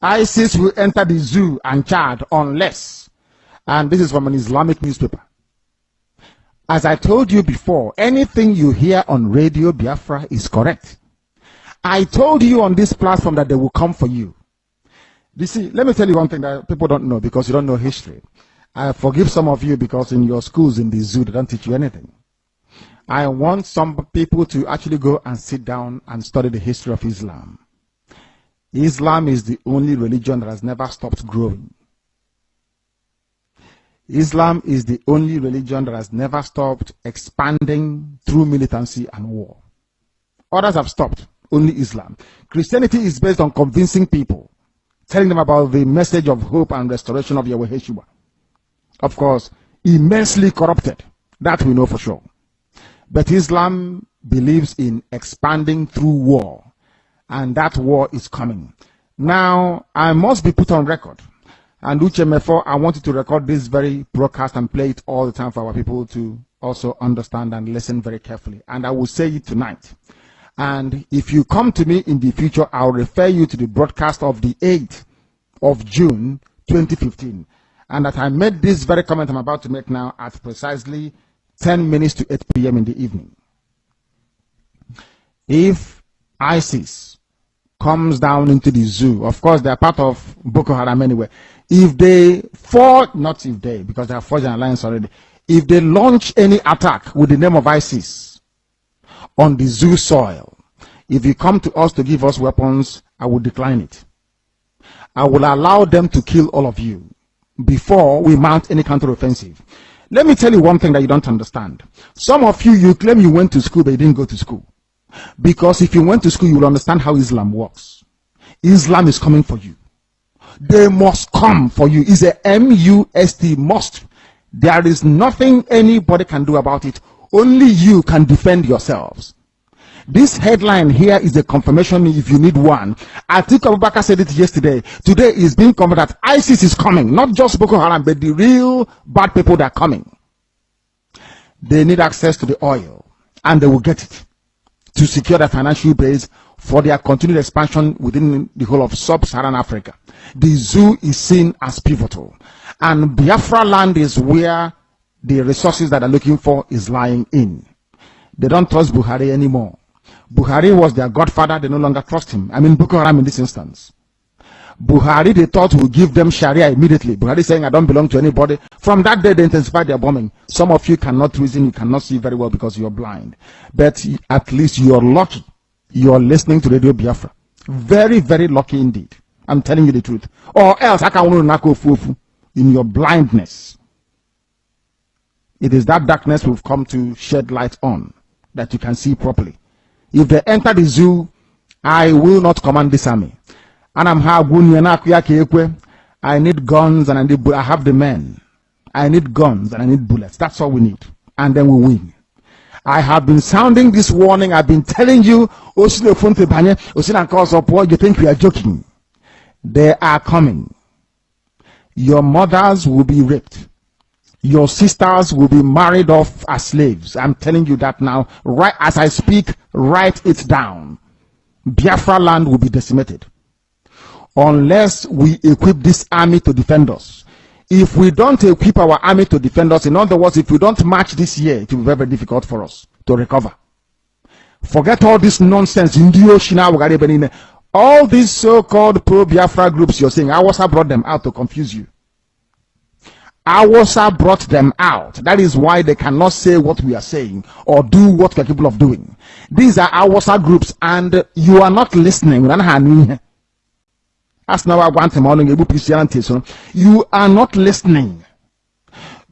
ISIS will enter the zoo and Chad unless, and this is from an Islamic newspaper. As I told you before, anything you hear on Radio Biafra is correct. I told you on this platform that they will come for you. You see, let me tell you one thing that people don't know because you don't know history. I forgive some of you because in your schools in the zoo, they don't teach you anything. I want some people to actually go and sit down and study the history of Islam. Islam is the only religion that has never stopped growing. Islam is the only religion that has never stopped expanding through militancy and war. Others have stopped, only Islam. Christianity is based on convincing people, telling them about the message of hope and restoration of Yahweh Yeshua. Of course, immensely corrupted, that we know for sure. But Islam believes in expanding through war, and that war is coming. Now, I must be put on record. And Uchemefo, I want you to record this very broadcast and play it all the time for our people to also understand and listen very carefully. And I will say it tonight. And if you come to me in the future, I'll refer you to the broadcast of the 8th of June, 2015. And that I made this very comment I'm about to make now at precisely 10 minutes to 8 p.m. in the evening. If ISIS comes down into the zoo, of course they are part of Boko Haram anyway. If they forge, not if they, because they have forged an alliance already. If they launch any attack with the name of ISIS on the zoo soil, if you come to us to give us weapons, I will decline it. I will allow them to kill all of you before we mount any counteroffensive. Let me tell you one thing that you don't understand. Some of you, you claim you went to school, but you didn't go to school. Because if you went to school, you will understand how Islam works. Islam is coming for you. They must come for you. It's a M-U-S-T, must. There is nothing anybody can do about it. Only you can defend yourselves. This headline here is a confirmation if you need one. Atiku Abubakar said it yesterday. Today is being confirmed that ISIS is coming. Not just Boko Haram, but the real bad people that are coming. They need access to the oil. And they will get it to secure their financial base for their continued expansion within the whole of sub-Saharan Africa. The zoo is seen as pivotal. And Biafra land is where the resources that they're looking for is lying in. They don't trust Buhari anymore. Buhari was their godfather. They no longer trust him. I mean, Boko Haram in this instance. Buhari, they thought, would give them Sharia immediately. Buhari saying, I don't belong to anybody. From that day, they intensified their bombing. Some of you cannot reason, you cannot see very well because you're blind. But at least you're lucky. You're listening to Radio Biafra. Very, very lucky indeed. I'm telling you the truth. Or else, in your blindness. It is that darkness we've come to shed light on, that you can see properly. If they enter the zoo, I will not command this army. And I need guns and I have the men. I need guns and I need bullets. That's all we need. And then we win. I have been sounding this warning. I've been telling you, you think we are joking. They are coming. Your mothers will be raped. Your sisters will be married off as slaves. I'm telling you that now. Right as I speak, write it down. Biafra land will be decimated. Unless we equip this army to defend us. If we don't equip our army to defend us, in other words, if we don't march this year, it will be very, very difficult for us to recover. Forget all this nonsense. All these so-called pro-Biafra groups you're saying, Awasa brought them out to confuse you. Awasa brought them out. That is why they cannot say what we are saying or do what we are capable of doing. These are Awasa groups and you are not listening. That's now I want him. You are not listening.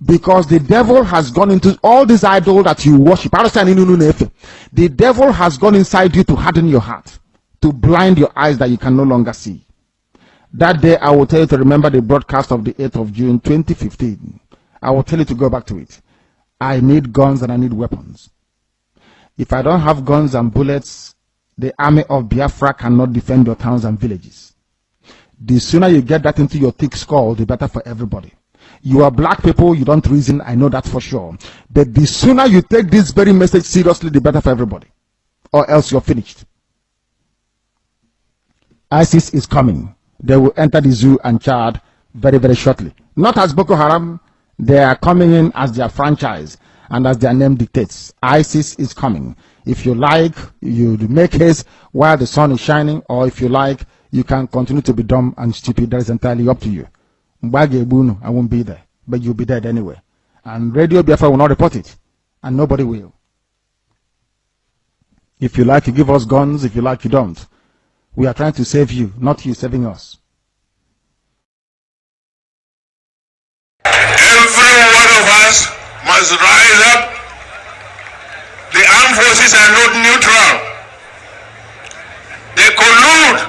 Because the devil has gone into all these idols that you worship. The devil has gone inside you to harden your heart, to blind your eyes that you can no longer see. That day I will tell you to remember the broadcast of the 8th of June 2015. I will tell you to go back to it. I need guns and I need weapons. If I don't have guns and bullets, the army of Biafra cannot defend your towns and villages. The sooner you get that into your thick skull, the better for everybody. You are black people, you don't reason, I know that for sure. But the sooner you take this very message seriously, the better for everybody. Or else you're finished. ISIS is coming. they will enter the zoo and Chad very, very shortly. Not as Boko Haram, they are coming in as their franchise and as their name dictates. ISIS is coming. If you like, you make haste while the sun is shining, or if you like, you can continue to be dumb and stupid. That is entirely up to you. Mbage I won't be there, but you'll be dead anyway. And Radio Biafra will not report it, and nobody will. If you like, you give us guns. If you like, you don't. We are trying to save you, not you saving us. Every one of us must rise up. The armed forces are not neutral. They collude.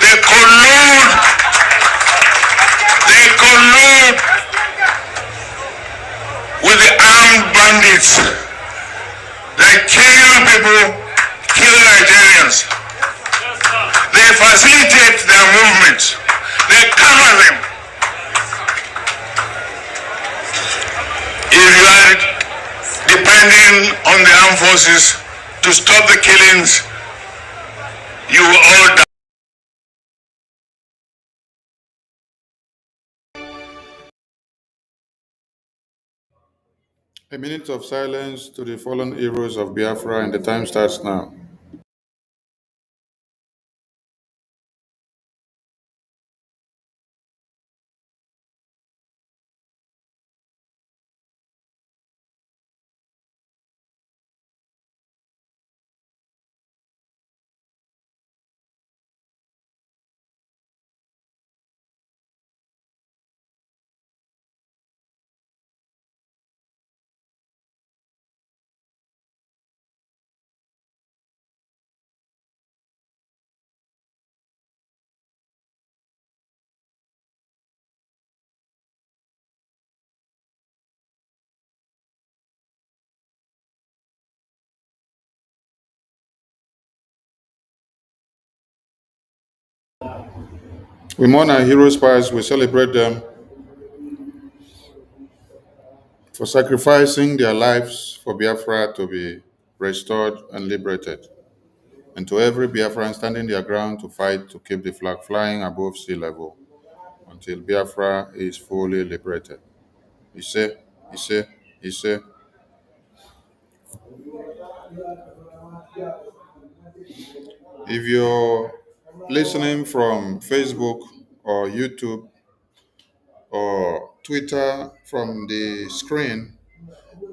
They collude. They collude with the armed bandits. They kill people, kill Nigerians. They facilitate their movements. They cover them. If you are depending on the armed forces to stop the killings, you will all die. A minute of silence to the fallen heroes of Biafra, and the time starts now. We mourn our heroes past, we celebrate them for sacrificing their lives for Biafra to be restored and liberated. And to every Biafran standing their ground to fight to keep the flag flying above sea level until Biafra is fully liberated. Ise, Ise, Ise. If you're listening from Facebook or YouTube or Twitter from the screen,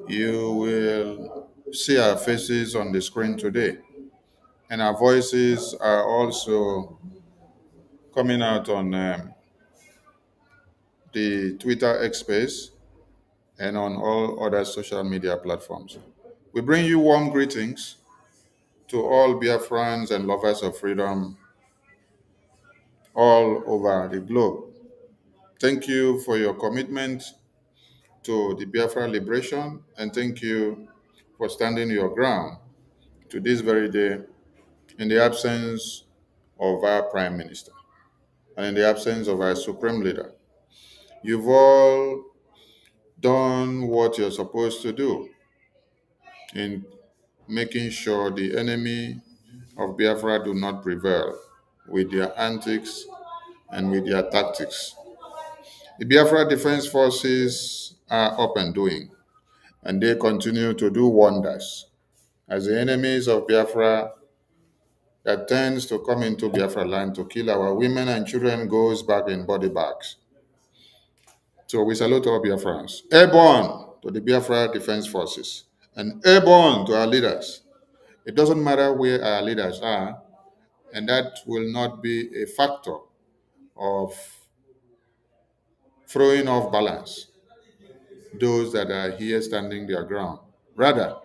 you will see our faces on the screen today. And our voices are also coming out on the Twitter X space and on all other social media platforms. We bring you warm greetings to all Biafrans and lovers of freedom all over the globe. Thank you for your commitment to the Biafra liberation, and thank you for standing your ground to this very day in the absence of our Prime Minister and in the absence of our Supreme Leader. You've all done what you're supposed to do in making sure the enemy of Biafra do not prevail with their antics and with their tactics. The Biafra Defense Forces are up and doing, and they continue to do wonders as the enemies of Biafra that tends to come into Biafra land to kill our women and children goes back in body bags. So we salute all Biafrans. Airborne to the Biafra Defense Forces and airborne to our leaders. It doesn't matter where our leaders are, and that will not be a factor of throwing off balance those that are here standing their ground. Rather,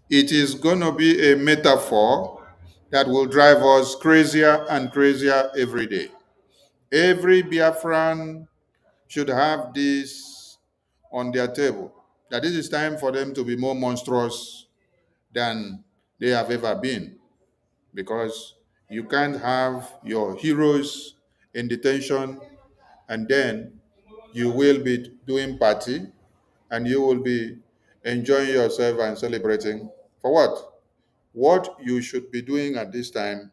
it is going to be a metaphor that will drive us crazier and crazier every day. Every Biafran should have this on their table, that this is time for them to be more monstrous than they have ever been, because you can't have your heroes in detention and then you will be doing party and you will be enjoying yourself and celebrating. For what? What you should be doing at this time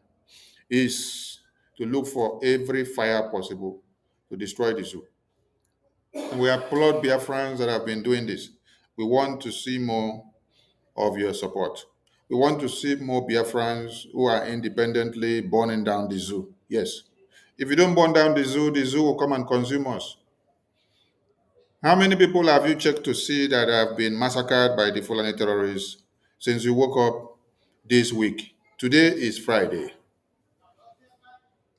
is to look for every fire possible to destroy the zoo. And we applaud Biafrans that have been doing this. We want to see more of your support. We want to see more Biafrans who are independently burning down the zoo. Yes. If you don't burn down the zoo will come and consume us. How many people have you checked to see that have been massacred by the Fulani terrorists since you woke up this week? Today is Friday.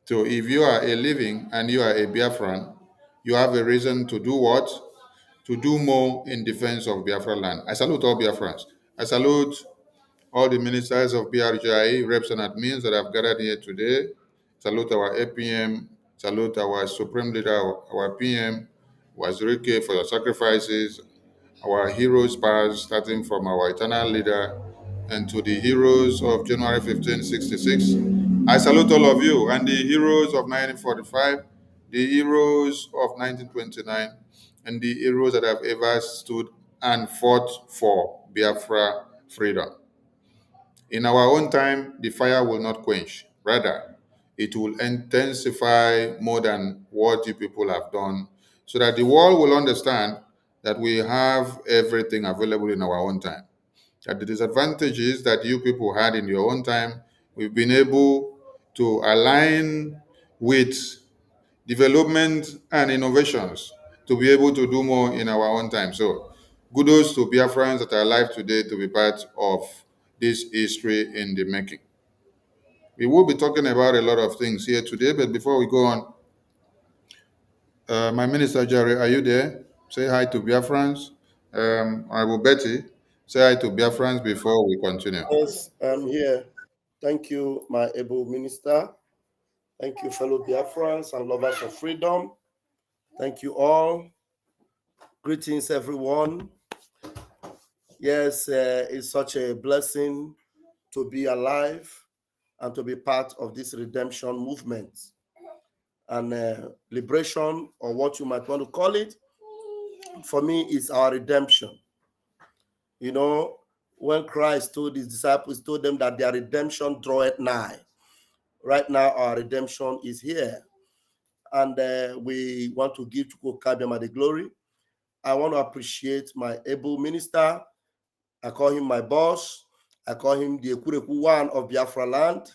So if you are a living and you are a Biafran, you have a reason to do what? To do more in defense of Biafra land. I salute all Biafrans. I salute all the ministers of BRGI, reps and admins that have gathered here today. Salute our APM. Salute our Supreme Leader, our PM, Wazirike, for your sacrifices. Our heroes past, starting from our eternal leader and to the heroes of January 1566. I salute all of you and the heroes of 1945, the heroes of 1929, and the heroes that have ever stood and fought for Biafra freedom. In our own time, the fire will not quench. Rather, it will intensify more than what you people have done, so that the world will understand that we have everything available in our own time. That the disadvantages that you people had in your own time, we've been able to align with development and innovations to be able to do more in our own time. So, kudos to Biafrans that are alive today to be part of this history in the making. We will be talking about a lot of things here today, but before we go on, my Minister Jerry, are you there? Say hi to Biafrans. Honorable Betty, say hi to Biafrans before we continue. Yes, I'm here. Thank you, my able minister. Thank you, fellow Biafrans and lovers of freedom. Thank you all. Greetings, everyone. Yes, it's such a blessing to be alive and to be part of this redemption movement and liberation, or what you might want to call it. For me, is our redemption. You know, when Christ told his disciples, told them that their redemption draweth nigh. Right now, our redemption is here. And we want to give Chukwukabiyama the glory. I want to appreciate my able minister. I call him my boss. I call him the Ekureku one of Biafra land,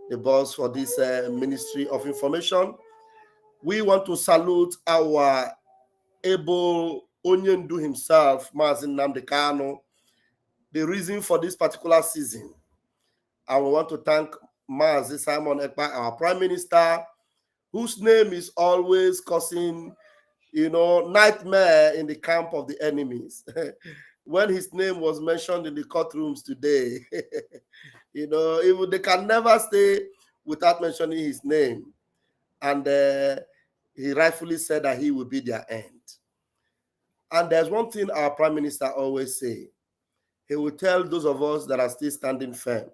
the boss for this Ministry of Information. We want to salute our able Onyendu himself, Mazin Nnamdi Kanu, the reason for this particular season. I want to thank Mazi Simon Ekpa, our Prime Minister, whose name is always causing, nightmare in the camp of the enemies. When his name was mentioned in the courtrooms today, even they can never stay without mentioning his name. And he rightfully said that he will be their end. And there's one thing our Prime Minister always say. He will tell those of us that are still standing firm,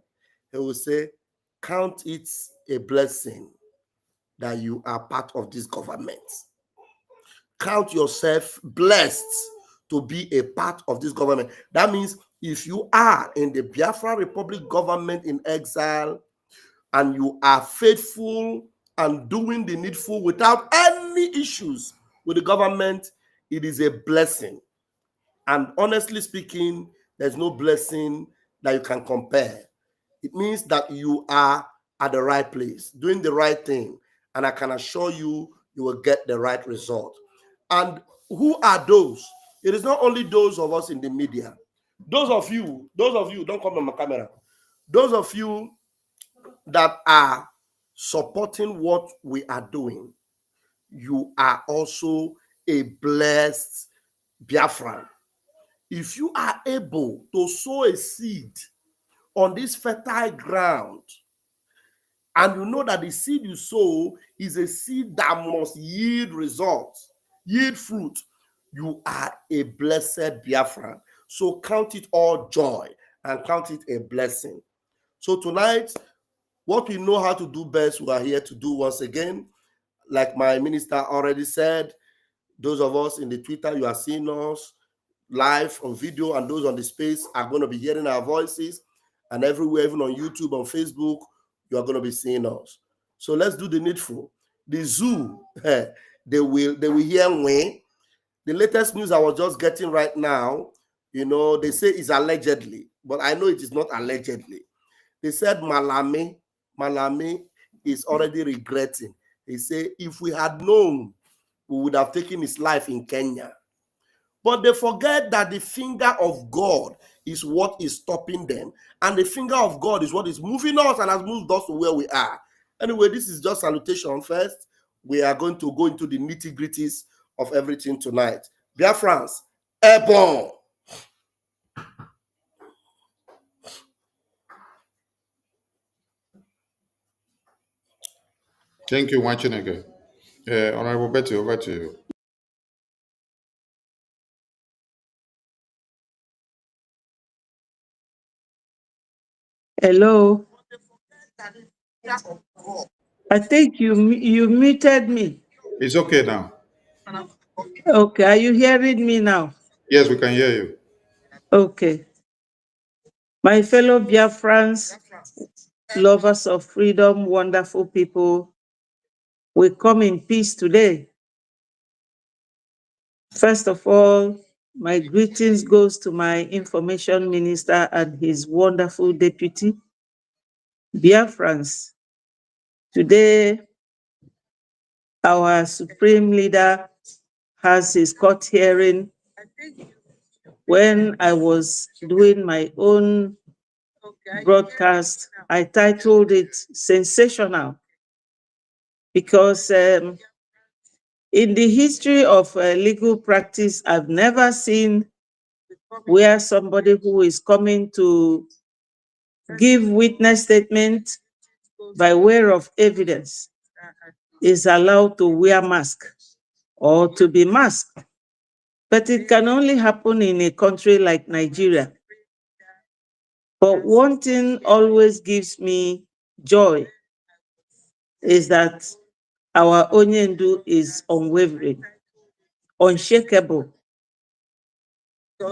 he will say, count it a blessing that you are part of this government. Count yourself blessed to be a part of this government. That means if you are in the Biafra Republic government in exile and you are faithful and doing the needful without any issues with the government, it is a blessing. And honestly speaking, there's no blessing that you can compare. It means that you are at the right place, doing the right thing. And I can assure you, you will get the right result. And who are those? It is not only those of us in the media. Those of you, don't come on my camera. Those of you that are supporting what we are doing, you are also a blessed Biafran. If you are able to sow a seed on this fertile ground, and you know that the seed you sow is a seed that must yield results, yield fruit, you are a blessed Biafran. So count it all joy and count it a blessing. So tonight, what we know how to do best, we are here to do once again. Like my minister already said, those of us in the Twitter, you are seeing us live on video, and those on the space are going to be hearing our voices. And everywhere, even on YouTube, on Facebook, you are going to be seeing us. So let's do the needful. The zoo, they will hear when. The latest news I was just getting right now, they say it's allegedly, but I know it is not allegedly. They said Malame is already regretting. They say if we had known, we would have taken his life in Kenya. But they forget that the finger of God is what is stopping them. And the finger of God is what is moving us and has moved us to where we are. Anyway, this is just salutation first. We are going to go into the nitty-gritties of everything tonight. Biafrans, airborne. Thank you, Wachineke. Honorable Betty, over to you. Hello. I think you muted me. It's okay now. Okay, are you hearing me now? Yes, we can hear you. Okay. My fellow Biafrans, lovers of freedom, wonderful people, we come in peace today. First of all, my greetings goes to my information minister and his wonderful deputy. Biafrans, today our supreme leader has his court hearing. When I was doing my own broadcast, I titled it Sensational, because in the history of legal practice, I've never seen where somebody who is coming to give witness statement by way of evidence is allowed to wear mask or to be masked. But it can only happen in a country like Nigeria. But one thing always gives me joy is that our Onyendu is unwavering, unshakable.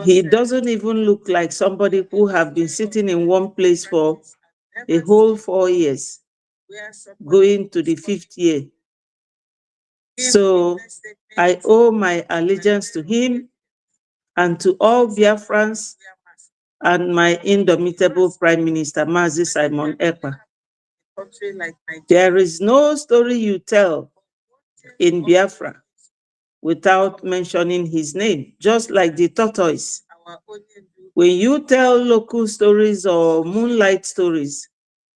He doesn't even look like somebody who have been sitting in one place for a whole 4 years, going to the 5th year. So I owe my allegiance to him and to all Biafrans and my indomitable Prime Minister, Mazi Simon Ekpa. There is no story you tell in Biafra without mentioning his name, just like the tortoise. When you tell local stories or moonlight stories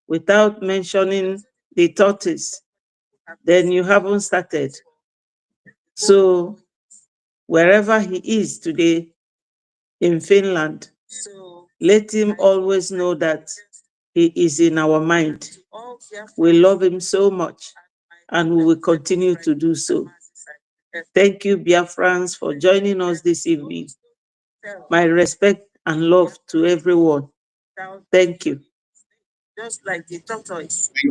without mentioning the tortoise, then you haven't started. So wherever he is today in Finland, let him always know that he is in our mind. We love him so much, and we will continue to do so. Thank you, Biafrans, for joining us this evening. My respect and love to everyone. Thank you. Thank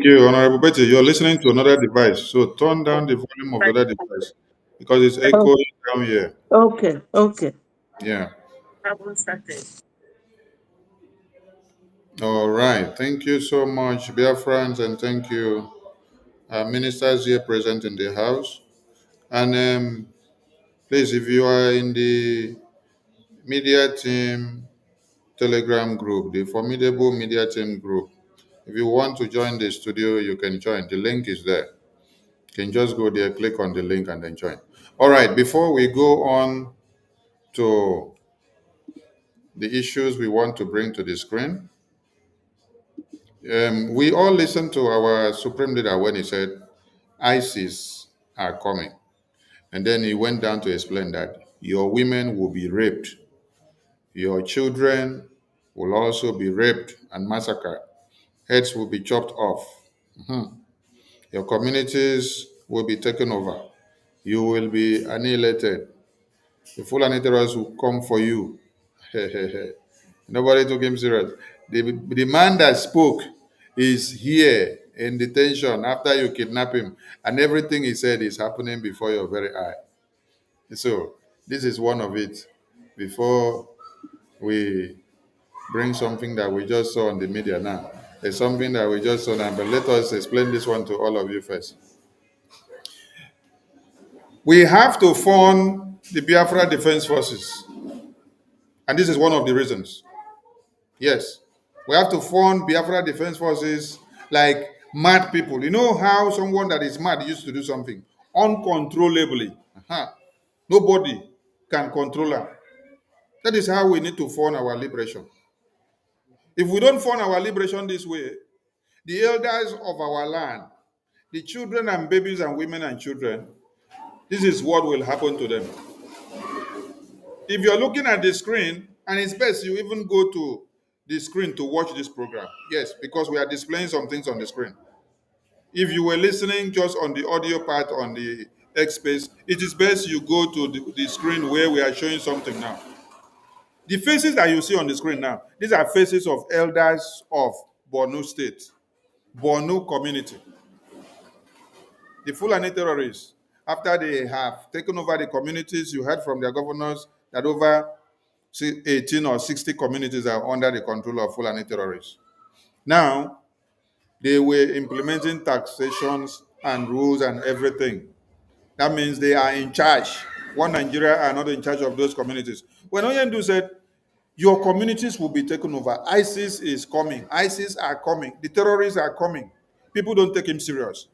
you, Honorable Betty. You're listening to another device, so turn down the volume of the other device because it's echoing down here. Okay, okay. Yeah. All right. Thank you so much, Biafrans, and thank you, ministers here present in the house. And please, if you are in the media team Telegram group, the formidable media team group, if you want to join the studio, you can join. The link is there. You can just go there, click on the link, and then join. All right. Before we go on to the issues we want to bring to the screen, we all listened to our supreme leader when he said, ISIS are coming. And then he went down to explain that your women will be raped. Your children will also be raped and massacred. Heads will be chopped off. Mhm. Your communities will be taken over. You will be annihilated. The Fulani terrorists will come for you. Nobody took him serious. The man that spoke is here in detention after you kidnap him, and everything he said is happening before your very eye. So this is one of it. Before we bring something that we just saw on the media now. It's something that we just saw now, but let us explain this one to all of you first. We have to fund the Biafra Defense Forces. And this is one of the reasons. Yes. We have to fund Biafra Defense Forces like mad people. You know how someone that is mad used to do something uncontrollably? Nobody can control her. That is how we need to fund our liberation. If we don't fund our liberation this way, the elders of our land, the children and babies and women and children, this is what will happen to them. If you're looking at the screen, and it's best you even go to the screen to watch this program. Yes, because we are displaying some things on the screen. If you were listening just on the audio part on the X space, it is best you go to the screen where we are showing something now. The faces that you see on the screen now, these are faces of elders of Borno State, Borno community. The Fulani terrorists, after they have taken over the communities, you heard from their governors that over 18 or 60 communities are under the control of Fulani terrorists. Now, they were implementing taxations and rules and everything. That means they are in charge. One Nigeria are not in charge of those communities. When Oyendu said, your communities will be taken over, ISIS is coming, ISIS are coming, the terrorists are coming. People don't take him serious.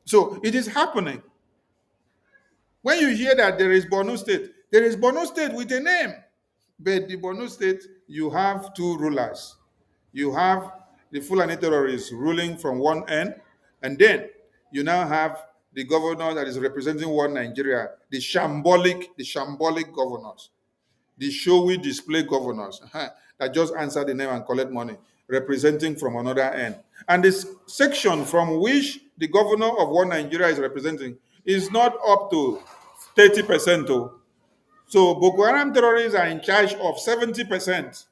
So it is happening. When you hear that there is Borno State, there is Borno State with a name. But the Borno State, you have two rulers. You have the Fulani terrorists ruling from one end, and then you now have the governor that is representing one Nigeria, the shambolic governors, the showy display governors that just answer the name and collect money, representing from another end. And this section from which the governor of one Nigeria is representing is not up to 30%. So Boko Haram terrorists are in charge of 70%,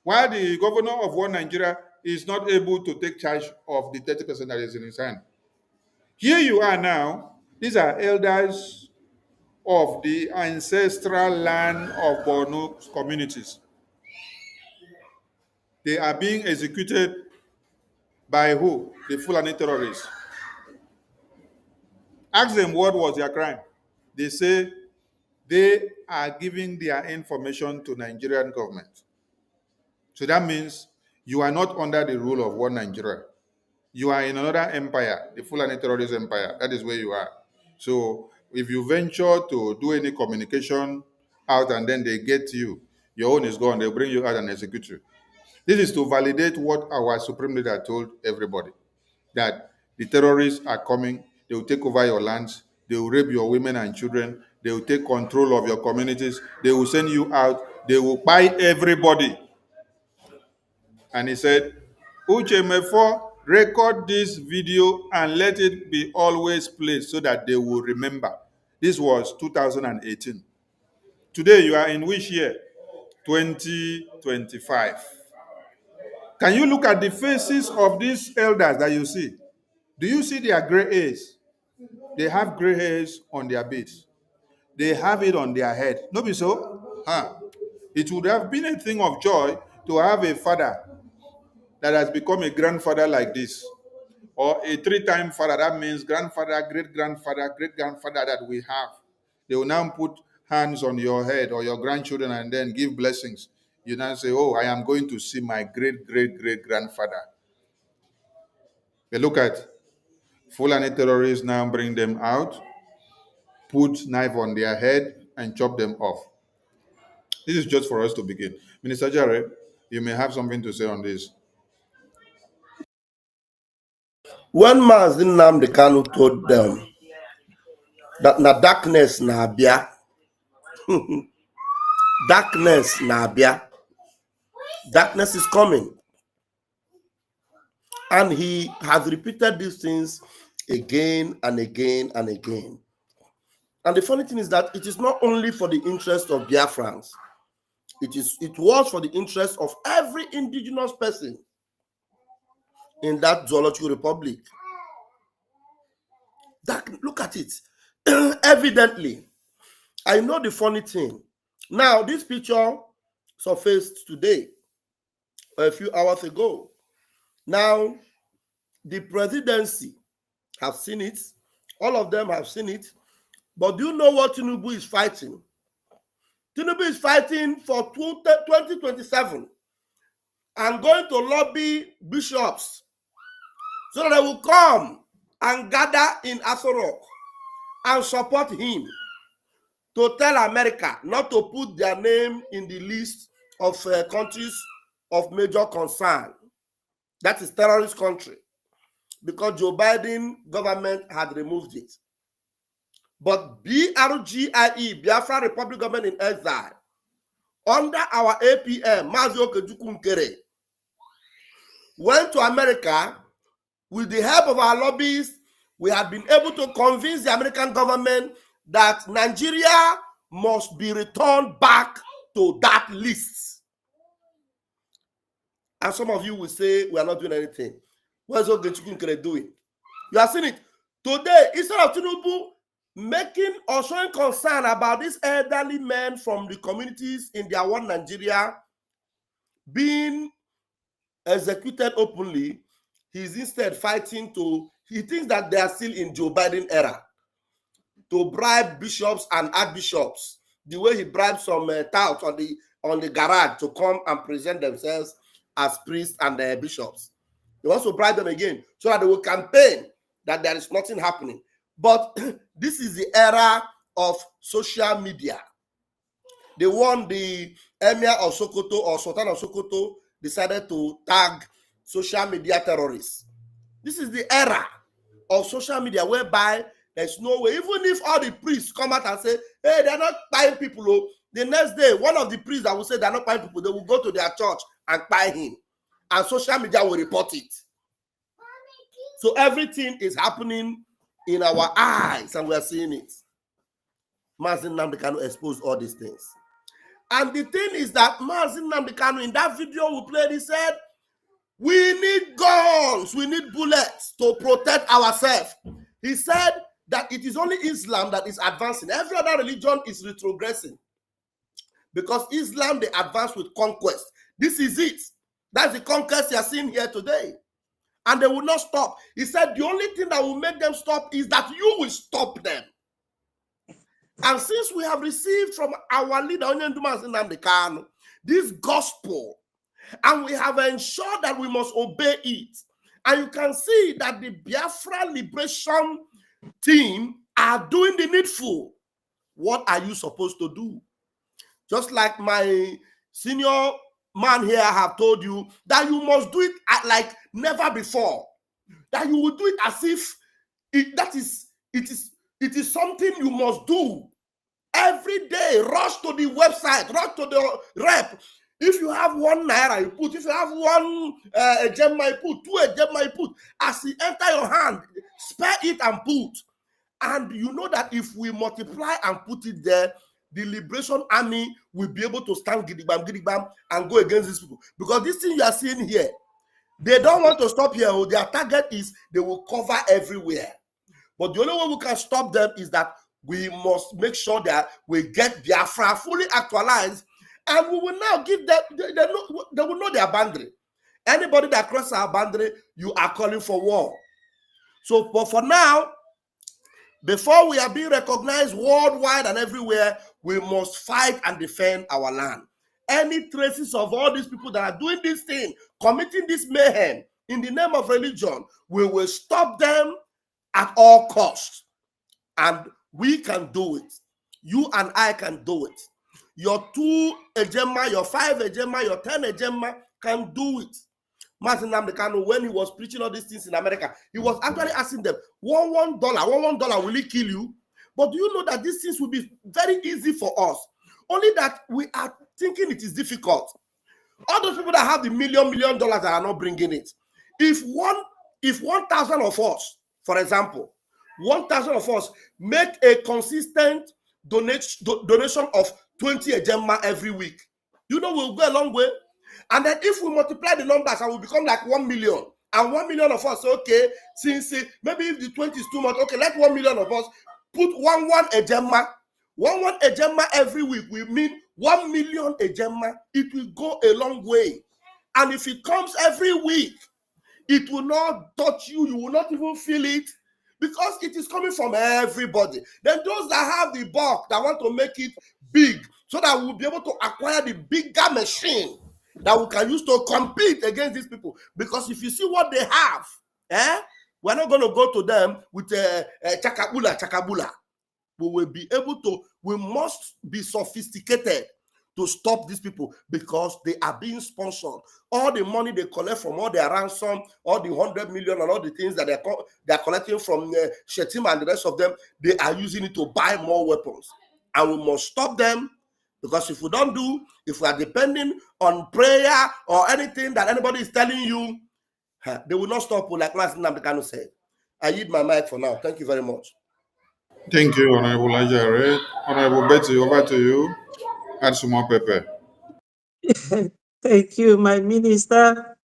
while the governor of one Nigeria is not able to take charge of the 30% that is in his hand. Here you are now. These are elders of the ancestral land of Borno communities. They are being executed by who? The Fulani terrorists. Ask them what was their crime. They say they are giving their information to Nigerian government. So that means you are not under the rule of one Nigeria. You are in another empire, the Fulani terrorist empire. That is where you are. So if you venture to do any communication out and then they get you, your own is gone. They'll bring you out and execute you. This is to validate what our supreme leader told everybody, that the terrorists are coming. They will take over your lands. They will rape your women and children. They will take control of your communities. They will send you out. They will buy everybody. And he said, Uche Mefo, record this video and let it be always played so that they will remember. This was 2018. Today, you are in which year? 2025. Can you look at the faces of these elders that you see? Do you see their gray hairs? They have gray hairs on their beards. They have it on their head. No be so? It would have been a thing of joy to have a father that has become a grandfather like this, or a three-time father. That means grandfather, great-grandfather, great-grandfather that we have. They will now put hands on your head or your grandchildren and then give blessings. You now say, oh, I am going to see my great-great-great-grandfather. But look at Fulani terrorists now bring them out, put knife on their head and chop them off. This is just for us to begin. Minister Jare, you may have something to say on this. When Mazi Nnamdi Kanu told them that na darkness na abia, darkness na abia, darkness is coming. And he has repeated these things again and again and again. And the funny thing is that it is not only for the interest of Biafrans, it was for the interest of every indigenous person in that zoological republic. Look at it. Evidently, I know the funny thing. Now, this picture surfaced today, a few hours ago. Now, the presidency have seen it. All of them have seen it. But do you know what Tinubu is fighting? Tinubu is fighting for 2027 and going to lobby bishops so that they will come and gather in Aso Rock and support him to tell America not to put their name in the list of countries of major concern. That is terrorist country, because Joe Biden government had removed it. But BRGIE, Biafra Republic Government in Exile, under our APM, Mazi Okechukwu Nkere, went to America. With the help of our lobbyists, we have been able to convince the American government that Nigeria must be returned back to that list. And some of you will say we are not doing anything. What is Okechukwu Nkere doing? You are seeing it. Today, instead of Tinubu making or showing concern about these elderly men from the communities in their one Nigeria being executed openly, he's instead fighting to, he thinks that they are still in Joe Biden era, to bribe bishops and archbishops, the way he bribed some touts on the garage to come and present themselves as priests and bishops. He wants to bribe them again so that they will campaign that there is nothing happening. But this is the era of social media. They won the Emir of Sokoto or Sultan of Sokoto decided to tag social media terrorists. This is the era of social media whereby there's no way, even if all the priests come out and say, hey, they're not buying people, oh, the next day, one of the priests that will say they're not buying people, they will go to their church and buy him. And social media will report it. So everything is happening in our eyes and we're seeing it. Mazi Nnamdi Kanu exposed all these things. And the thing is that Mazi Nnamdi Kanu, in that video we played, he said, we need guns, we need bullets to protect ourselves. He said that it is only Islam that is advancing. Every other religion is retrogressing. Because Islam, they advance with conquest. This is it. That's the conquest you are seeing here today. And they will not stop. He said the only thing that will make them stop is that you will stop them. And since we have received from our leader, Mazi Nnamdi Kanu, this gospel, and we have ensured that we must obey it. And you can see that the Biafra liberation team are doing the needful. What are you supposed to do? Just like my senior man here have told you, that you must do it like never before. That you will do it as if it is something you must do. Every day, rush to the website, rush to the rep. If you have 1 naira, you put. If you have 1 ejema, you put. 2 ejema, you put. As it enter your hand, spare it and put. And you know that if we multiply and put it there, the Liberation Army will be able to stand gidigbam and go against these people. Because this thing you are seeing here, they don't want to stop here. Their target is they will cover everywhere. But the only way we can stop them is that we must make sure that we get Biafra fully actualized, and we will now give them, they will know their boundary. Anybody that crosses our boundary, you are calling for war. So but for now, before we are being recognized worldwide and everywhere, we must fight and defend our land. Any traces of all these people that are doing this thing, committing this mayhem in the name of religion, we will stop them at all costs. And we can do it. You and I can do it. Your 2 ejema, your 5 ejema, your 10 ejema can do it. Mazi Nnamdi Kanu, when he was preaching all these things in America, he was actually asking them, $1 will it kill you? But do you know that these things will be very easy for us? Only that we are thinking it is difficult. All those people that have the million dollars that are not bringing it. If 1,000 of us, for example, 1,000 of us make a consistent donation of 20 ejema every week, you know we'll go a long way. And then if we multiply the numbers, and we become like 1 million. And 1 million of us, okay, since maybe if the 20 is too much, okay, let 1 million of us put one ejema. One ejema every week will mean 1 million ejema. It will go a long way. And if it comes every week, it will not touch you. You will not even feel it because it is coming from everybody. Then those that have the bulk, that want to make it big so that we'll be able to acquire the bigger machine that we can use to compete against these people. Because if you see what they have, we're not going to go to them with chakabula. We will be able to, we must be sophisticated to stop these people because they are being sponsored. All the money they collect from all their ransom, all the 100 million and all the things that they're collecting from Shetima and the rest of them, they are using it to buy more weapons. And we must stop them, because if we don't do, if we are depending on prayer or anything that anybody is telling you, they will not stop, like last Nnamdi said. I yield my mic for now. Thank you very much. Thank you, Honorable Ajare. Honorable Betty, over to you. Add some more pepper. Thank you, my minister.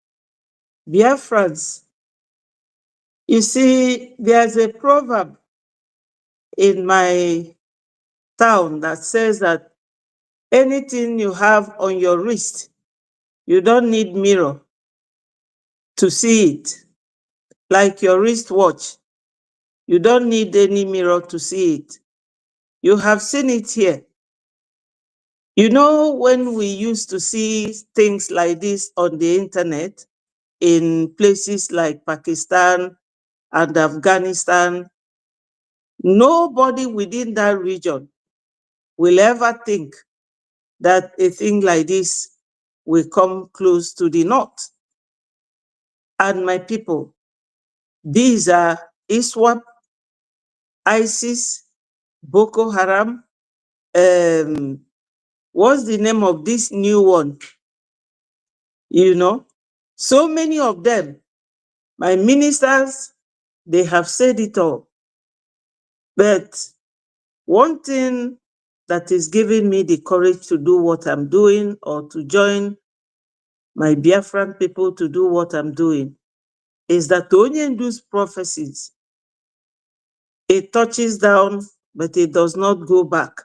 Biafrans, you see, there's a proverb in my town that says that anything you have on your wrist, you don't need mirror to see it. Like your wristwatch, you don't need any mirror to see it. You have seen it here. You know, when we used to see things like this on the internet in places like Pakistan and Afghanistan, nobody within that region will ever think that a thing like this will come close to the north. And my people, these are ISWAP, ISIS, Boko Haram. What's the name of this new one? You know, so many of them, my ministers, they have said it all. But one thing that is giving me the courage to do what I'm doing, or to join my Biafran people to do what I'm doing, is that Onyendu's prophecies, it touches down, but it does not go back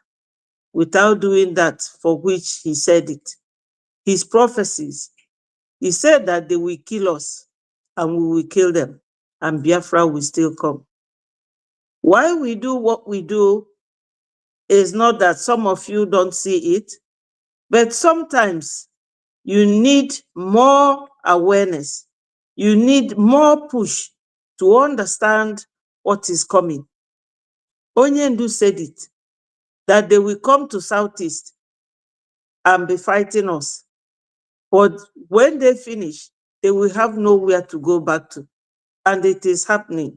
without doing that for which he said it. His prophecies, he said that they will kill us and we will kill them, and Biafra will still come. Why we do what we do is not that some of you don't see it, but sometimes you need more awareness. You need more push to understand what is coming. Onyendu said it, that they will come to Southeast and be fighting us. But when they finish, they will have nowhere to go back to. And it is happening.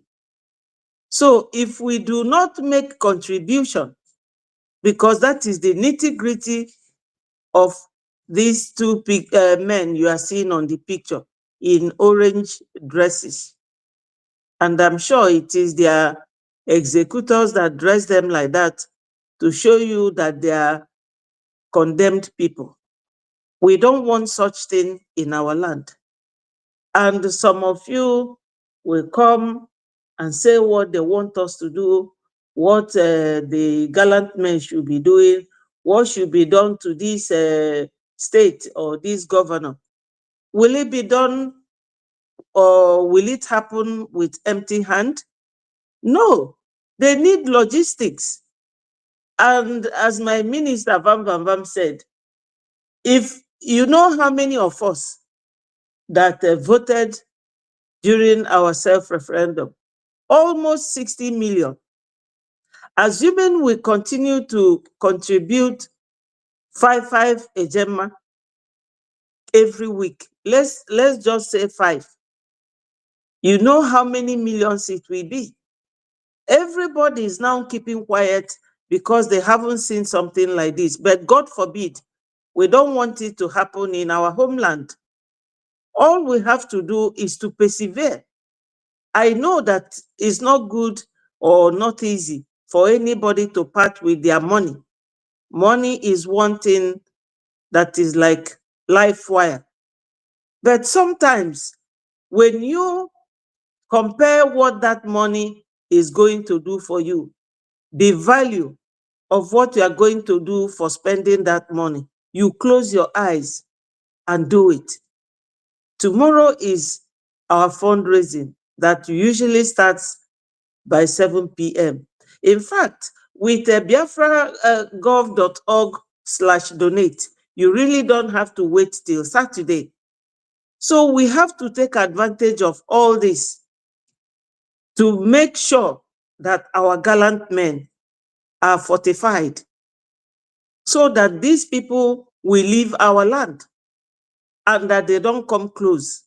So if we do not make contribution, because that is the nitty-gritty of these two men you are seeing on the picture in orange dresses. And I'm sure it is their executors that dress them like that to show you that they are condemned people. We don't want such thing in our land. And some of you will come and say what they want us to do, what the gallant men should be doing, what should be done to this state or this governor. Will it be done, or will it happen with empty hand? No, they need logistics. And as my minister Vam Vam Vam said, if you know how many of us that voted during our self-referendum, almost 60 million. Assuming we continue to contribute 5 ejema every week, let's just say 5. You know how many millions it will be. Everybody is now keeping quiet because they haven't seen something like this. But God forbid, we don't want it to happen in our homeland. All we have to do is to persevere. I know that it's not good or not easy for anybody to part with their money. Money is one thing that is like life wire. But sometimes when you compare what that money is going to do for you, the value of what you are going to do for spending that money, you close your eyes and do it. Tomorrow is our fundraising that usually starts by 7 p.m. In fact, with biafra.gov.org/donate, you really don't have to wait till Saturday. So we have to take advantage of all this to make sure that our gallant men are fortified so that these people will leave our land and that they don't come close.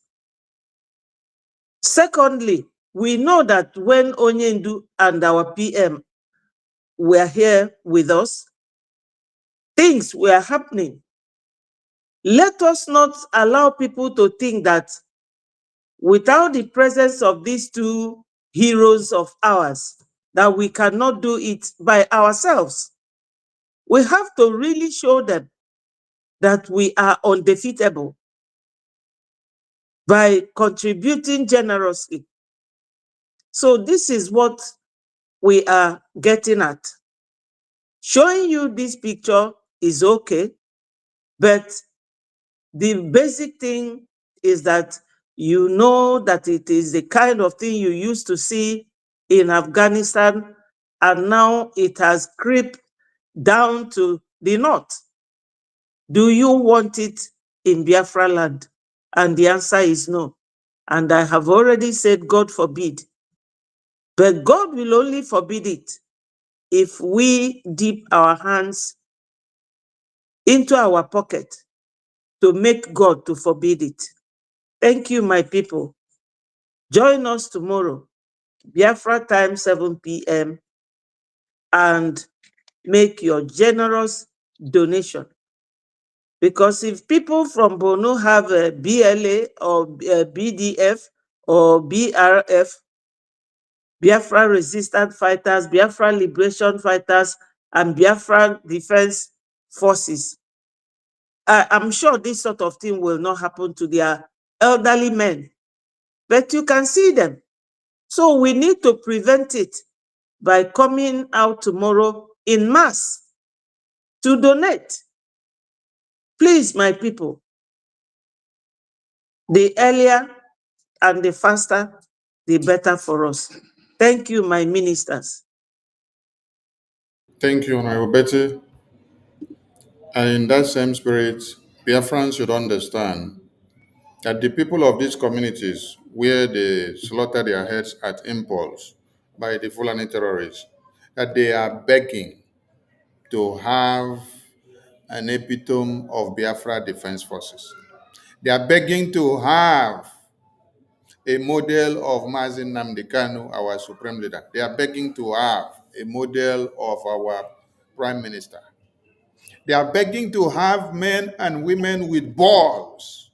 Secondly, we know that when Onyendu and our PM were here with us, things were happening. Let us not allow people to think that without the presence of these two heroes of ours, that we cannot do it by ourselves. We have to really show them that we are undefeatable by contributing generously. So this is what we are getting at. Showing you this picture is okay, but the basic thing is that you know that it is the kind of thing you used to see in Afghanistan, and now it has crept down to the north. Do you want it in Biafra land? And the answer is no. And I have already said, God forbid. But God will only forbid it if we dip our hands into our pocket to make God to forbid it. Thank you, my people. Join us tomorrow, Biafra time, 7 p.m., and make your generous donation. Because if people from Bono have a BLA or a BDF or BRF, Biafra Resistance Fighters, Biafra Liberation Fighters, and Biafra Defense Forces, I'm sure this sort of thing will not happen to their elderly men, but you can see them. So we need to prevent it by coming out tomorrow in mass to donate. Please, my people, the earlier and the faster, the better for us. Thank you, my ministers. Thank you, Honorable Betty. And in that same spirit, Biafrans should understand that the people of these communities where they slaughter their heads at impulse by the Fulani terrorists, that they are begging to have an epitome of Biafra Defense Forces. They are begging to have a model of Mazin Nnamdi Kanu, our supreme leader. They are begging to have a model of our prime minister. They are begging to have men and women with balls,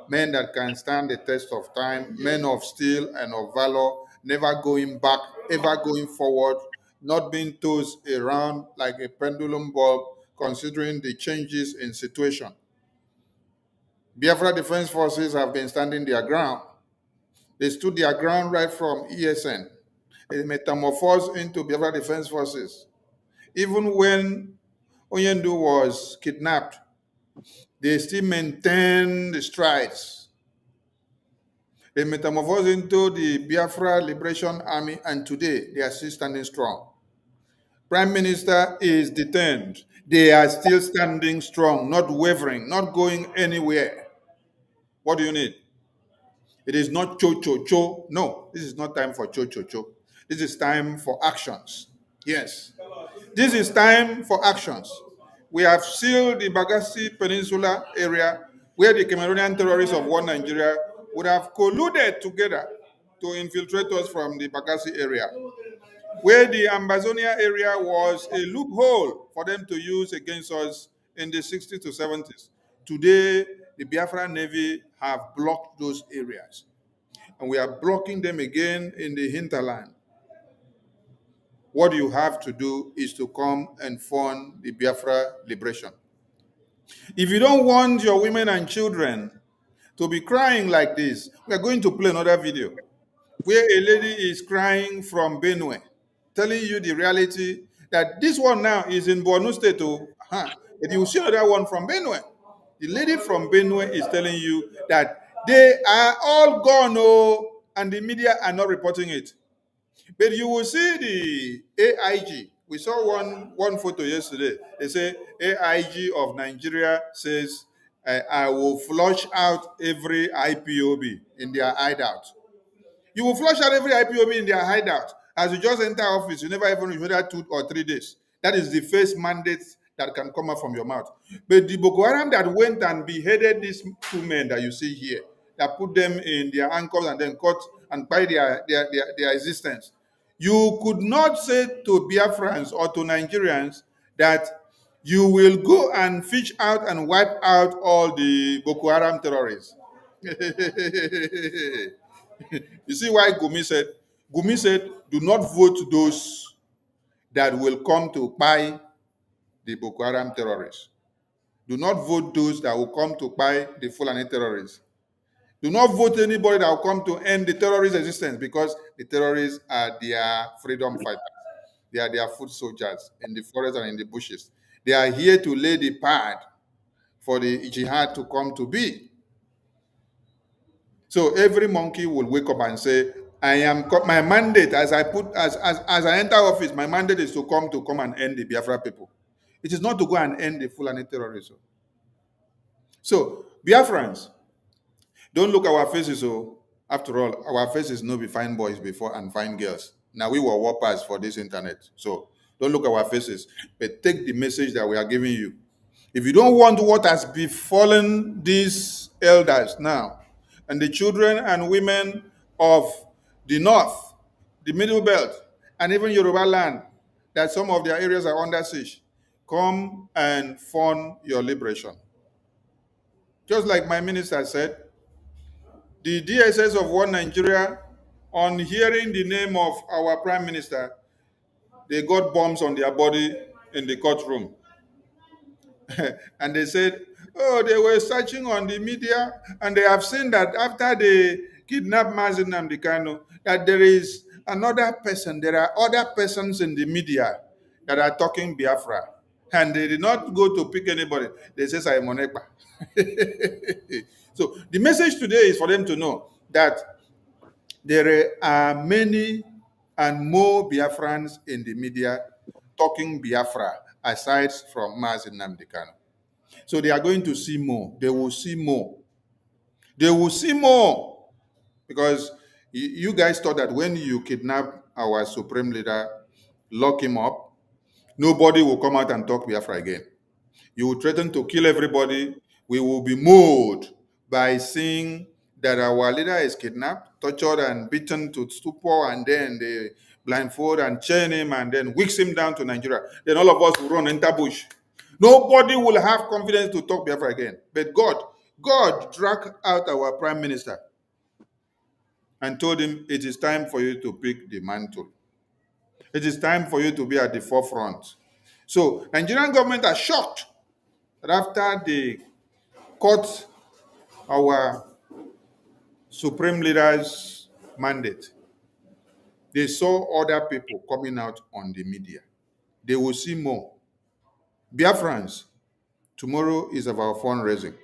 men that can stand the test of time, men of steel and of valor, never going back, ever going forward, not being tossed around like a pendulum bulb, considering the changes in situation. Biafra Defense Forces have been standing their ground. They stood their ground right from ESN. They metamorphosed into Biafra Defense Forces. Even when Onyendu was kidnapped, they still maintained the strides. They metamorphosed into the Biafra Liberation Army, and today they are still standing strong. Prime Minister is detained. They are still standing strong, not wavering, not going anywhere. What do you need? It is not cho. No, this is not time for cho. This is time for actions. Yes. This is time for actions. We have sealed the Bagassi Peninsula area where the Cameroonian terrorists of one Nigeria would have colluded together to infiltrate us from the Bagassi area, where the Ambazonia area was a loophole for them to use against us in the 60s to 70s. Today, the Biafra Navy have blocked those areas, and we are blocking them again in the hinterland. What you have to do is to come and fund the Biafra liberation. If you don't want your women and children to be crying like this, we are going to play another video where a lady is crying from Benue, telling you the reality that this one now is in Borno State. But you see another one from Benue. The lady from Benue is telling you that They are all gone, oh, and the media are not reporting it. But you will see the AIG. We saw one photo yesterday. They say AIG of Nigeria says, I will flush out every IPOB in their hideout. You will flush out every IPOB in their hideout. As you just enter office, you never even whether 2 or 3 days. That is the first mandate that can come out from your mouth. But the Boko Haram that went and beheaded these 2 men that you see here, that put them in their ankles and then cut and by their existence. You could not say to Biafrans or to Nigerians that you will go and fish out and wipe out all the Boko Haram terrorists. You see why Gumi said, do not vote those that will come to buy the Boko Haram terrorists. Do not vote those that will come to buy the Fulani terrorists. Do not vote anybody that will come to end the terrorist existence, because the terrorists are their freedom fighters. They are their foot soldiers in the forest and in the bushes. They are here to lay the pad for the jihad to come to be. So every monkey will wake up and say, my mandate as I enter office, my mandate is to come and end the Biafra people. It is not to go and end the Fulani terrorism. So Biafrans, don't look our faces. So after all, our faces no be fine boys before and fine girls. Now we were warpers for this internet. So don't look our faces, but take the message that we are giving you. If you don't want what has befallen these elders now, and the children and women of the north, the middle belt, and even Yoruba land, that some of their areas are under siege, come and fund your liberation. Just like my minister said, the DSS of One Nigeria, on hearing the name of our prime minister, they got bombs on their body in the courtroom. And they said, oh, they were searching on the media, and they have seen that after they kidnapped Mazi Nnamdi Kanu, that there is another person, there are other persons in the media that are talking Biafra. And they did not go to pick anybody. They say Simon Ekpa. So the message today is for them to know that there are many and more Biafrans in the media talking Biafra, aside from Mazi Nnamdi Kanu. So they are going to see more. They will see more. They will see more. Because you guys thought that when you kidnap our supreme leader, lock him up, nobody will come out and talk Biafra again. You will threaten to kill everybody. We will be moved by seeing that our leader is kidnapped, tortured, and beaten to stupor, and then they blindfold and chain him and then whisk him down to Nigeria. Then all of us will run enter bush. Nobody will have confidence to talk Biafra again. But God dragged out our prime minister and told him, it is time for you to pick the mantle. It is time for you to be at the forefront. So Nigerian government are shocked that after they cut our supreme leader's mandate, they saw other people coming out on the media. They will see more. Biafrans, tomorrow is about fundraising.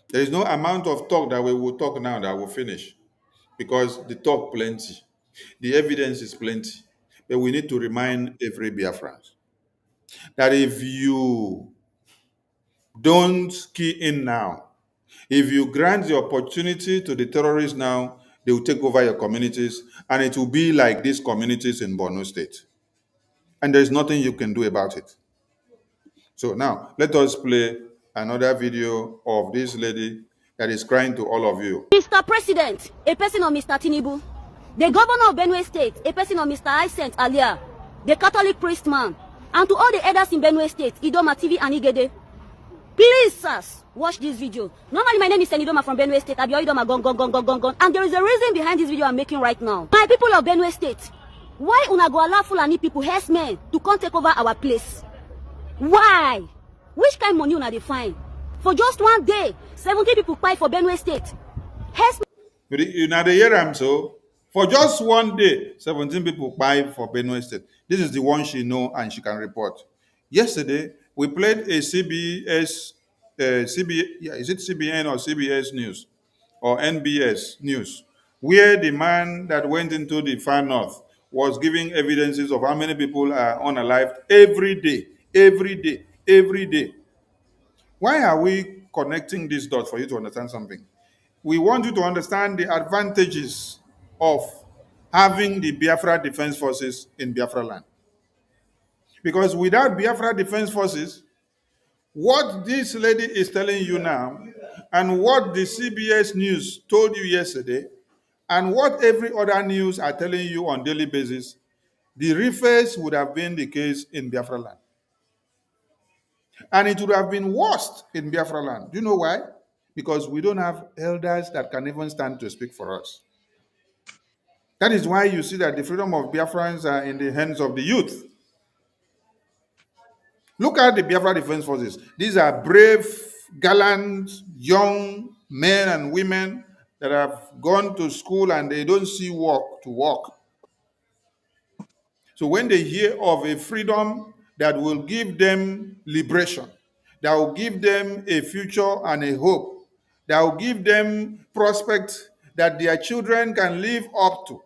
There is no amount of talk that we will talk now that will finish, because the talk plenty. The evidence is plenty. But we need to remind every Biafran that if you don't key in now, if you grant the opportunity to the terrorists now, they will take over your communities, and it will be like these communities in Borno State. And there's nothing you can do about it. So now, let us play another video of this lady that is crying to all of you. Mr. President, a person of Mr. Tinubu, the governor of Benue State, a person of Mr. Hyacinth Alia, the Catholic priest man, and to all the elders in Benue State, Idoma TV and Igede, please, sirs, watch this video. Normally, my name is Idoma from Benue State. Abio Idoma, gone. And there is a reason behind this video I'm making right now. My people of Benue State, why una go allow Fulani people, herdsmen, to come take over our place? Why? Which kind of money una dey find? For just one day, 70 people fight for Benue State. You know the year so for just one day, 17 people buy for Benue State. This is the one she know and she can report. Yesterday, we played a CBS yeah, is it CBN or CBS News or NBS News, where the man that went into the far north was giving evidences of how many people are unalived every day, every day, every day. Why are we connecting these dots for you to understand something? We want you to understand the advantages of having the Biafra Defense Forces in Biafra land. Because without Biafra Defense Forces, what this lady is telling you now, and what the CBS News told you yesterday, and what every other news are telling you on daily basis, the reverse would have been the case in Biafra land. And it would have been worse in Biafra land. Do you know why? Because we don't have elders that can even stand to speak for us. That is why you see that the freedom of Biafrans are in the hands of the youth. Look at the Biafra Defense Forces. These are brave, gallant, young men and women that have gone to school and they don't see work to work. So when they hear of a freedom that will give them liberation, that will give them a future and a hope, that will give them prospects that their children can live up to,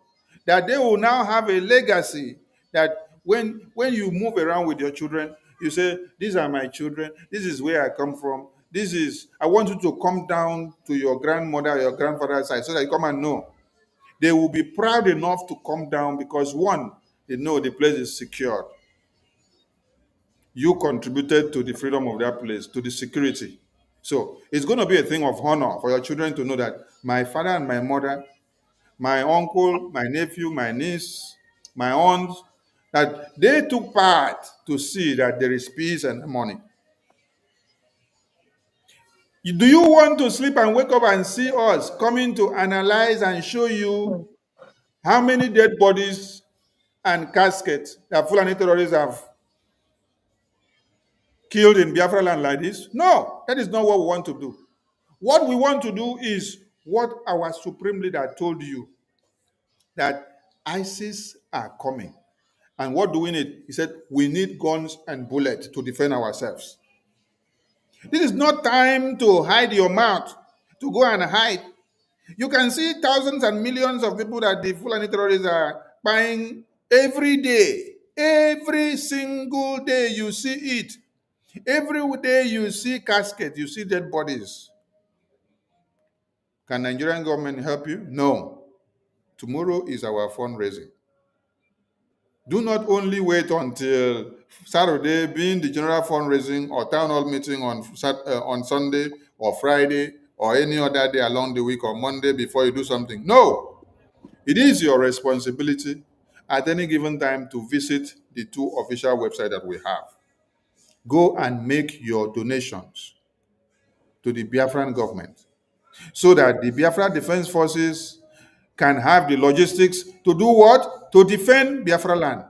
that they will now have a legacy that when you move around with your children, you say, these are my children, this is where I come from, I want you to come down to your grandmother, your grandfather's side so that you come and know. They will be proud enough to come down because one, they know the place is secured. You contributed to the freedom of that place, to the security. So it's going to be a thing of honor for your children to know that my father and my mother, my uncle, my nephew, my niece, my aunt, that they took part to see that there is peace and harmony. Do you want to sleep and wake up and see us coming to analyze and show you how many dead bodies and caskets that Fulani terrorists have killed in Biafra land like this? No, that is not what we want to do. What we want to do is what our supreme leader told you, that ISIS are coming. And what do we need? He said, we need guns and bullets to defend ourselves. This is not time to hide your mouth, to go and hide. You can see thousands and millions of people that the Fulani terrorists are buying every day. Every single day you see it. Every day you see caskets, you see dead bodies. Can Nigerian government help you? No. Tomorrow is our fundraising. Do not only wait until Saturday being the general fundraising or town hall meeting on Sunday or Friday or any other day along the week or Monday before you do something. No. It is your responsibility at any given time to visit the two official websites that we have. Go and make your donations to the Biafran government so that the Biafra Defense Forces can have the logistics to do what? To defend Biafra land.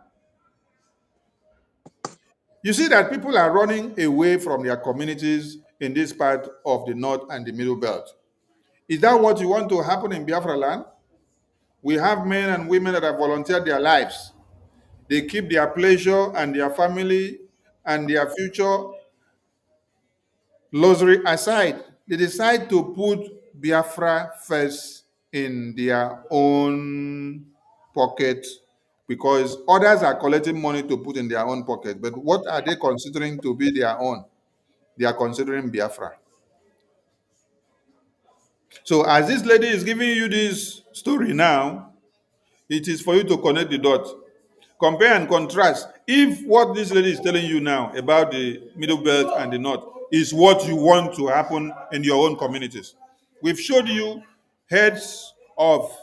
You see that people are running away from their communities in this part of the north and the middle belt. Is that what you want to happen in Biafra land? We have men and women that have volunteered their lives. They keep their pleasure and their family and their future luxury aside. They decide to put Biafra first in their own pocket because others are collecting money to put in their own pocket. But what are they considering to be their own? They are considering Biafra. So as this lady is giving you this story now, it is for you to connect the dots. Compare and contrast. If what this lady is telling you now about the middle belt and the north is what you want to happen in your own communities. We've showed you heads of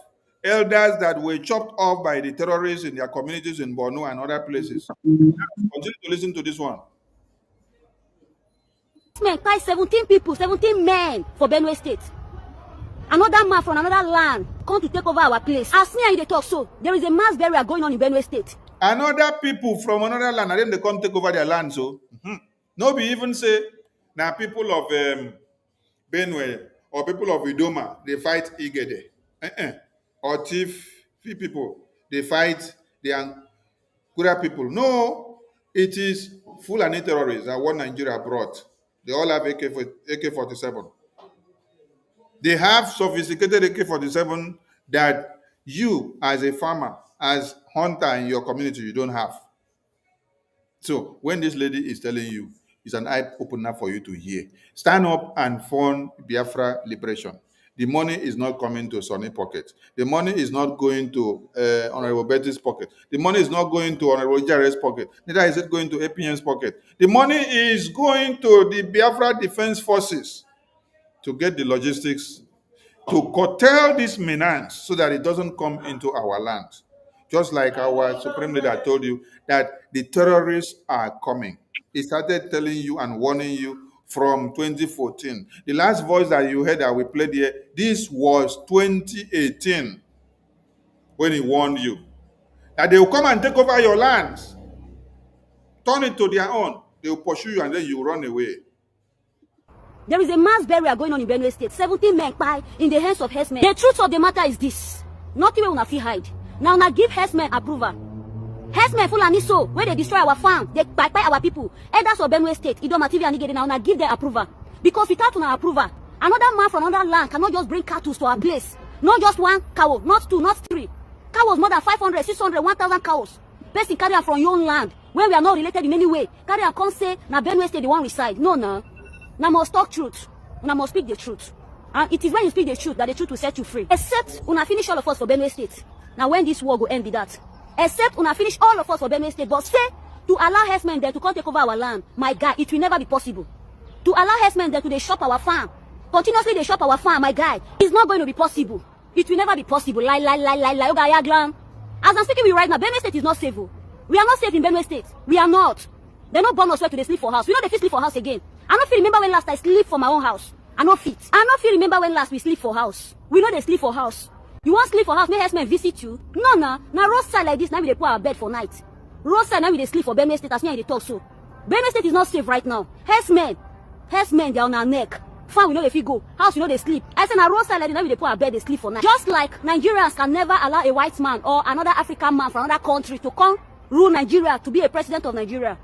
elders that were chopped off by the terrorists in their communities in Borno and other places. Continue to listen to this one. Men carry 17 people, 17 men for Benue State. Another man from another land come to take over our place. As me and you talk so, there is a mass burial going on in Benue State. Another people from another land, and then they come take over their land. So, no be even say, now people of Benue or people of Idoma, they fight Igede. Or Thief people, they fight the Ankura people. No, it is Fulani terrorists that what Nigeria brought They all have AK-47. They have sophisticated AK-47 that you, as a farmer, as hunter in your community, you don't have. So when this lady is telling you, it's an eye opener for you to hear. Stand up and fund Biafra liberation. The money is not coming to Sonny pocket. The money is not going to Honorable Betty's pocket. The money is not going to Honorable Jared's pocket. Neither is it going to APN's pocket. The money is going to the Biafra Defense Forces to get the logistics to curtail this menace so that it doesn't come into our land. Just like our Supreme Leader told you that the terrorists are coming. He started telling you and warning you from 2014. The last voice that you heard that we played here, this was 2018 when he warned you that they will come and take over your lands, turn it to their own. They will pursue you and then you run away. There is a mass burial going on in Benue State. 17 men died in the hands of herdsmen. The truth of the matter is this. Nothing will not feel hide. Now give herdsmen approval. Herdsmen Fulani so where they destroy our farm, they buy our people. Elders of Benue State, Idoma TV and Igede now give them approval. Because without an approval, another man from another land cannot just bring cattle to our place. Not just one cow, not two, not three. Cows more than 500, 600, 1,000 cows. Person carry from your own land when we are not related in any way. Carry come say na Benue State the one reside. No. Now must talk truth. Now must speak the truth. And it is when you speak the truth that the truth will set you free. Except una finish all of us for Benue State. Now when this war will end be that. Except una finish all of us for Benue State. But say to allow herdsmen there to come take over our land, my guy, it will never be possible. To allow herdsmen there to they shop our farm. Continuously they shop our farm, my guy. It's not going to be possible. It will never be possible. Lie. As I'm speaking with you right now, Benue State is not safe. We are not safe in Benue State. We are not. They not born us where to they sleep for house. We know they fit sleep for house again. I don't feel remember when last I sleep for my own house. I not fit. I not feel remember when last we sleep for house. We know they sleep for house. You want sleep for house, may herdsmen visit you? No. Now roadside like this, now we they put our bed for night. Roadside now we they sleep for Benue State, as me and they talk so. Benue State is not safe right now. Herdsmen, they are on our neck. Farm we know if you go. House we know they sleep. I say na roadside like this, now we they put our bed, they sleep for night. Just like Nigerians can never allow a white man or another African man from another country to come rule Nigeria, to be a president of Nigeria.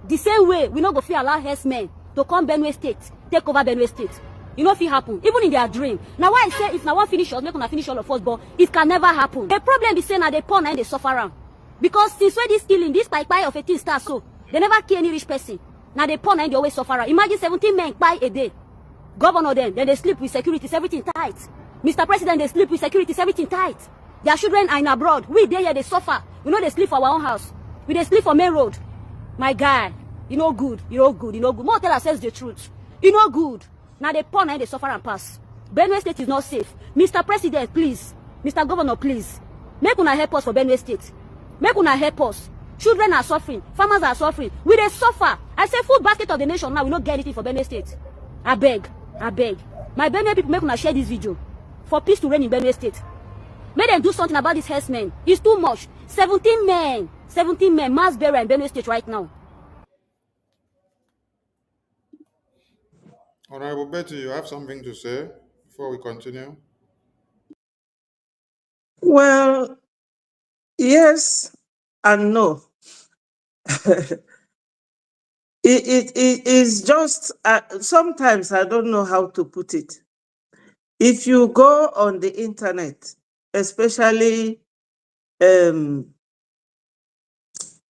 The same way, we not go feel allow herdsmen to come Benue State, take over Benue State. You know if it happen, even in their dream. Now why I say if now one finish us, make una finish all of us, but it can never happen. The problem is saying that they poor and they suffer around. Because since when this killing, this pie of 18 stars so, they never kill any rich person. Now they poor and they always suffer around. Imagine 17 men buy a day. Governor then they sleep with securities, everything tight. Mr. President, they sleep with securities, everything tight. Their children are in abroad. We there here, they suffer. We know they sleep for our own house. We they sleep for main road. My guy, you know good. More tell ourselves the truth. You know good. Now they poor and they suffer and pass. Benue State is not safe. Mr. President, please. Mr. Governor, please. Make una help us for Benue State. Make una help us. Children are suffering. Farmers are suffering. We they suffer. I say food basket of the nation now. We don't get anything for Benue State. I beg. My Benue people, make una share this video. For peace to reign in Benue State. Make them do something about this herdsmen. It's too much. 17 men, mass burial in Benue State right now. Honorable Betty, you have something to say before we continue? Well, yes and no. It is just, sometimes I don't know how to put it. If you go on the internet, especially,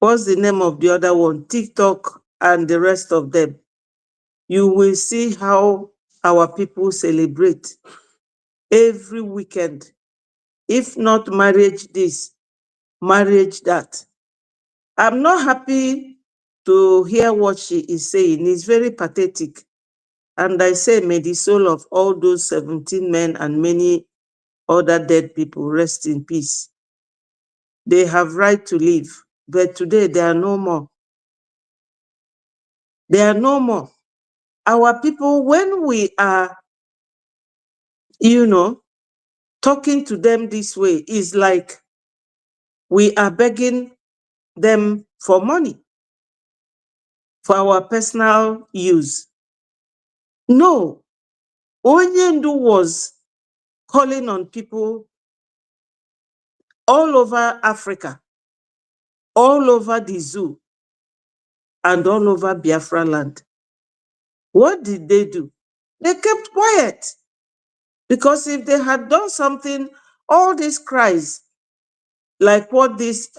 what's the name of the other one? TikTok and the rest of them, you will see how our people celebrate every weekend. If not marriage this, marriage that. I'm not happy to hear what she is saying. It's very pathetic. And I say, may the soul of all those 17 men and many other dead people rest in peace. They have right to live, but today they are no more. They are no more. Our people, when we are, talking to them this way, is like we are begging them for money, for our personal use. No, Onyendu was calling on people all over Africa, all over the zoo, and all over Biafra land. What did they do? They kept quiet. Because if they had done something, all these cries, like what this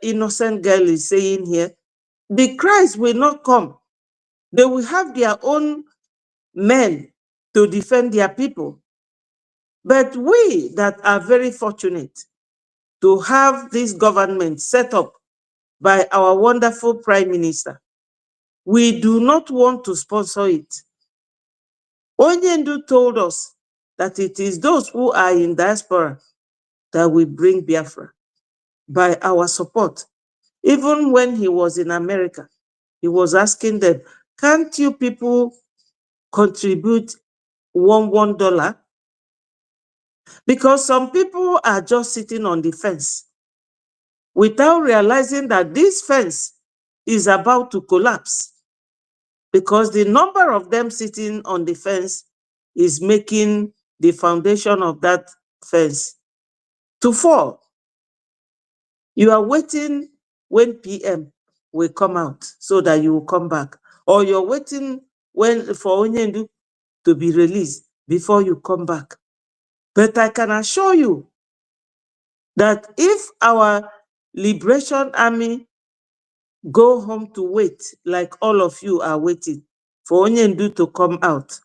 innocent girl is saying here, the cries will not come. They will have their own men to defend their people. But we that are very fortunate to have this government set up by our wonderful Prime Minister, we do not want to sponsor it. Onyendu told us that it is those who are in diaspora that will bring Biafra by our support. Even when he was in America, he was asking them, can't you people contribute $1? Because some people are just sitting on the fence without realizing that this fence is about to collapse, because the number of them sitting on the fence is making the foundation of that fence to fall. You are waiting when PM will come out so that you will come back, or you're waiting for Onyendu to be released before you come back. But I can assure you that if our Liberation Army go home to wait, like all of you are waiting for Onyendu to come out,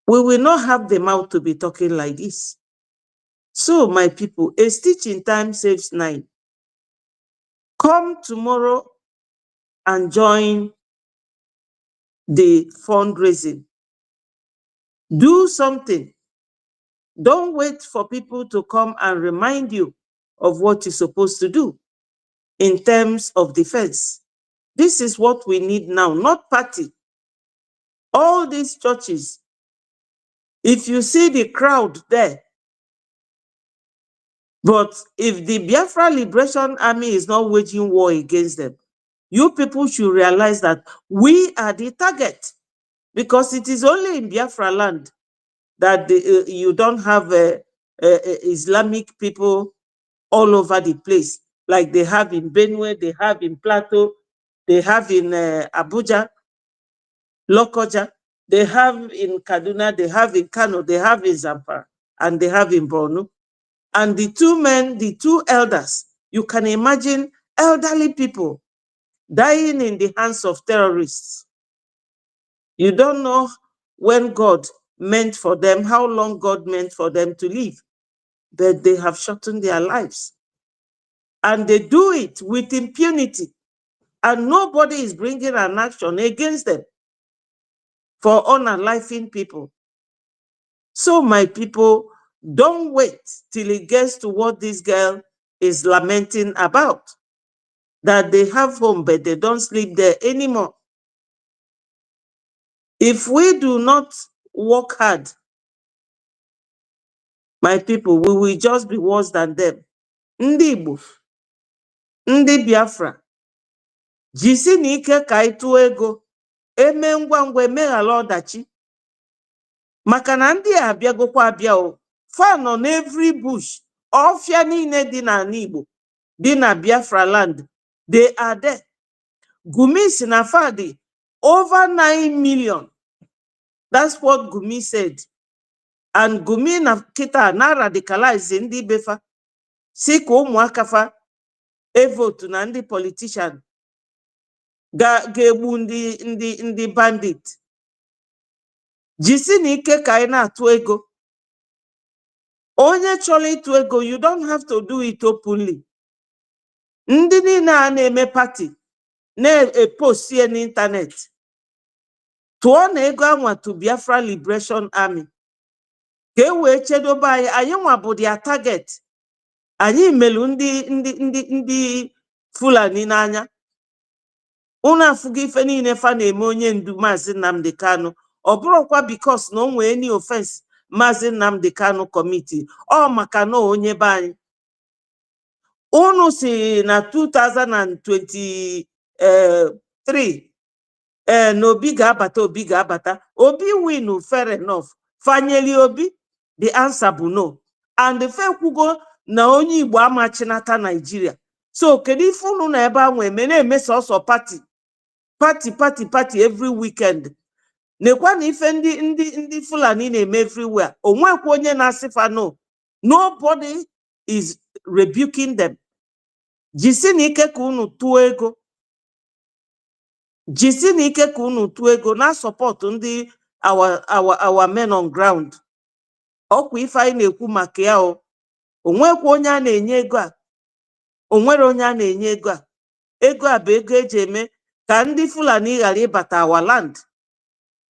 we will not have the mouth to be talking like this. So, my people, a stitch in time saves 9. Come tomorrow and join the fundraising. Do something. Don't wait for people to come and remind you of what you're supposed to do in terms of defense. This is what we need now, not party. All these churches, if you see the crowd there, but if the Biafra Liberation Army is not waging war against them, you people should realize that we are the target, because it is only in Biafra land that you don't have Islamic people all over the place, like they have in Benue, they have in Plateau, they have in Abuja, Lokoja, they have in Kaduna, they have in Kano, they have in Zamfara, and they have in Borno. And the two men, the two elders, you can imagine elderly people dying in the hands of terrorists. You don't know when God meant for them, how long God meant for them to live, but they have shortened their lives. And they do it with impunity. And nobody is bringing an action against them for unaliving people. So, my people, don't wait till it gets to what this girl is lamenting about, that they have home, but they don't sleep there anymore. If we do not work hard, my people, we will just be worse than them. Ndị Igbo, ndị Biafra, jisi na ike ka ịtụ ego, eme ngwa ngwa emeghala ọdachi. Maka na ndị a abịagokwa abịa o, fa nọ n'every bush, ọfịa niile dị n'ala Igbo, dị na Biafra land, they are there. Gumi si na fa dị over 9 million. That's what Gumi said. And Gumi na kita na radicalize ndị befa, si ka ụmụaka fa evotu na ndị politician ga-egbu ndị bandit. Jisi na ike ka anyị na-atụ ego. Onye chọrọ ịtụ ego, you don't have to do it openly. Ndị niile a na-eme party na-epost ya n'internet, tụọ na ego anwa to Biafra Liberation Army ka e wee chedobe anyị. Anyị nwa bụ their target. Anyị melu ndị Fulani n'anya. Unu afụgo ife niile fa na-eme Onyendu Maazị Nnamdi Kanu. Ọ bụrụkwa because na o nwee any offense Maazị Nnamdi Kanu committee, ọ maka na onye be anyị. Unu si na 2023 na Obi ga-abata. Obi win, fair enough. Fanyeli Obi, the answer bụ no. And the fact kwugo na onye Igbo amachinata Nigeria. So kedu ife unu na ebe anwe eme na-eme sọsọ party every weekend. nekwa na ife ndị Fulani na-eme everywhere. Onwekwa onye na-asịfa no. Nobody is rebuking them. Jisi na ike ka unu tụọ ego. Jisi na ike ka unu tụọ ego na support ndị our men on ground. Ọkwa ife anyị na-ekwu maka ya o. Onwekwa onye a na-enye ego a. Onwere onye a na-enye ego a. Ego a bụ ego eji eme ka ndị Fulani ghara ịbata our land.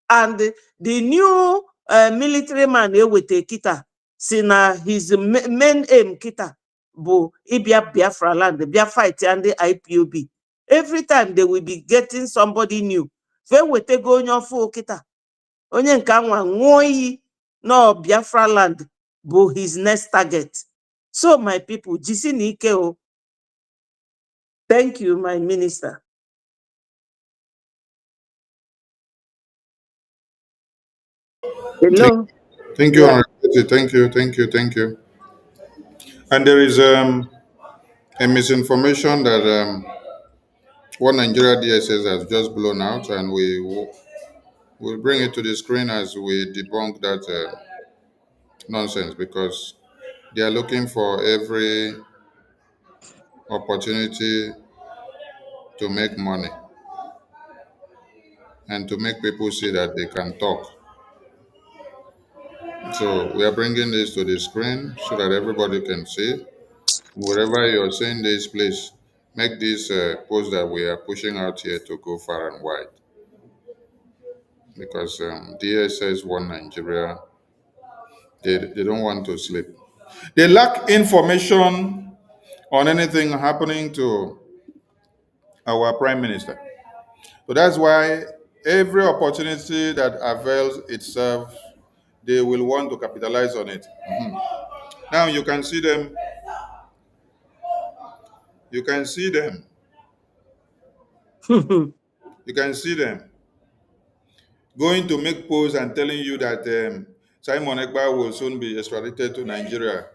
And the new military man ewete kita si na his main aim kita bụ ịbịa Biafra land, bịa fight and the IPOB. Every time they will be getting somebody new. Fe wetego onye ọfụ kita. Onye nke anwa ṅụọ iyi no Biafra land bụ his next target. So my people, jisi na ike o. Thank you, my minister. Hello. Thank you, Honorable. Thank you. And there is a misinformation that one Nigeria DSS has just blown out, and we'll bring it to the screen as we debunk that nonsense, because they are looking for every opportunity to make money and to make people see that they can talk. So we are bringing this to the screen so that everybody can see. Wherever you're seeing this, please make this post that we are pushing out here to go far and wide. Because DSS One Nigeria, they don't want to sleep. They lack information on anything happening to our Prime Minister. So that's why every opportunity that avails itself, they will want to capitalize on it. Now you can see them. You can see them. You can see them going to make posts and telling you that Simon Ekpa will soon be extradited to Nigeria.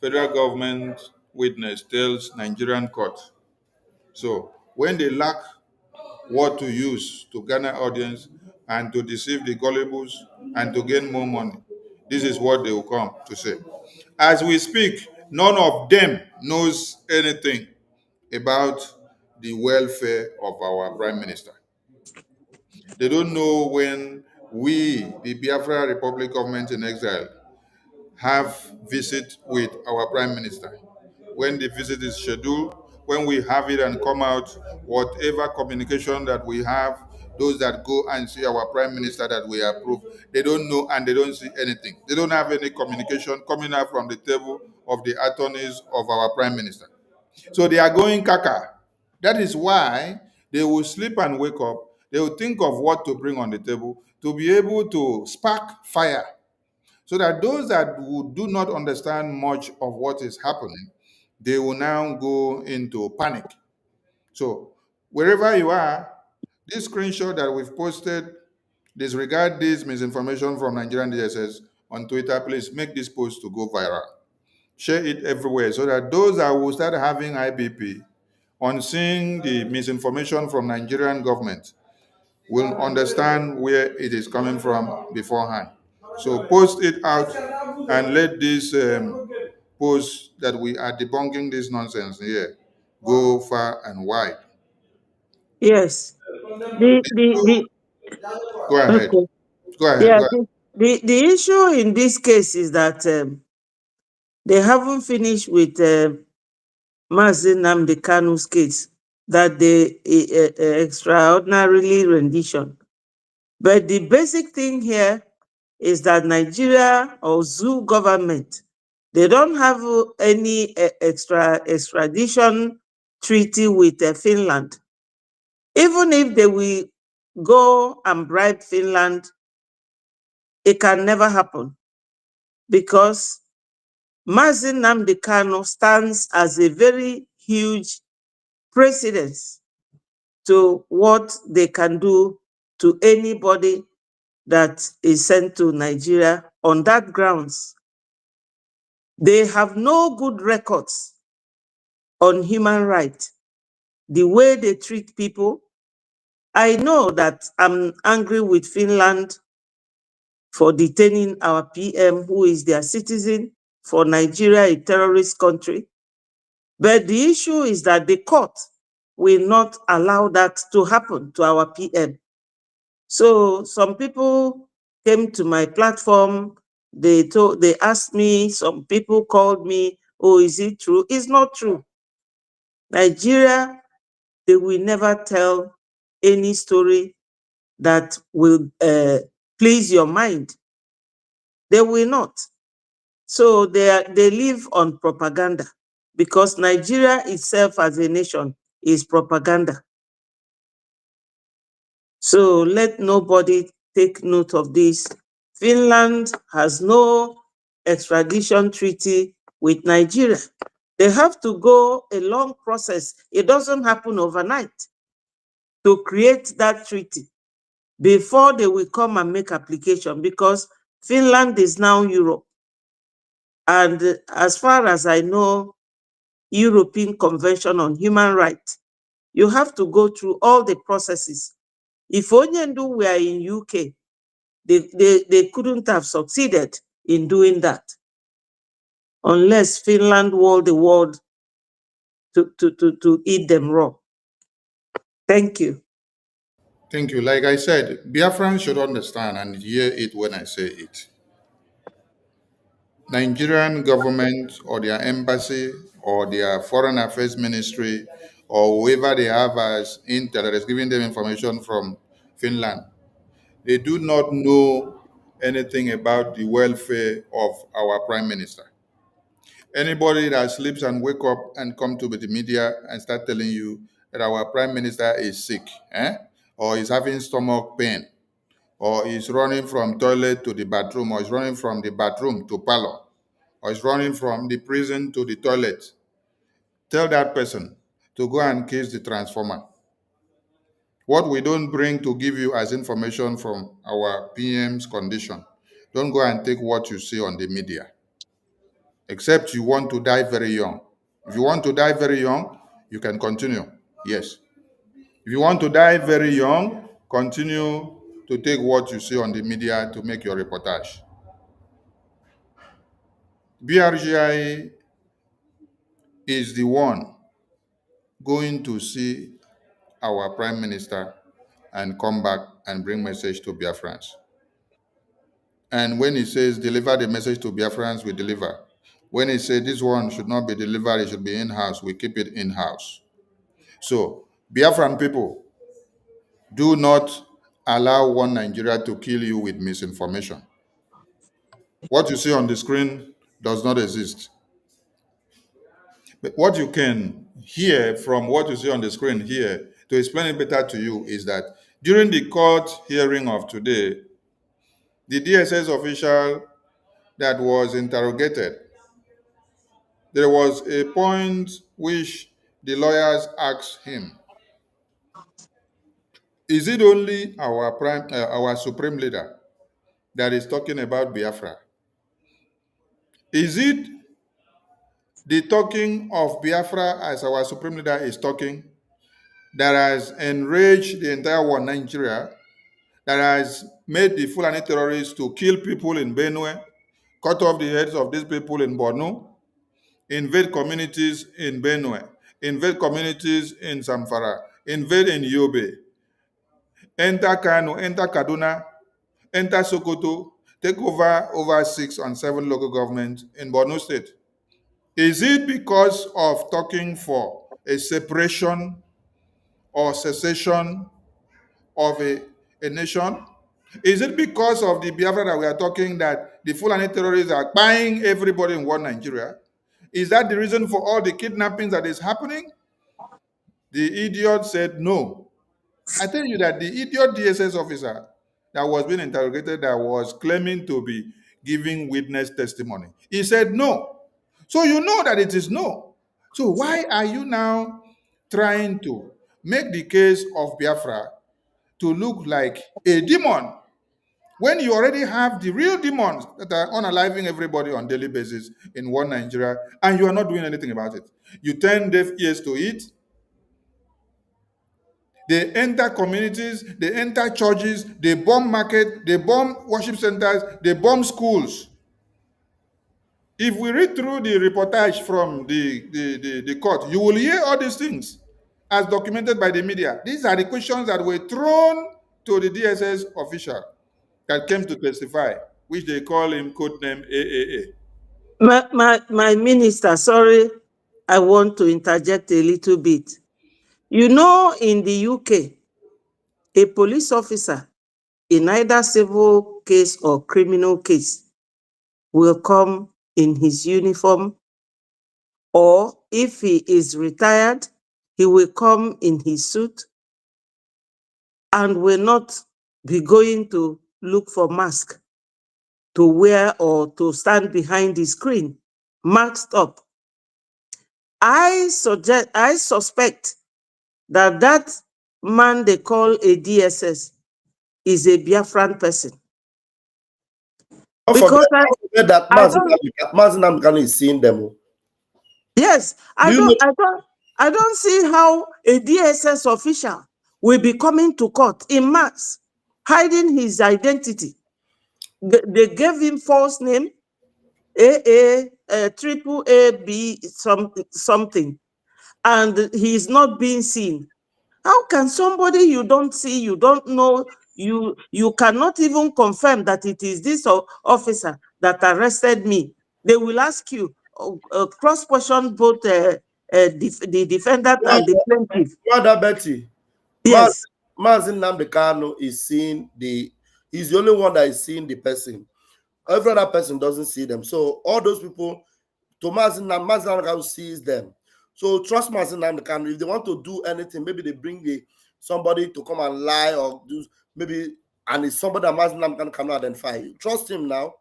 Federal government witness tells Nigerian court. So when they lack what to use to garner audience and to deceive the gullibles and to gain more money, this is what they will come to say. As we speak, none of them knows anything about the welfare of our Prime Minister. They don't know when we, the Biafra Republic government in exile, have visit with our Prime Minister. When the visit is scheduled, when we have it and come out, whatever communication that we have, those that go and see our Prime Minister that we approve, they don't know and they don't see anything. They don't have any communication coming out from the table of the attorneys of our Prime Minister. So they are going caca. That is why they will sleep and wake up. They will think of what to bring on the table to be able to spark fire, so that those that do not understand much of what is happening, they will now go into panic. So wherever you are, this screenshot that we've posted, disregard this misinformation from Nigerian DSS on Twitter. Please make this post to go viral. Share it everywhere so that those that will start having IBP on seeing the misinformation from Nigerian government will understand where it is coming from beforehand. So post it out and let this post that we are debunking this nonsense here go far and wide. Yes. Go ahead. Okay. Go ahead. Yeah. Go ahead. The issue in this case is that they haven't finished with Mazi Nnamdi Kanu's case, that they extraordinarily rendition. But the basic thing here is that Nigeria or zoo government, they don't have any extradition treaty with Finland. Even if they will go and bribe Finland, it can never happen, because Mazi Nnamdi Kanu stands as a very huge precedence to what they can do to anybody that is sent to Nigeria on that grounds. They have no good records on human rights. The way they treat people, I know that I'm angry with Finland for detaining our PM, who is their citizen, for Nigeria, a terrorist country. But the issue is that the court will not allow that to happen to our PM. So some people came to my platform, they asked me, some people called me, oh, is it true? It's not true. Nigeria, they will never tell any story that will please your mind. They will not. So they live on propaganda, because Nigeria itself as a nation is propaganda. So let nobody take note of this. Finland has no extradition treaty with Nigeria. They have to go a long process. It doesn't happen overnight to create that treaty before they will come and make application, because Finland is now Europe. And as far as I know, European Convention on Human Rights, you have to go through all the processes. If Onyendu were in UK, they couldn't have succeeded in doing that unless Finland walled the world to eat them raw. Thank you. Thank you. Like I said, Biafrans should understand and hear it when I say it. Nigerian government or their embassy or their foreign affairs ministry or whoever they have as intel that is giving them information from Finland, they do not know anything about the welfare of our prime minister. Anybody that sleeps and wake up and come to the media and start telling you that our prime minister is sick, or is having stomach pain, or is running from toilet to the bathroom, or is running from the bathroom to parlor, or is running from the prison to the toilet, tell that person to go and case the transformer. What we don't bring to give you as information from our PM's condition, don't go and take what you see on the media, except you want to die very young. If you want to die very young, you can continue. Yes. If you want to die very young, continue to take what you see on the media to make your reportage. BRGI is the one going to see our prime minister and come back and bring message to Biafrans. And when he says deliver the message to Biafrans, we deliver. When he says this one should not be delivered, it should be in-house, we keep it in-house. So, Biafran people, do not allow one Nigeria to kill you with misinformation. What you see on the screen does not exist. But what you can hear from what you see on the screen here, to explain it better to you, is that during the court hearing of today, the DSS official that was interrogated, there was a point which the lawyers asked him, is it only our supreme leader that is talking about Biafra? Is it the talking of Biafra as our supreme leader is talking that has enraged the entire world, Nigeria, that has made the Fulani terrorists to kill people in Benue, cut off the heads of these people in Borno, invade communities in Benue, invade communities in Zamfara, invade in Yobe, enter Kano, enter Kaduna, enter Sokoto, take over 6 and 7 local governments in Borno State? Is it because of talking for a separation or secession of a nation? Is it because of the Biafra that we are talking that the Fulani terrorists are buying everybody in one Nigeria? Is that the reason for all the kidnappings that is happening? The idiot said no. I tell you that the idiot DSS officer that was being interrogated, that was claiming to be giving witness testimony, he said no. So you know that it is no. So why are you now trying to make the case of Biafra to look like a demon when you already have the real demons that are unaliving everybody on a daily basis in one Nigeria, and you are not doing anything about it? You turn deaf ears to it. They enter communities, they enter churches, they bomb market, they bomb worship centers, they bomb schools. If we read through the reportage from the court, you will hear all these things as documented by the media. These are the questions that were thrown to the DSS official that came to testify, which they call him codename AAA. My minister, sorry, I want to interject a little bit. You know, in the UK, a police officer in either civil case or criminal case will come in his uniform, or if he is retired, he will come in his suit and will not be going to look for mask to wear or to stand behind the screen, masked up. I suspect that that man they call a DSS is a Biafran person. Don't Because forget that I don't, Mazin Namdekanu is seeing them. yes, I don't see how a DSS official will be coming to court in mass, hiding his identity. They gave him false name, triple A B something, and he is not being seen. How can somebody you don't see, you don't know, you cannot even confirm that it is this officer that arrested me? They will ask you, cross-question both the defendant and the plaintiff. Mother Betty, Yes. Mazin Namdekanu is seeing he's the only one that is seeing the person. Every other person doesn't see them. So all those people, Mazin Namdekanu sees them. So trust Mazin Namdekanu. If they want to do anything, maybe they bring somebody to come and lie or do maybe, and it's somebody that Mazin Namdekanu cannot identify. Trust him now.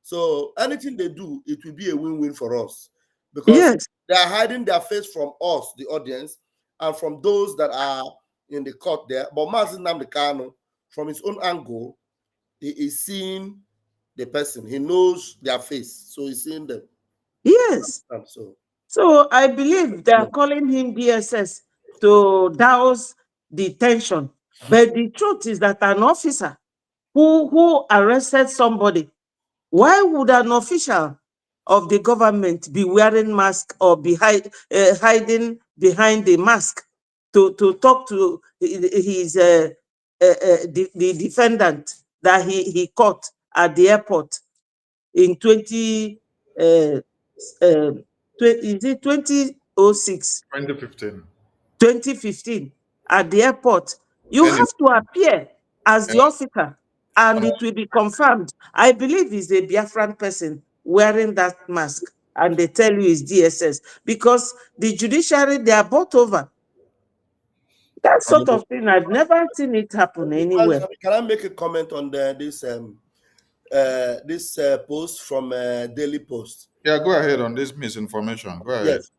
So anything they do, it will be a win-win for us, because Yes. they are hiding their face from us, the audience, and from those that are in the court there. But Mazin Namdekanu, from his own angle, he is seeing the person. He knows their face, so he's seeing them. Yes. So I believe they are calling him DSS to douse the tension. But the truth is that an officer who arrested somebody, why would an official of the government be wearing mask or hiding behind the mask to talk to his the defendant that he caught at the airport in 2006? 2015. 2015 at the airport? You Anyway, have to appear as the officer and it will be confirmed. I believe he's a Biafran person wearing that mask, and they tell you it's DSS because the judiciary, they are bought over. That sort of thing, I've never seen it happen anywhere. Can I make a comment on this post from Daily Post? Yeah, go ahead on this misinformation. Go ahead. Yes.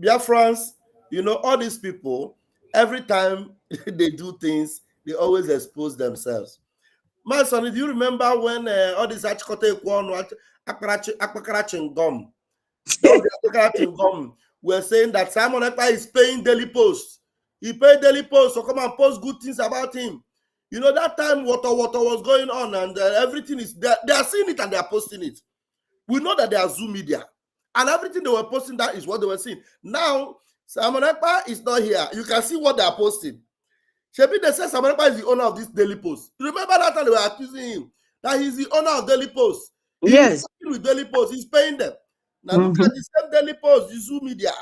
Biafrans, you know, all these people, every time they do things, they always expose themselves. My son, do you remember when all these Akpakara were saying that Simon Ekpa is paying Daily Post? He paid Daily Post, so come and post good things about him. You know, that time water was going on, and everything is there. They are seeing it and they are posting it. We know that they are Zoom media, and everything they were posting, that is what they were seeing. Now, Simon Ekpa is not here. You can see what they are posting. Shebi, they say Simon Ekpa is the owner of this Daily Post. You remember that time they were accusing him that he's the owner of Daily Post. Yes. He's working with Daily Post. He's paying them. Now, look at the same Daily Post, the Zoom media.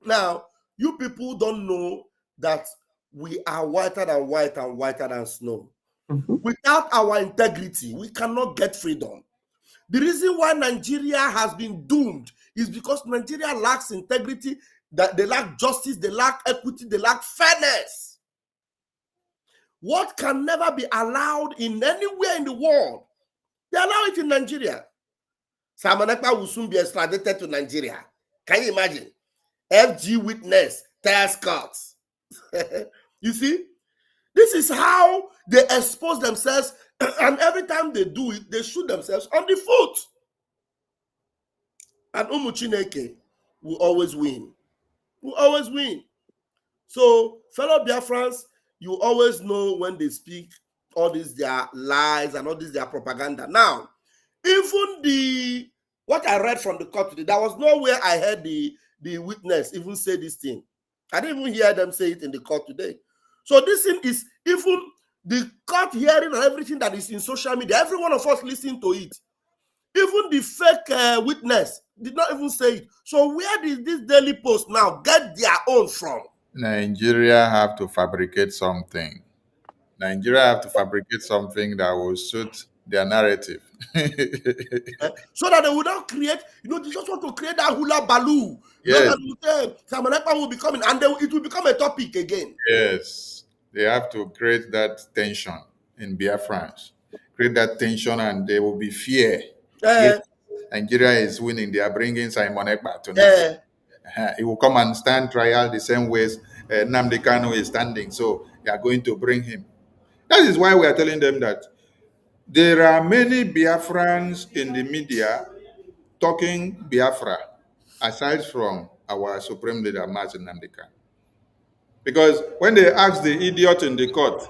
Now, you people don't know that we are whiter than white and whiter than snow. Without our integrity, we cannot get freedom. The reason why Nigeria has been doomed is because Nigeria lacks integrity, that they lack justice, they lack equity, they lack fairness. What can never be allowed in anywhere in the world, they allow it in Nigeria. Simon Ekpa will soon be extradited to Nigeria. Can you imagine? FG witness, tires cuts. You see, this is how they expose themselves, and every time they do it, they shoot themselves on the foot. And Umu Chineke will always win. Will always win. So, fellow Biafrans, you always know when they speak all these their lies and all this their propaganda. Now, even what I read from the court today, there was nowhere I heard the witness even say this thing. I didn't even hear them say it in the court today. So this thing is even the court hearing and everything that is in social media, every one of us listening to it. Even the fake witness did not even say it. So where did this Daily Post now get their own from? Nigeria have to fabricate something. Nigeria have to fabricate something that will suit their narrative. So that they will not create, they just want to create that hula baloo. Yes, That Simon Ekpa will be coming and it will become a topic again. yes. They have to create that tension in Biafrans. Create that tension and there will be fear. Yes, Uh, Nigeria is winning. They are bringing Simon Ekpa to uh, Nigeria. He will come and stand trial the same way Nnamdi Kanu is standing. So they are going to bring him. That is why we are telling them that there are many Biafrans in the media talking Biafra, aside from our Supreme Leader, Martin Nnamdi Kanu. Because when they asked the idiot in the court,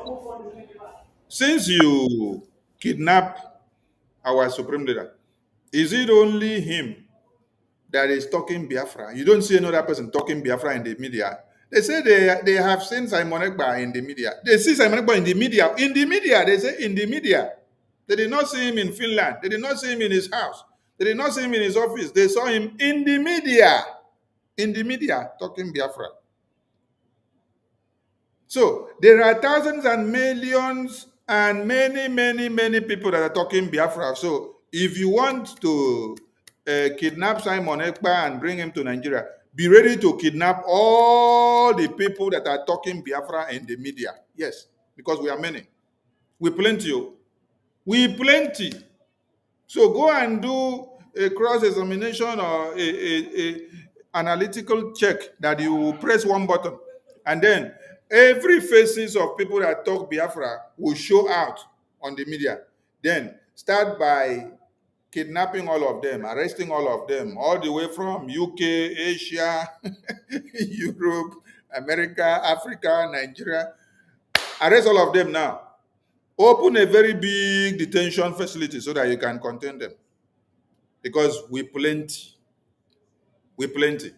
since you kidnap our Supreme Leader, is it only him that is talking Biafra? You don't see another person talking Biafra in the media. They say they have seen Simon Ekpa in the media. They see Simon Ekpa in the media. In the media, they say in the media. They did not see him in Finland. They did not see him in his house. They did not see him in his office. They saw him in the media. In the media, talking Biafra. So there are thousands and millions and many, many, many people that are talking Biafra. So if you want to kidnap Simon Ekpa and bring him to Nigeria, be ready to kidnap all the people that are talking Biafra in the media. Yes, because we are many. We plenty. We plenty. So go and do a cross-examination or a analytical check that you press one button. And then every faces of people that talk Biafra will show out on the media. Then start by kidnapping all of them, arresting all of them, all the way from UK, Asia, Europe, America, Africa, Nigeria. Arrest all of them now. Open a very big detention facility so that you can contain them. Because we plenty. We plenty.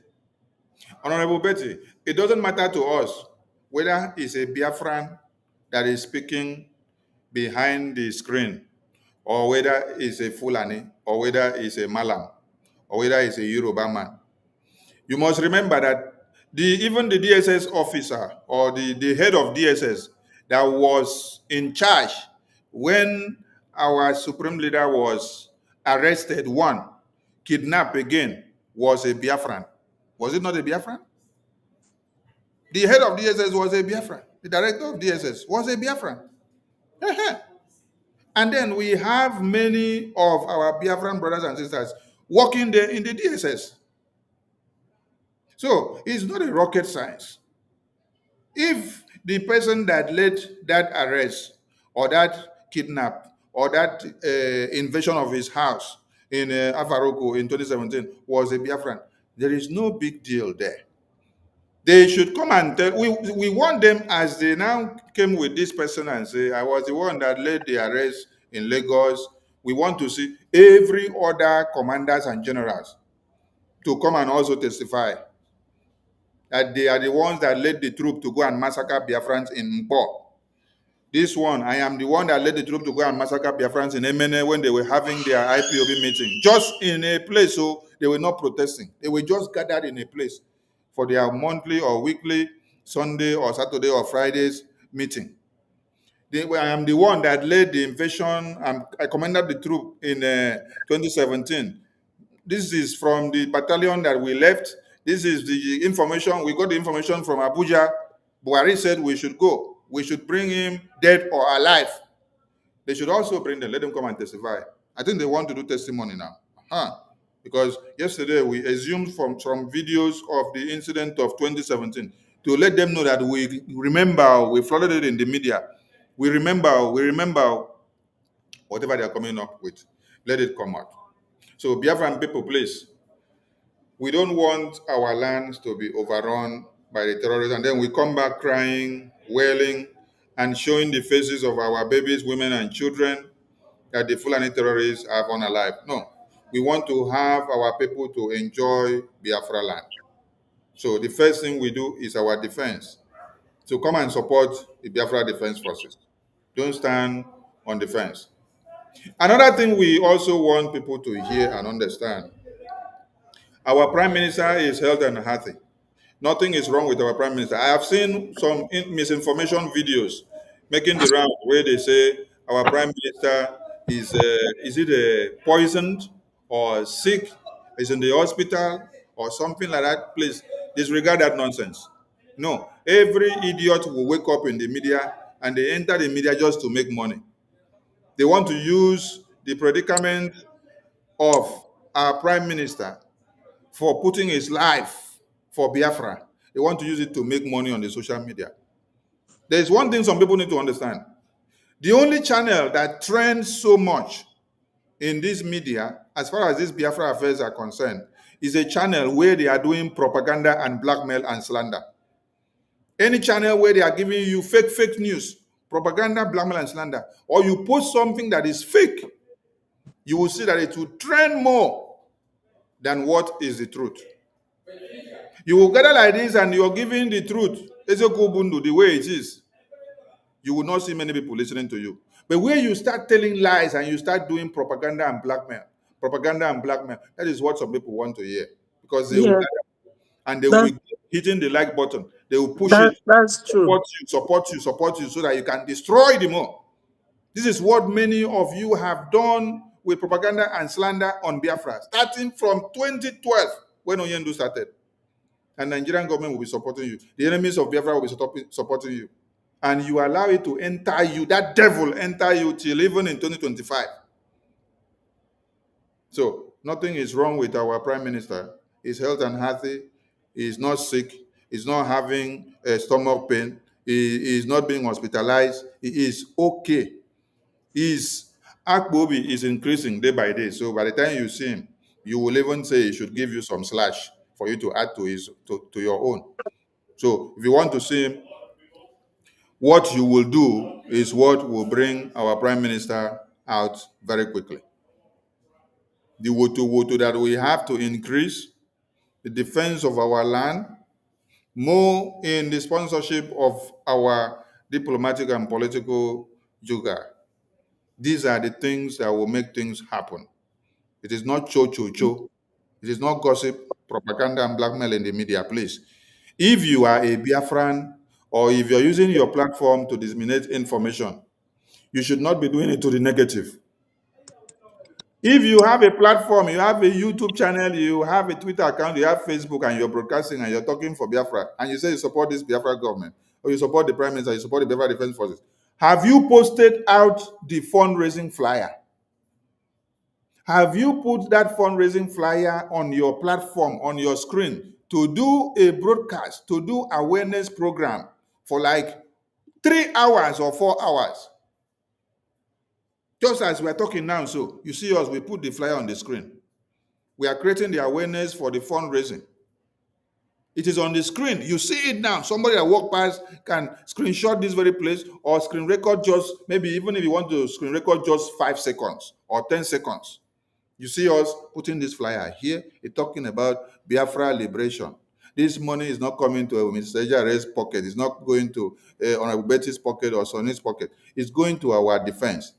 Honorable Betty, it doesn't matter to us whether it's a Biafran that is speaking behind the screen, or whether it's a Fulani, or whether it's a Malam, or whether it's a Yoruba man. You must remember that even the DSS officer or the head of DSS that was in charge when our supreme leader was arrested, one, kidnapped again, was a Biafran. Was it not a Biafran? The head of DSS was a Biafran. The director of DSS was a Biafran. And then we have many of our Biafran brothers and sisters working there in the DSS. So it's not a rocket science. If the person that led that arrest or that kidnap or that invasion of his house in Afaroko in 2017 was a Biafran, there is no big deal there. They should come and tell. We want them, as they now came with this person and say, I was the one that led the arrest in Lagos. We want to see every other commanders and generals to come and also testify that they are the ones that led the troop to go and massacre Biafrans in Mpo. This one, I am the one that led the troop to go and massacre Biafrans in Emene when they were having their IPOB meeting. Just in a place, so they were not protesting. They were just gathered in a place for their monthly or weekly, Sunday or Saturday or Fridays meeting. I am the one that led the invasion. I commanded the troop in 2017. This is from the battalion that we left. This is the information. We got the information from Abuja. Buhari said we should go. We should bring him dead or alive. They should also bring them. Let them come and testify. I think they want to do testimony now. Because yesterday we assumed from some videos of the incident of 2017 to let them know that we remember, we flooded it in the media. We remember whatever they are coming up with. Let it come out. So Biafran people, please, we don't want our lands to be overrun by the terrorists, and then we come back crying, wailing, and showing the faces of our babies, women, and children that the Fulani terrorists have unalive. No, we want to have our people to enjoy Biafra land. So the first thing we do is our defense. So come and support the Biafra Defense Forces. Don't stand on the fence. Another thing we also want people to hear and understand, our Prime Minister is healthy and healthy. Nothing is wrong with our Prime Minister. I have seen some misinformation videos making the round where they say our Prime Minister is it poisoned or sick, is in the hospital or something like that. Please disregard that nonsense. No, every idiot will wake up in the media and they enter the media just to make money. They want to use the predicament of our Prime Minister for putting his life for Biafra. They want to use it to make money on the social media. There's one thing some people need to understand. The only channel that trends so much in this media, as far as these Biafra affairs are concerned, is a channel where they are doing propaganda and blackmail and slander. Any channel where they are giving you fake news, propaganda, blackmail, and slander, or you post something that is fake, you will see that it will trend more than what is the truth. You will gather like this and you're giving the truth, the way it is. You will not see many people listening to you. But where you start telling lies and you start doing propaganda and blackmail, that is what some people want to hear. Because they will Yeah, gather and they will that, be hitting the like button. They will push it, that's true. support you so that you can destroy them more. This is what many of you have done with propaganda and slander on Biafra, starting from 2012 when Oyendu started. And Nigerian government will be supporting you. The enemies of Biafra will be supporting you. And you allow it to enter you, that devil enter you till even in 2025. So nothing is wrong with our Prime Minister. He's healthy and healthy. He's not sick. He's not having a stomach pain. He is not being hospitalized. He is okay. His Akbobi is increasing day by day. So by the time you see him, you will even say he should give you some slash for you to add to your own. So if you want to see him, what you will do is what will bring our Prime Minister out very quickly. The woto that we have to increase, the defense of our land, more in the sponsorship of our diplomatic and political juga. These are the things that will make things happen. It is not cho. It is not gossip, propaganda, and blackmail in the media, please. If you are a Biafran or if you're using your platform to disseminate information, you should not be doing it to the negative. If you have a platform, you have a YouTube channel, you have a Twitter account, you have Facebook, and you're broadcasting and you're talking for Biafra, and you say you support this Biafra government, or you support the Prime Minister, you support the Biafra Defense Forces, have you posted out the fundraising flyer? Have you put that fundraising flyer on your platform, on your screen, to do a broadcast, to do awareness program for like 3 hours or 4 hours? Just as we're talking now, so you see us, we put the flyer on the screen. We are creating the awareness for the fundraising. It is on the screen. You see it now. Somebody that walk past can screenshot this very place or screen record just, maybe even if you want to screen record just 5 seconds or 10 seconds. You see us putting this flyer here. It's talking about Biafra liberation. This money is not coming to Mr. Ejare's pocket. It's not going to Honorable Betty's pocket or Sonny's pocket. It's going to our defense,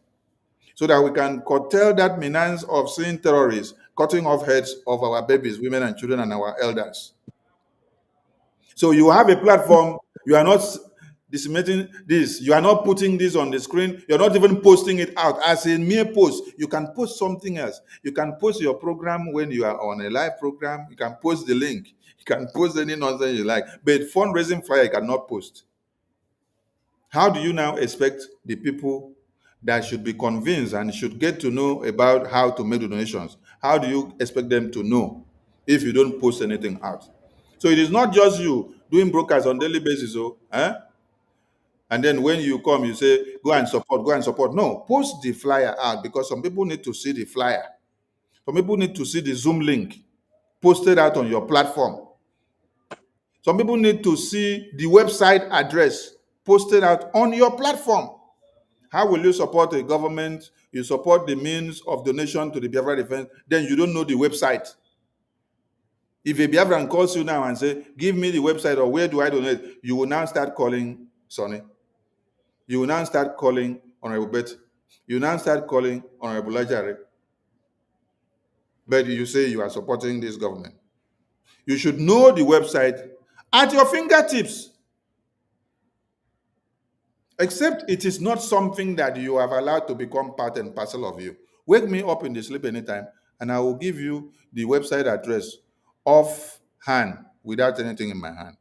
so that we can curtail that menace of seeing terrorists cutting off heads of our babies, women and children, and our elders. So you have a platform, you are not disseminating this, you are not putting this on the screen, you're not even posting it out as a mere post. You can post something else. You can post your program when you are on a live program, you can post the link, you can post any nonsense you like, but fundraising flyer you cannot post. How do you now expect the people that should be convinced and should get to know about how to make the donations? How do you expect them to know if you don't post anything out? So it is not just you doing broadcasts on daily basis, and then when you come, you say, go and support, go and support. No, post the flyer out because some people need to see the flyer. Some people need to see the Zoom link posted out on your platform. Some people need to see the website address posted out on your platform. How will you support a government? You support the means of donation to the Biafra defense, then you don't know the website. If a Biafran calls you now and say, give me the website or where do I donate, you will now start calling Sonny. You will now start calling Honorable Betty. You will now start calling Honorable Lajare. But you say you are supporting this government. You should know the website at your fingertips. Except it is not something that you have allowed to become part and parcel of you. Wake me up in the sleep anytime, and I will give you the website address off hand without anything in my hands.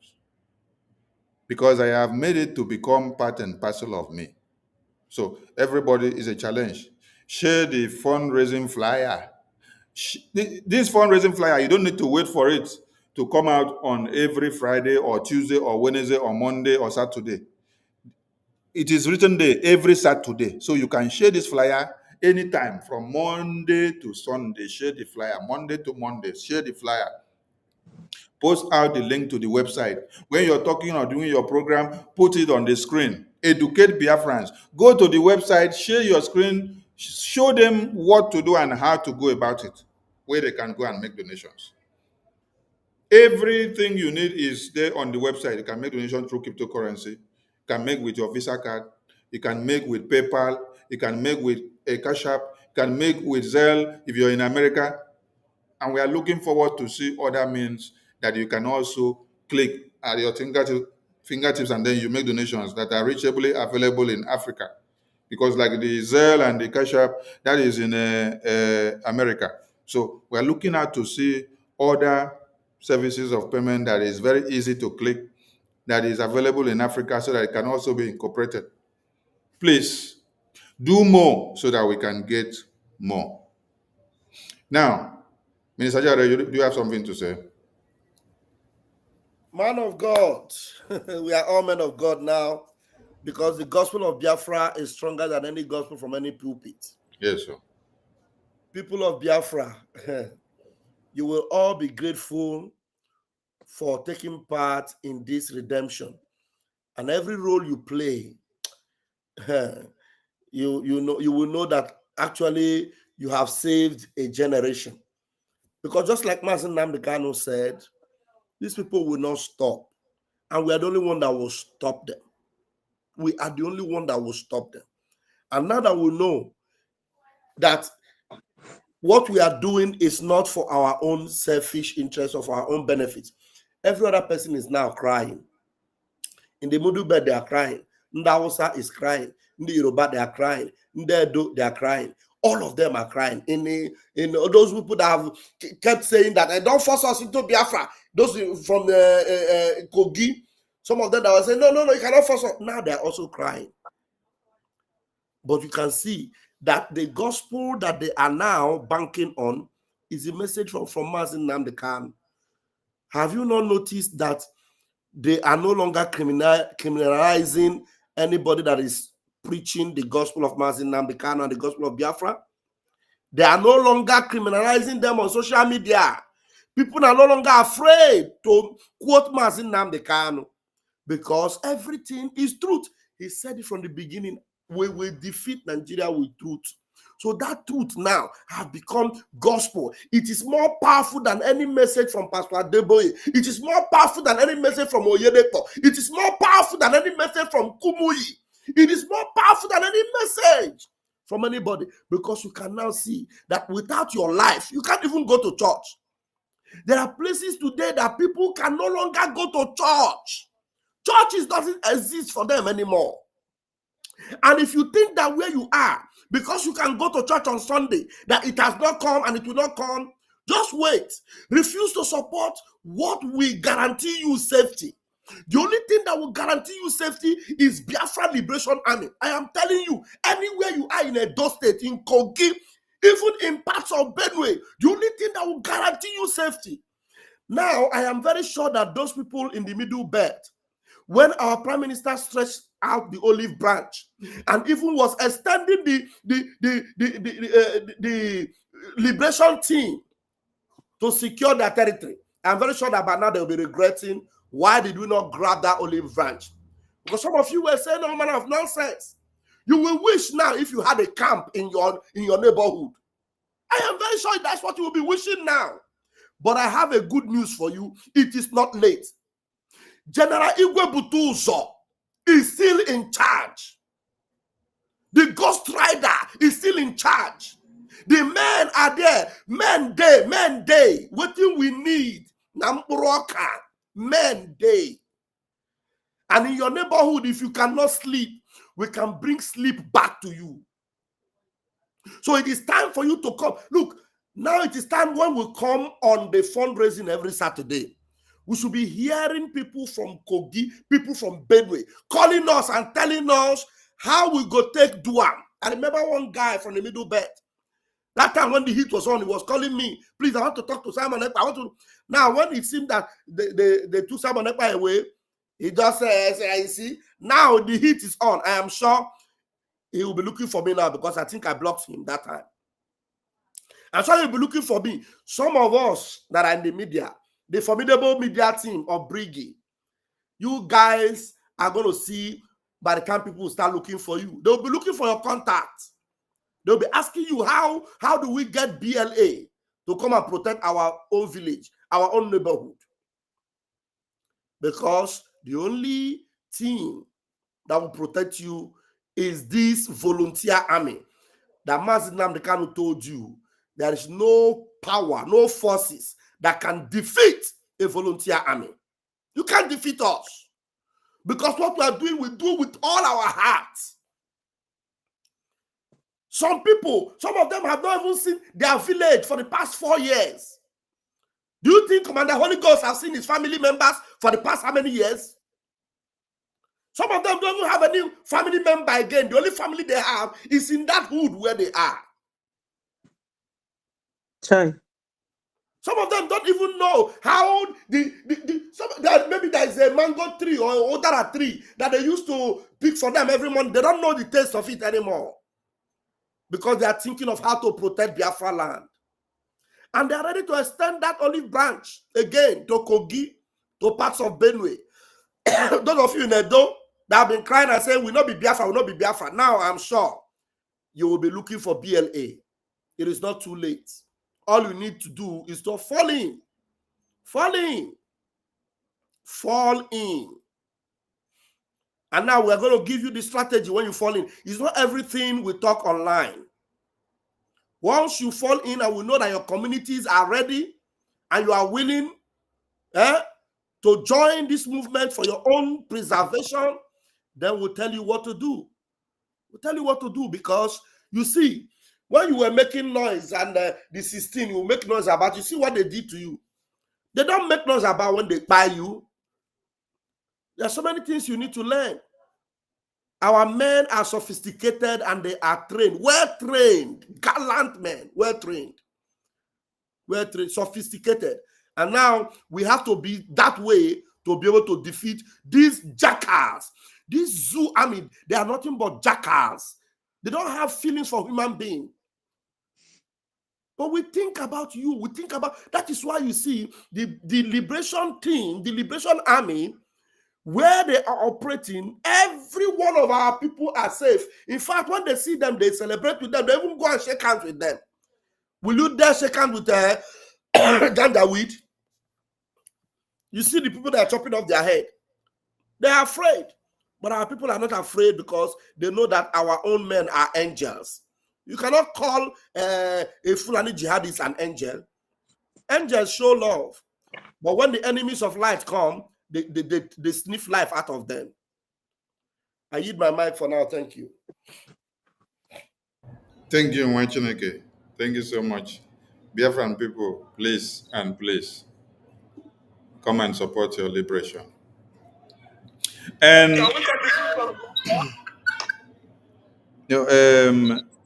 Because I have made it to become part and parcel of me. So everybody is a challenge. Share the fundraising flyer. This fundraising flyer, you don't need to wait for it to come out on every Friday or Tuesday or Wednesday or Monday or Saturday. It is written there every Saturday. So you can share this flyer anytime from Monday to Sunday. Share the flyer. Monday to Monday. Share the flyer. Post out the link to the website. When you're talking or doing your program, put it on the screen. Educate Biafrans. Go to the website, share your screen, show them what to do and how to go about it, where they can go and make donations. Everything you need is there on the website. You can make donations through cryptocurrency. You can make with your Visa card. You can make with PayPal. You can make with a Cash App. You can make with Zelle if you're in America. And we are looking forward to see other means that you can also click at your fingertips and then you make donations that are reachably available in Africa. Because like the Zelle and the Cash App, that is in America. So we're looking out to see other services of payment that is very easy to click, that is available in Africa so that it can also be incorporated. Please do more so that we can get more. Now, Minister Jare, do you have something to say? Man of God, we are all men of God now because the gospel of Biafra is stronger than any gospel from any pulpit. Yes, sir. People of Biafra, you will all be grateful for taking part in this redemption. And every role you play, you will know that actually you have saved a generation. Because just like Mazen Namdekano said, these people will not stop. And we are the only one that will stop them. We are the only one that will stop them. And now that we know that what we are doing is not for our own selfish interest or for our own benefits, every other person is now crying. In the middle bed, they are crying. Ndawusa is crying. In the Yoruba, they are crying. In the Edo, they are crying. All of them are crying. In those people that have kept saying that, don't force us into Biafra. Those from the Kogi, some of them that were saying, no, you cannot force us. Now they are also crying. But you can see that the gospel that they are now banking on is a message from Mazen Namdekan. Have you not noticed that they are no longer criminalizing anybody that is preaching the gospel of Mazen Namdekan and the gospel of Biafra? They are no longer criminalizing them on social media. People are no longer afraid to quote Mazen Namdekan because everything is truth. He said it from the beginning. We will defeat Nigeria with truth. So that truth now has become gospel. It is more powerful than any message from Pastor Adeboye. It is more powerful than any message from Oyedepo. It is more powerful than any message from Kumuyi. It is more powerful than any message from anybody, because you can now see that without your life, you can't even go to church. There are places today that people can no longer go to church. Churches doesn't exist for them anymore. And if you think that where you are, because you can go to church on Sunday, that it has not come and it will not come, just wait. Refuse to support what will guarantee you safety. The only thing that will guarantee you safety is Biafra Liberation Army. I am telling you, anywhere you are in Edo State, in Kogi, even in parts of Benue, the only thing that will guarantee you safety. Now, I am very sure that those people in the middle belt, when our Prime Minister stretched out the olive branch and even was extending the liberation team to secure their territory, I'm very sure that by now they'll be regretting Why did we not grab that olive branch? Because some of you were saying all manner of nonsense. You will wish now if you had a camp in your neighborhood. I am very sure that's what you will be wishing now. But I have a good news for you. It is not late. General Igwe Butuzo is still in charge. The Ghost Rider is still in charge. The men are there. Men day. What do we need? Nampuroka. Men day. And in your neighborhood, if you cannot sleep, we can bring sleep back to you. So it is time for you to come. Look, now it is time when we come on the fundraising every Saturday. We should be hearing people from Kogi, people from Benue, calling us and telling us how we go take Duam. I remember one guy from the Middle Belt. That time when the heat was on, he was calling me, please, I want to talk to Simon Ekpa. I want to. Now, when it seemed that they took Simon Ekpa away, he just says, you see, now the heat is on. I am sure he will be looking for me now because I think I blocked him that time. I'm sure he'll be looking for me. Some of us that are in the media, the formidable media team of Briggy, you guys are going to see by the time people start looking for you. They'll be looking for your contact. They'll be asking you, how do we get BLA to come and protect our own village, our own neighborhood? Because the only team that will protect you is this volunteer army that Mazi Nnamdi Kanu told you. There is no power, no forces that can defeat a volunteer army. You can't defeat us. Because what we are doing, we do with all our hearts. Some people, some of them have not even seen their village for the past 4 years. Do you think Commander Holy Ghost has seen his family members for the past how many years? Some of them don't even have any family member again. The only family they have is in that hood where they are. Sorry. Some of them don't even know how maybe there is a mango tree or odara tree that they used to pick for them every month. They don't know the taste of it anymore because they are thinking of how to protect Biafra land. And they are ready to extend that olive branch again to Kogi, to parts of Benue. Those of you in Edo that have been crying and saying, will not be Biafra, will not be Biafra. Now I'm sure you will be looking for BLA. It is not too late. All you need to do is to fall in. Fall in. Fall in. And now we're going to give you the strategy when you fall in. It's not everything we talk online. Once you fall in and we know that your communities are ready and you are willing to join this movement for your own preservation, then we'll tell you what to do. We'll tell you what to do because, you see, when you were making noise and the 16, you make noise about, you see what they did to you. They don't make noise about when they buy you. There are so many things you need to learn. Our men are sophisticated and they are trained, well-trained, gallant men, well-trained, sophisticated. And now we have to be that way to be able to defeat these jackals. These zoo army, they are nothing but jackals. They don't have feelings for human beings. But we think about you. We think about, that is why you see the liberation team, the liberation army, where they are operating, every one of our people are safe. In fact, when they see them, they celebrate with them. They even go and shake hands with them. Will you dare shake hands with Janjaweed? You see the people that are chopping off their head. They are afraid. But our people are not afraid because they know that our own men are angels. You cannot call a Fulani jihadist an angel. Angels show love. But when the enemies of light come, they sniff life out of them. I yield my mic for now. Thank you. Thank you, Mwachineke. Thank you so much. Biafran people, please and please come and support your liberation. And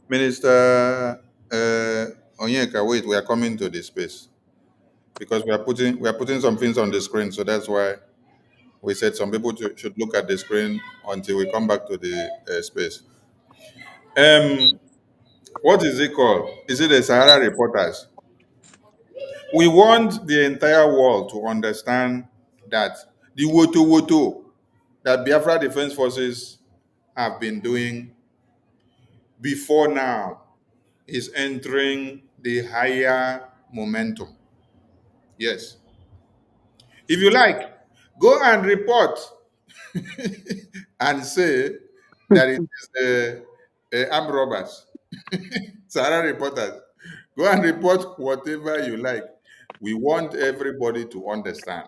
Minister Onyeka, wait, we are coming to this space because we are putting some things on the screen, so that's why we said some people should look at the screen until we come back to the space. What is it called? Is it the Sahara Reporters? We want the entire world to understand that the woto that Biafra Defense Forces have been doing before now is entering the higher momentum. Yes. If you like, go and report and say that it is armed robbers. Sarah reporters, go and report whatever you like. We want everybody to understand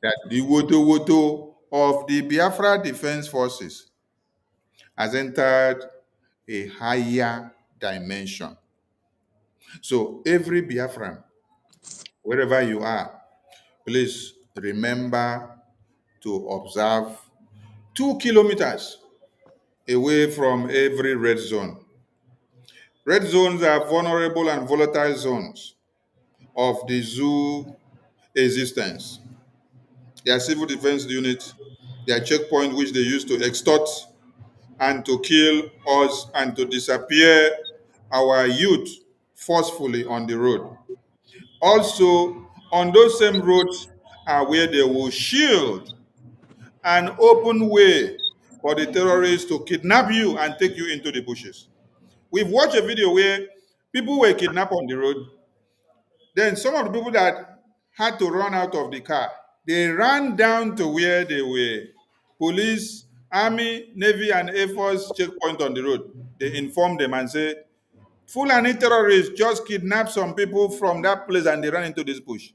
that the woto of the Biafra Defense Forces has entered a higher dimension. So every Biafran, wherever you are, please remember to observe 2 kilometers away from every red zone. Red zones are vulnerable and volatile zones of the zoo existence. Their civil defense unit, their checkpoint which they use to extort and to kill us and to disappear our youth forcefully on the road. Also, on those same roads are where they will shield an open way for the terrorists to kidnap you and take you into the bushes. We've watched a video where people were kidnapped on the road. Then some of the people that had to run out of the car, they ran down to where they were. Police, Army, Navy, and Air Force checkpoint on the road. They informed them and said, Fulani terrorists just kidnapped some people from that place and they ran into this bush.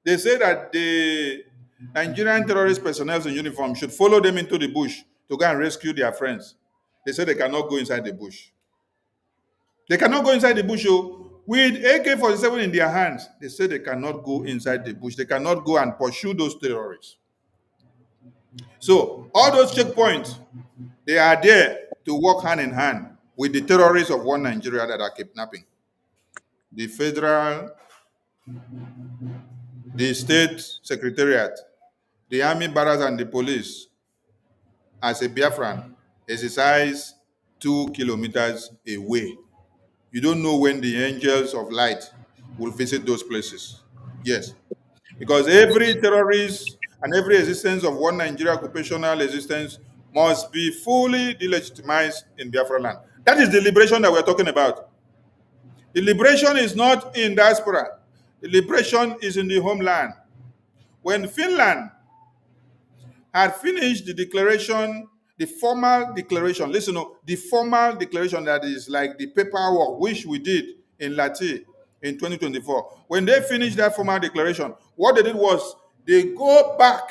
They say that the Nigerian terrorist personnel in uniform should follow them into the bush to go and rescue their friends. They say they cannot go inside the bush. They cannot go inside the bush. With AK-47 in their hands, they say they cannot go inside the bush. They cannot go and pursue those terrorists. So all those checkpoints, they are there to work hand in hand with the terrorists of one Nigeria that are kidnapping. The federal, the state secretariat, the army barracks and the police, as a Biafran, exercise 2 kilometers away. You don't know when the angels of light will visit those places. Yes. Because every terrorist and every existence of one Nigeria occupational existence must be fully delegitimized in Biafra land. That is the liberation that we're talking about. The liberation is not in diaspora. The liberation is in the homeland. When Finland had finished the declaration, the formal declaration, listen, the formal declaration that is like the paperwork which we did in Lati in 2024. When they finished that formal declaration, what they did was they go back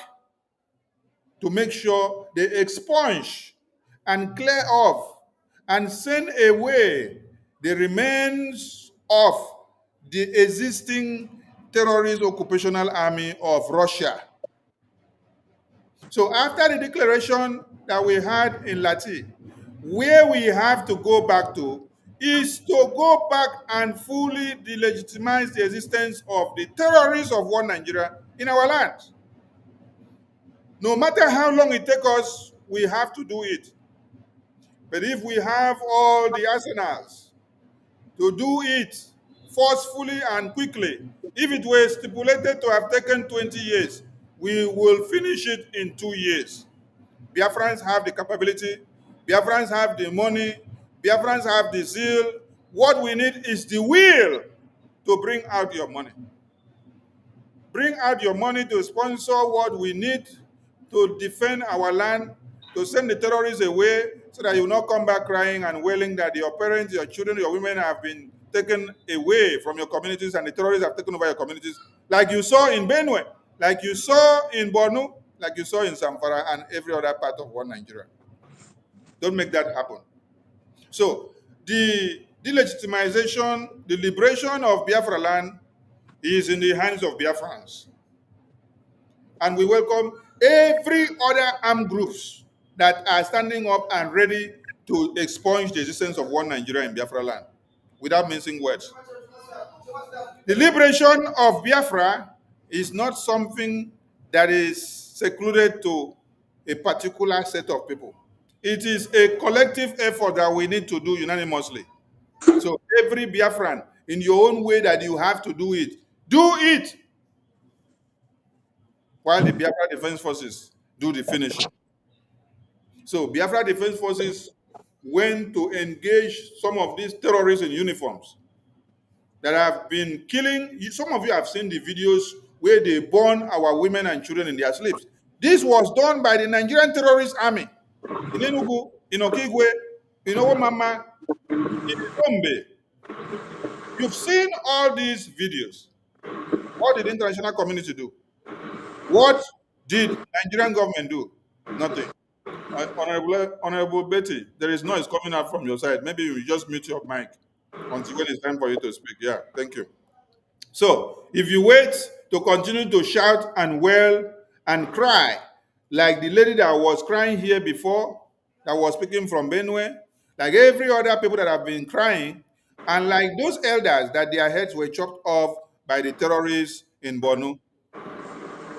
to make sure they expunge and clear off and send away the remains of the existing terrorist occupational army of Russia. So after the declaration that we had in Lati, where we have to go back to is to go back and fully delegitimize the existence of the terrorists of one Nigeria in our land. No matter how long it takes us, we have to do it. But if we have all the arsenals to do it forcefully and quickly, if it were stipulated to have taken 20 years, we will finish it in 2 years. Biafrans have the capability, Biafrans have the money, Biafrans have the zeal. What we need is the will to bring out your money. Bring out your money to sponsor what we need to defend our land, to send the terrorists away so that you will not come back crying and wailing that your parents, your children, your women have been taken away from your communities and the terrorists have taken over your communities, like you saw in Benue, like you saw in Borno, like you saw in Zamfara and every other part of one Nigeria. Don't make that happen. So the delegitimization, the liberation of Biafra land is in the hands of Biafrans. And we welcome every other armed groups that are standing up and ready to expunge the existence of one Nigeria in Biafra land, without mincing words. The liberation of Biafra is not something that is secluded to a particular set of people. It is a collective effort that we need to do unanimously. So every Biafran, in your own way that you have to do it, do it. while the Biafra Defense Forces do the finishing. So Biafra Defense Forces went to engage some of these terrorists in uniforms that have been killing. Some of you have seen the videos where they burn our women and children in their sleeps. This was done by the Nigerian terrorist army in Enugu, in Okigwe, in Owomama, in Gombe. You've seen all these videos. What did the international community do? What did Nigerian government do? Nothing. Honorable Betty, there is noise coming out from your side. Maybe you just mute your mic until when it's time for you to speak. Yeah, thank you. So if you wait to continue to shout and wail and cry, like the lady that was crying here before, that was speaking from Benue, like every other people that have been crying, and like those elders that their heads were chopped off by the terrorists in Borno,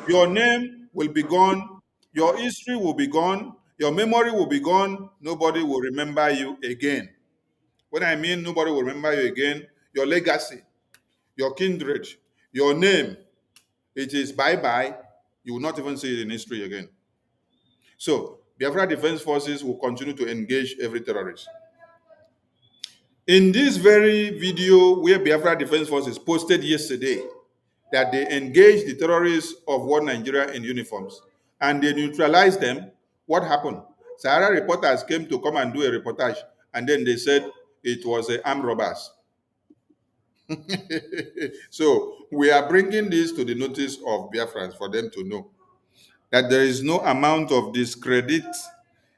your name will be gone, your history will be gone, your memory will be gone, nobody will remember you again. When I mean nobody will remember you again, your legacy, your kindred, your name, it is bye-bye. You will not even see it in history again. So, Biafra Defense Forces will continue to engage every terrorist. In this very video where Biafra Defense Forces posted yesterday that they engaged the terrorists of One Nigeria in uniforms and they neutralized them, what happened? Sahara reporters came to come and do a reportage, and then they said it was armed robbers. So we are bringing this to the notice of Biafrans for them to know that there is no amount of discredit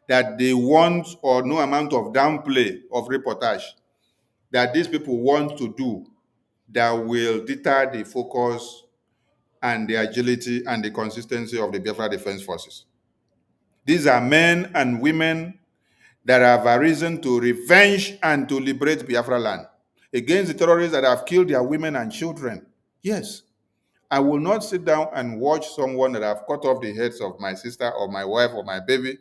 that they want, or no amount of downplay of reportage that these people want to do, that will deter the focus and the agility and the consistency of the Biafra Defense Forces. These are men and women that have arisen to revenge and to liberate Biafra land against the terrorists that have killed their women and children. Yes, I will not sit down and watch someone that have cut off the heads of my sister or my wife or my baby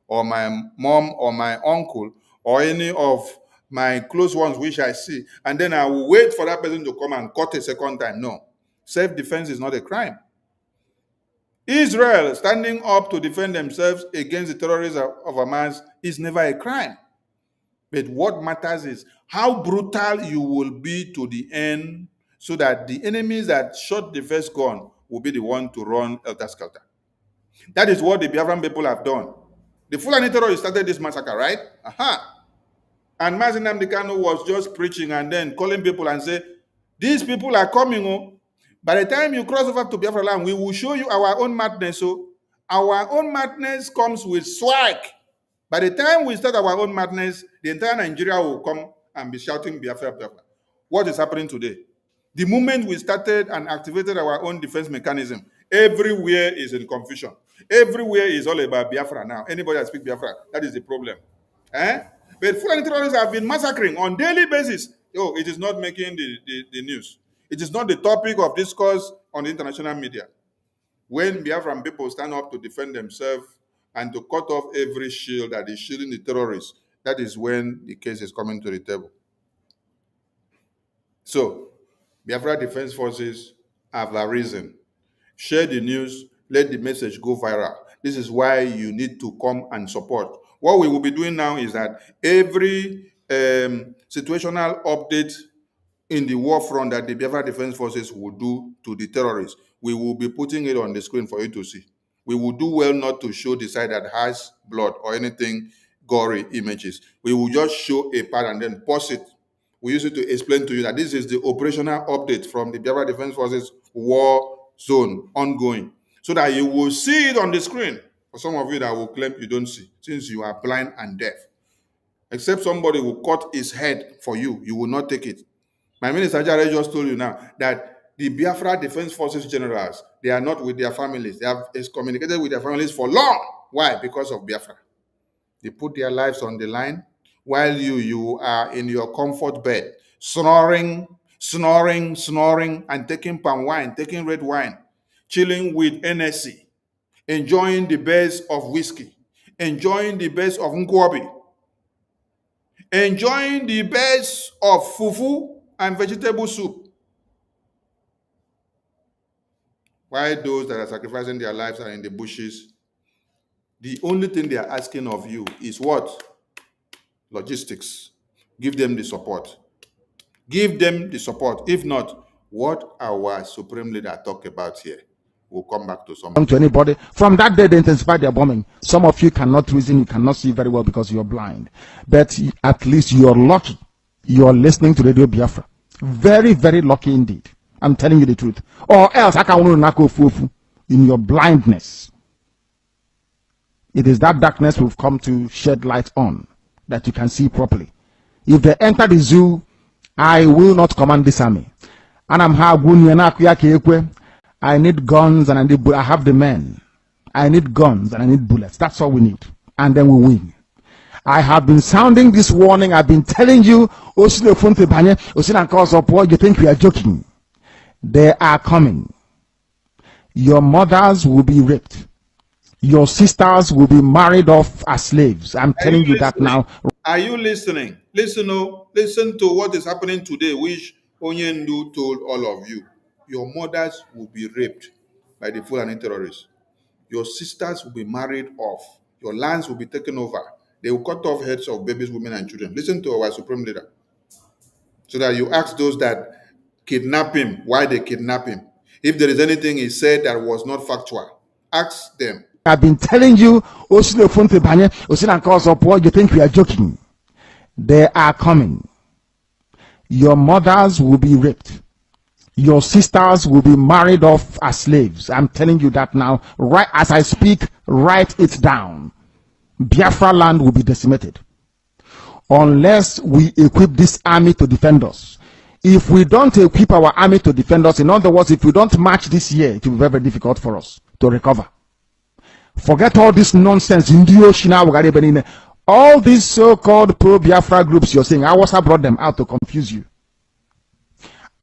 or my mom or my uncle or any of my close ones which I see, and then I will wait for that person to come and cut a second time. No. Self-defense is not a crime. Israel standing up to defend themselves against the terrorists of Hamas is never a crime. But what matters is how brutal you will be to the end, so that the enemies that shot the first gun will be the one to run helter-skelter. That is what the Biafran people have done. The Fulani terrorists started this massacre, right? And Mazi Nnamdi Kanu was just preaching and then calling people and say, these people are coming. Oh. By the time you cross over to Biafra land, we will show you our own madness. So our own madness comes with swag. By the time we start our own madness, the entire Nigeria will come and be shouting Biafra, Biafra. What is happening today? The moment we started and activated our own defense mechanism, everywhere is in confusion. Everywhere is all about Biafra now. Anybody that speaks Biafra, that is the problem. But Fulani terrorists have been massacring on daily basis. Oh, it is not making the news. It is not the topic of discourse on the international media. When Biafran people stand up to defend themselves and to cut off every shield that is shielding the terrorists, that is when the case is coming to the table. So, Biafra Defense Forces have arisen. Share the news, let the message go viral. This is why you need to come and support. What we will be doing now is that every situational update in the war front that the Biafra Defense Forces will do to the terrorists, we will be putting it on the screen for you to see. We will do well not to show the side that has blood or anything gory images. We will just show a part and then pause it. We use it to explain to you that this is the operational update from the Biafra Defense Forces war zone ongoing, so that you will see it on the screen. For some of you that will claim you don't see, since you are blind and deaf. Except somebody will cut his head for you, you will not take it. My minister Jare just told you now that the Biafra Defense Forces generals, they are not with their families. They have excommunicated with their families for long. Why? Because of Biafra. They put their lives on the line while you are in your comfort bed, snoring, and taking palm wine, taking red wine, chilling with NSC, enjoying the best of whiskey, enjoying the best of nkwobi, enjoying the best of fufu and vegetable soup. Why those that are sacrificing their lives are in the bushes? The only thing they are asking of you is what? Logistics. Give them the support. Give them the support. If not, what our supreme leader talk about here, we'll come back to some of to anybody. From that day, they intensified their bombing. Some of you cannot reason, you cannot see very well because you're blind. But at least you're lucky. You're listening to Radio Biafra. Very, very lucky indeed. I'm telling you the truth. Or else, I can in your blindness. It is that darkness we've come to shed light on that you can see properly. If they enter the zoo, I will not command this army. And I need guns and I have the men. I need guns and I need bullets. That's all we need. And then we win. I have been sounding this warning. I've been telling you, you think we are joking. They are coming. Your mothers will be raped. Your sisters will be married off as slaves. I'm telling you that now. Are you listening? Listen to what is happening today, which Onyendu told all of you. Your mothers will be raped by the Fulani terrorists. Your sisters will be married off. Your lands will be taken over. They will cut off heads of babies, women, and children. Listen to our supreme leader. So that you ask those that kidnap him why they kidnap him. If there is anything he said that was not factual, ask them. I've been telling you, you think we are joking. They are coming. Your mothers will be raped. Your sisters will be married off as slaves. I'm telling you that now. Right as I speak, write it down. Biafra land will be decimated. Unless we equip this army to defend us. If we don't equip our army to defend us, in other words, if we don't march this year, it will be very, very difficult for us to recover. Forget all this nonsense. All these so-called pro-Biafra groups you're saying, Awasa brought them out to confuse you.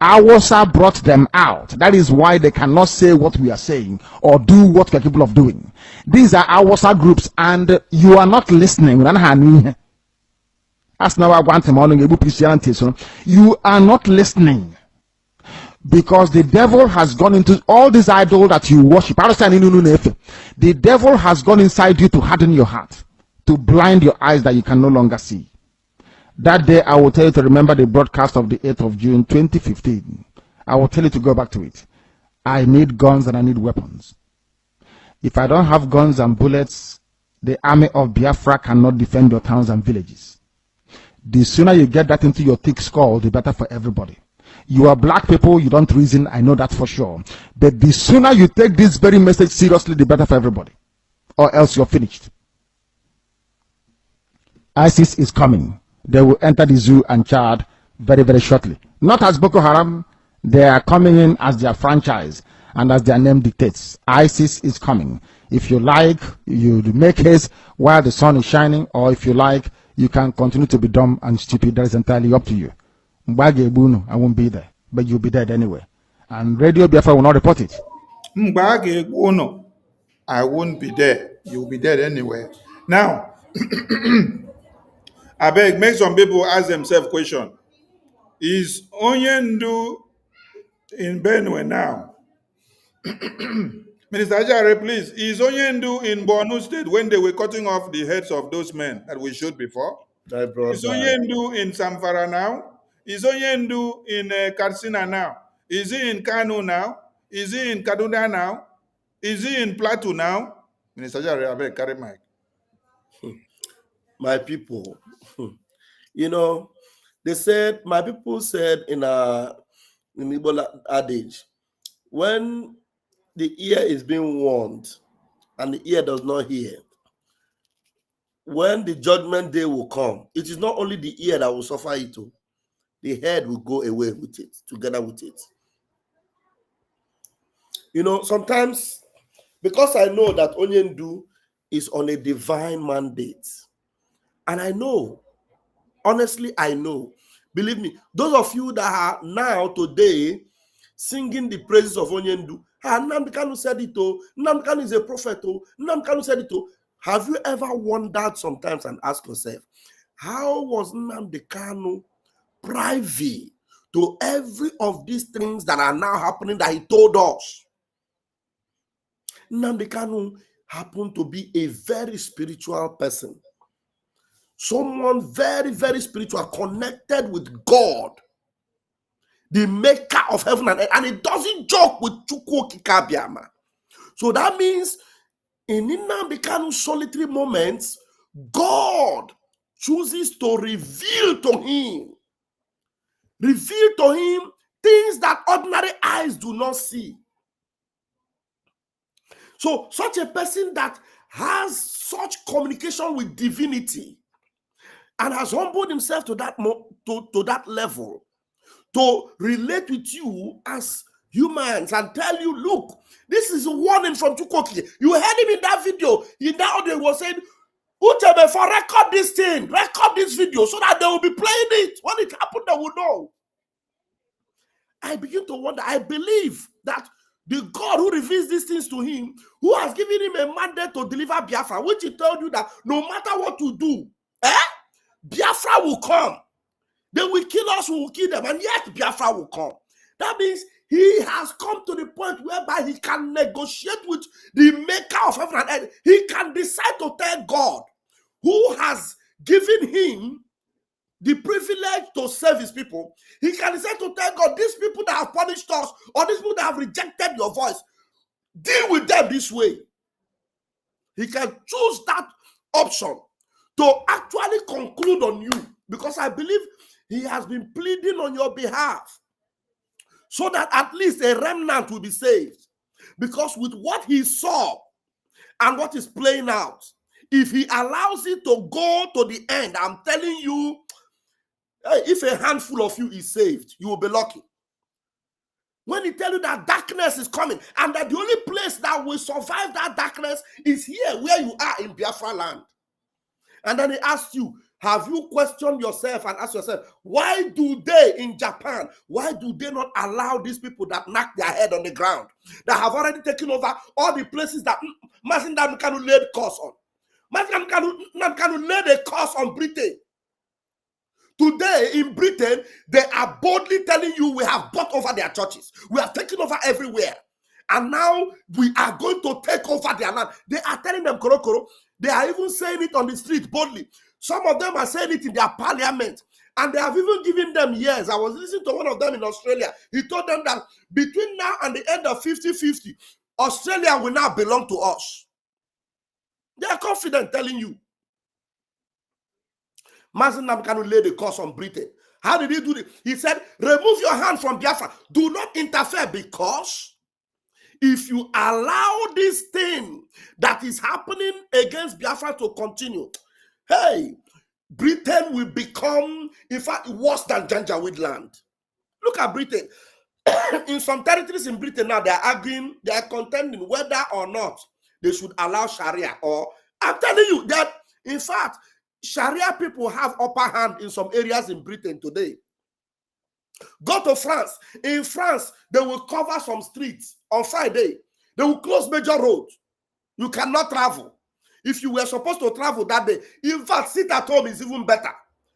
Awasa brought them out. That is why they cannot say what we are saying or do what we are capable of doing. These are Awasa groups and you are not listening. As now I want you are not listening. Because the devil has gone into all these idols that you worship. The devil has gone inside you to harden your heart, to blind your eyes that you can no longer see. That day, I will tell you to remember the broadcast of the 8th of June, 2015. I will tell you to go back to it. I need guns and I need weapons. If I don't have guns and bullets, the army of Biafra cannot defend your towns and villages. The sooner you get that into your thick skull, the better for everybody. You are black people, you don't reason, I know that for sure. But the sooner you take this very message seriously, the better for everybody. Or else you're finished. ISIS is coming. They will enter the zoo and Chad very, very shortly. Not as Boko Haram, they are coming in as their franchise and as their name dictates. ISIS is coming. If you like, you make haste while the sun is shining, or if you like, you can continue to be dumb and stupid. That is entirely up to you. I won't be there, but you'll be dead anyway. And Radio Biafra will not report it. I won't be there. You'll be dead anyway. Now, I beg, make some people ask themselves question. Is Onyendu in Benue now? Minister Ajare, please. Is Onyendu in Borno State when they were cutting off the heads of those men that we showed before? Is Onyendu in Zamfara now? Is Onyendu in Katsina now? Is he in Kano now? Is he in Kaduna now? Is he in Plateau now? Minister Ajare, I beg, carry mic. My people, they said, my people said in Igbo adage, when the ear is being warned and the ear does not hear, when the judgment day will come, it is not only the ear that will suffer it, the head will go away with it, together with it. Sometimes, because I know that Onyendu is on a divine mandate, and I know, honestly, I know, believe me, those of you that are now today singing the praises of Onyendu, Nnamdi Kanu said it, Nnamdi Kanu is a prophet, Nnamdi Kanu said it. Have you ever wondered sometimes and asked yourself, how was Nnamdi Kanu privy to every of these things that are now happening that he told us? Nnamdi Kanu happened to be a very spiritual person. Someone very, very spiritual, connected with God, the maker of heaven and earth. And it doesn't joke with Chukwu Kikabiama. So that means in Nnamdi Kanu's solitary moments, God chooses to reveal to him things that ordinary eyes do not see. So such a person that has such communication with divinity and has humbled himself to that to that level to relate with you as humans and tell you, look, this is a warning from Chukwuki. You heard him in that video. In that audio, he was saying, Uchebe, for record this thing, record this video so that they will be playing it. When it happened, they will know. I begin to wonder. I believe that the God who reveals these things to him, who has given him a mandate to deliver Biafra, which he told you that no matter what you do, Biafra will come. They will kill us, we will kill them, and yet Biafra will come. That means he has come to the point whereby he can negotiate with the maker of heaven and earth. He can decide to tell God, who has given him the privilege to serve his people. He can decide to tell God, these people that have punished us, or these people that have rejected your voice, deal with them this way. He can choose that option to actually conclude on you, because I believe he has been pleading on your behalf so that at least a remnant will be saved. Because with what he saw and what is playing out, if he allows it to go to the end, I'm telling you, if a handful of you is saved, you will be lucky. When he tells you that darkness is coming and that the only place that will survive that darkness is here where you are in Biafra land. And then he asks you, have you questioned yourself and asked yourself, why do they in Japan, why do they not allow these people that knock their head on the ground, that have already taken over all the places that Nnamdi Kanu laid curse on? Nnamdi Kanu laid a curse on Britain. Today in Britain, they are boldly telling you we have bought over their churches. We have taken over everywhere. And now we are going to take over their land. They are telling them, Korokoro. They are even saying it on the street boldly. Some of them are saying it in their parliament. And they have even given them years. I was listening to one of them in Australia. He told them that between now and the end of 50-50, Australia will now belong to us. They are confident telling you. Nnamdi Kanu laid a curse on Britain. How did he do it? He said, remove your hand from Biafra. Do not interfere, because if you allow this thing that is happening against Biafra to continue, hey, Britain will become, in fact, worse than Janjaweed land. Look at Britain. In some territories in Britain now, they are arguing, they are contending whether or not they should allow Sharia. Or I'm telling you that, in fact, Sharia people have upper hand in some areas in Britain today. Go to France. In France, they will cover some streets on Friday. They will close major roads. You cannot travel. If you were supposed to travel that day, in fact, sit at home is even better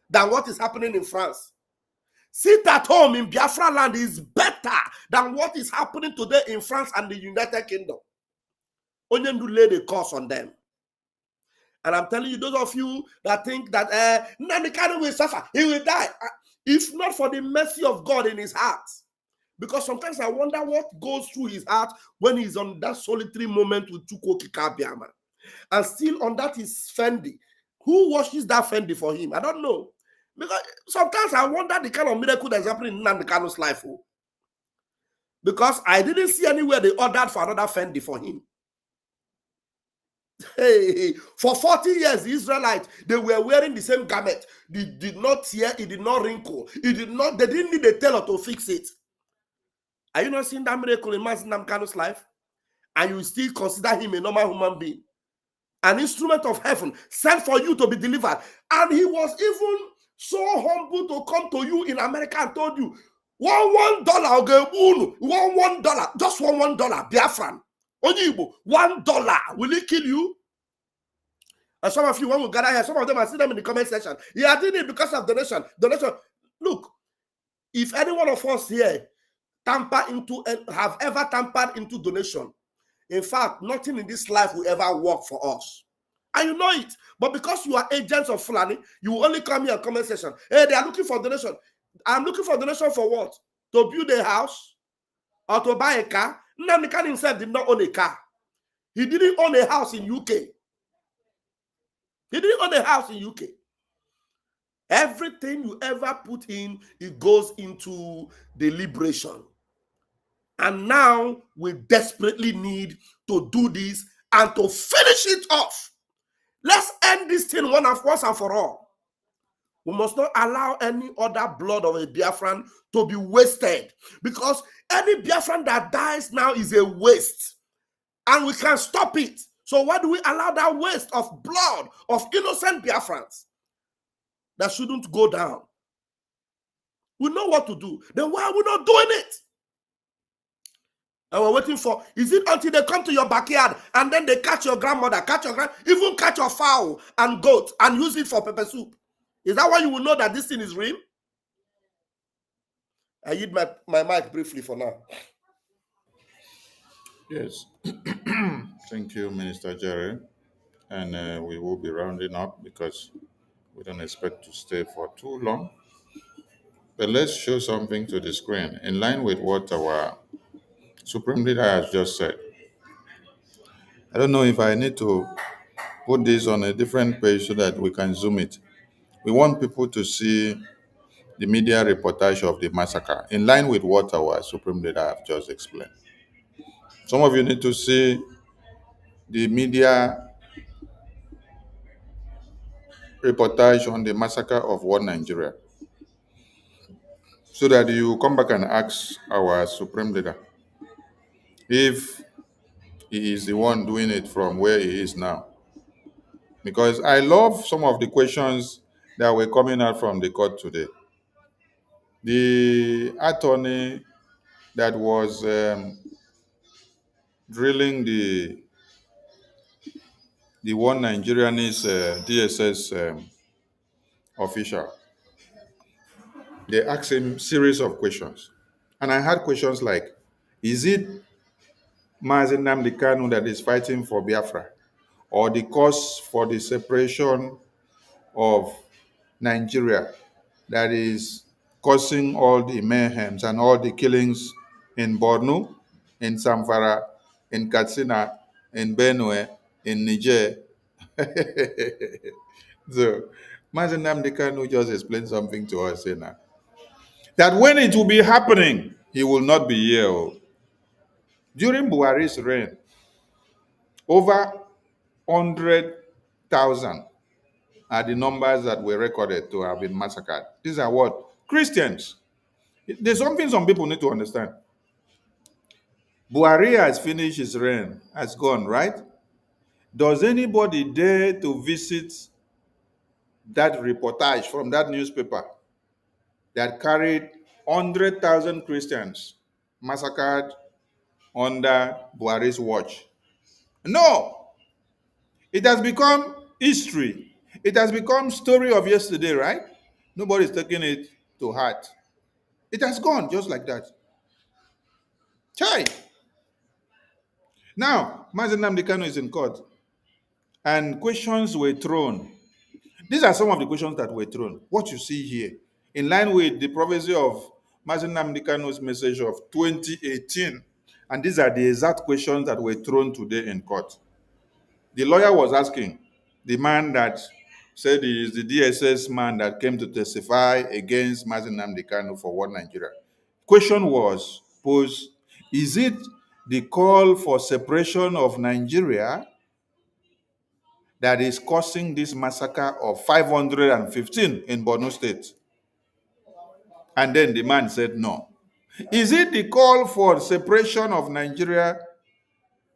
than what is happening in France. Sit at home in Biafra land is better than what is happening today in France and the United Kingdom. Onyendu laid a curse on them. And I'm telling you, those of you that think that Nnamdi Kanu will suffer, he will die, if not for the mercy of God in his heart. Because sometimes I wonder what goes through his heart when he's on that solitary moment with Chukwu Kikabiama. And still on that is Fendi. Who washes that Fendi for him? I don't know. Because sometimes I wonder the kind of miracle that's happening in Nnamdi Kanu's life. Because I didn't see anywhere they ordered for another Fendi for him. Hey, for 40 years, the Israelites, they were wearing the same garment. It did not tear, it did not wrinkle, they didn't need a tailor to fix it. Are you not seeing that miracle in Nnamdi Kanu's life? And you still consider him a normal human being, an instrument of heaven, sent for you to be delivered. And he was even so humble to come to you in America and told you, $1, $1, just $1, Biafran. $1, will he kill you? And some of you, when we gather here, some of them, I see them in the comment section. Yeah, I did it because of donation. Look, if any one of us here have ever tampered into donation, In fact, nothing in this life will ever work for us. And you know it. But because you are agents of Fulani, you will only come here and comment section. Hey, they are looking for donation. I'm looking for donation for what? To build a house or to buy a car? Nnamdi Kanu himself did not own a car. He didn't own a house in UK. He didn't own a house in UK. Everything you ever put in, it goes into deliberation. And now we desperately need to do this and to finish it off. Let's end this thing once and for all. We must not allow any other blood of a Biafran to be wasted, because any Biafran that dies now is a waste, and we can stop it. So why do we allow that waste of blood of innocent Biafrans that shouldn't go down? We know what to do. Then why are we not doing it? And we're waiting for, is it until they come to your backyard and then they catch your grandmother, even catch your fowl and goat and use it for pepper soup? Is that why you will know that this thing is real? I use my mic briefly for now. Yes. Thank you, Minister Jerry. And we will be rounding up because we don't expect to stay for too long. But let's show something to the screen in line with what our Supreme Leader has just said. I don't know if I need to put this on a different page so that we can zoom it. We want people to see the media reportage of the massacre in line with what our Supreme Leader have just explained. Some of you need to see the media reportage on the massacre of one Nigeria so that you come back and ask our Supreme Leader if he is the one doing it from where he is now. Because I love some of the questions that were coming out from the court today. The attorney that was drilling the one Nigerianese DSS official, they asked him series of questions. And I had questions like, is it Mazi Nnamdi Kanu that is fighting for Biafra, or the cause for the separation of Nigeria that is causing all the mayhems and all the killings in Borno, in Zamfara, in Katsina, in Benue, in Niger? So, Mazi Nnamdi Kanu just explained something to us here now. That when it will be happening, he will not be here. Oh. During Buhari's reign, over 100,000 are the numbers that were recorded to have been massacred. These are what? Christians. There's something some people need to understand. Buhari has finished his reign, has gone, right? Does anybody dare to visit that reportage from that newspaper that carried 100,000 Christians massacred under Buhari's watch? No. It has become history. It has become story of yesterday, right? Nobody's taking it to heart. It has gone just like that. Chai. Now, Mazi Nnamdi Kanu is in court, and questions were thrown. These are some of the questions that were thrown. What you see here, in line with the prophecy of Mazi Nnamdi Kanu's message of 2018, and these are the exact questions that were thrown today in court. The lawyer was asking the man that said he is the DSS man that came to testify against Mazi Nnamdi Kanu for One Nigeria. Question was posed, is it the call for separation of Nigeria that is causing this massacre of 515 in Borno State? And then the man said no. Is it the call for separation of Nigeria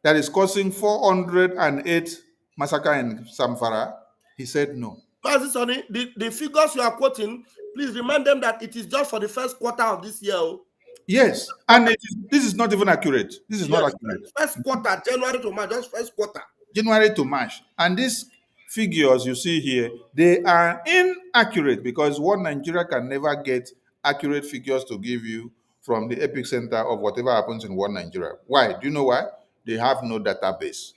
that is causing 408 massacre in Zamfara? He said no. Pastor Sonny, the figures you are quoting, please remind them that it is just for the first quarter of this year. Yes, and this is not even accurate. This is not accurate. First quarter, January to March, just first quarter. January to March. And these figures you see here, they are inaccurate because one Nigeria can never get accurate figures to give you from the epicenter of whatever happens in one Nigeria. Why? Do you know why? they have no database.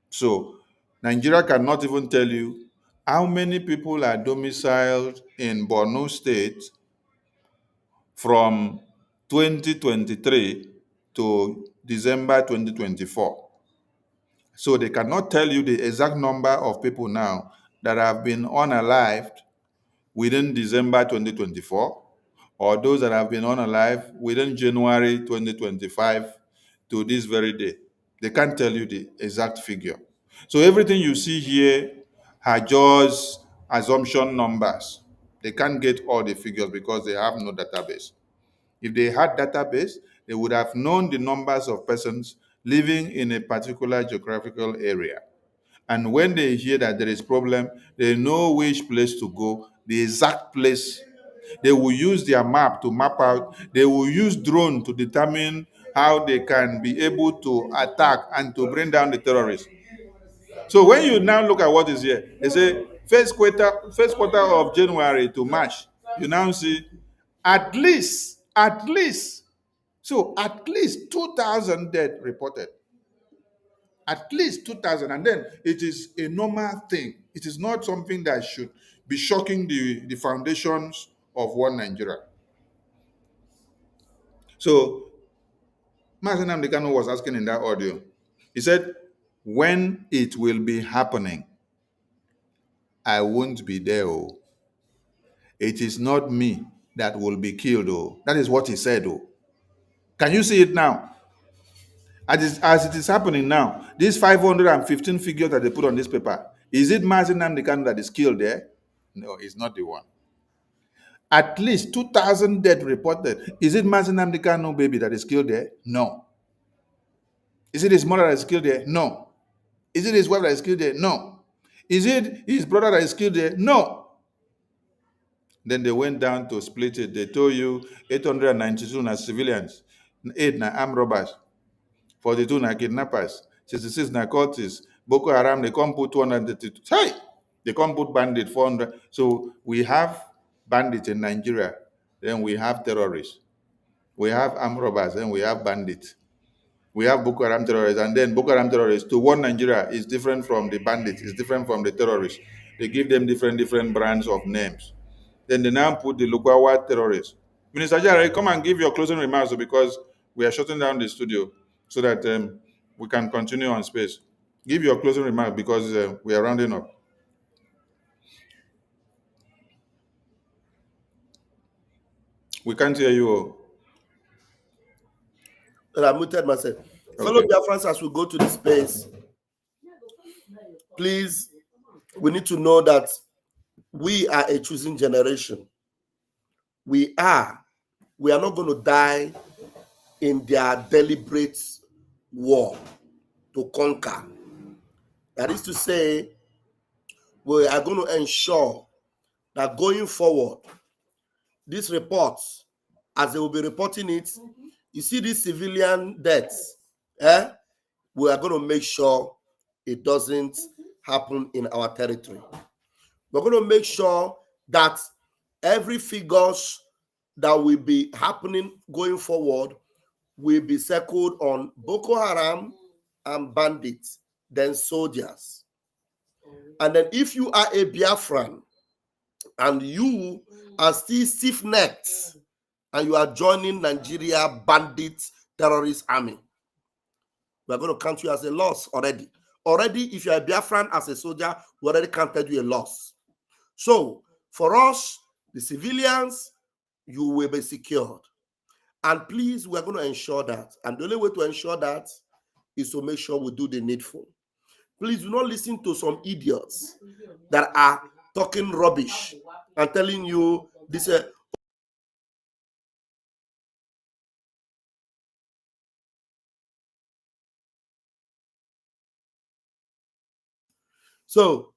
So Nigeria cannot even tell you how many people are domiciled in Borno State from 2023 to December 2024. So they cannot tell you the exact number of people now that have been unalived within December 2024, or those that have been unalive within January 2025 to this very day. They can't tell you the exact figure. So everything you see here are just assumption numbers. They can't get all the figures because they have no database. If they had database, they would have known the numbers of persons living in a particular geographical area. And when they hear that there is problem, they know which place to go, the exact place. They will use their map to map out. They will use drone to determine how they can be able to attack and to bring down the terrorists. So when you now look at what is here, they say first quarter of January to March, you now see at least, so at least 2,000 dead reported. At least 2,000. And then it is a normal thing. It is not something that should be shocking the foundations of one Nigeria. So Mazen Amdekano was asking in that audio, he said, when it will be happening, I won't be there. Oh. It is not me that will be killed. Oh. That is what he said. Oh. Can you see it now? As it is happening now, these 515 figures that they put on this paper, is it Mazen Amdekano that is killed there? No, it's not the one. At least 2,000 dead reported. Is it Mazen Amdekano baby that is killed there? No. Is it his mother that is killed there? No. Is it his wife that is killed there? No. Is it his brother that is killed there? No. Then they went down to split it. They told you 892 na civilians, 8 na armed robbers, 42 na kidnappers, 66 na cultists. Boko Haram, they come put 232. Hey! They come put bandit 400. So we have bandits in Nigeria. Then we have terrorists. We have armed robbers. Then we have bandits. We have Boko Haram terrorists, and then Boko Haram terrorists to one Nigeria is different from the bandits, is different from the terrorists. They give them different brands of names. Then they now put the Lukwawa terrorists. Minister Jare, come and give your closing remarks because we are shutting down the studio so that we can continue on space. Give your closing remarks because we are rounding up. We can't hear you. I muted myself. Okay. Fellow Biafrans, as we go to the space, please, we need to know that we are a choosing generation. We are not going to die in their deliberate war to conquer. That is to say, we are going to ensure that going forward, these reports, as they will be reporting it, you see these civilian deaths, we are going to make sure it doesn't happen in our territory. We're going to make sure that every figures that will be happening going forward will be circled on Boko Haram and bandits, then soldiers. And then if you are a Biafran and you are still stiff-necked and you are joining Nigeria bandit terrorist army, we're going to count you as a loss already. Already, if you're a Biafran as a soldier, we already counted you a loss. So, for us, the civilians, you will be secured. And please, we're going to ensure that. And the only way to ensure that is to make sure we do the needful. Please do not listen to some idiots that are talking rubbish and telling you this. So,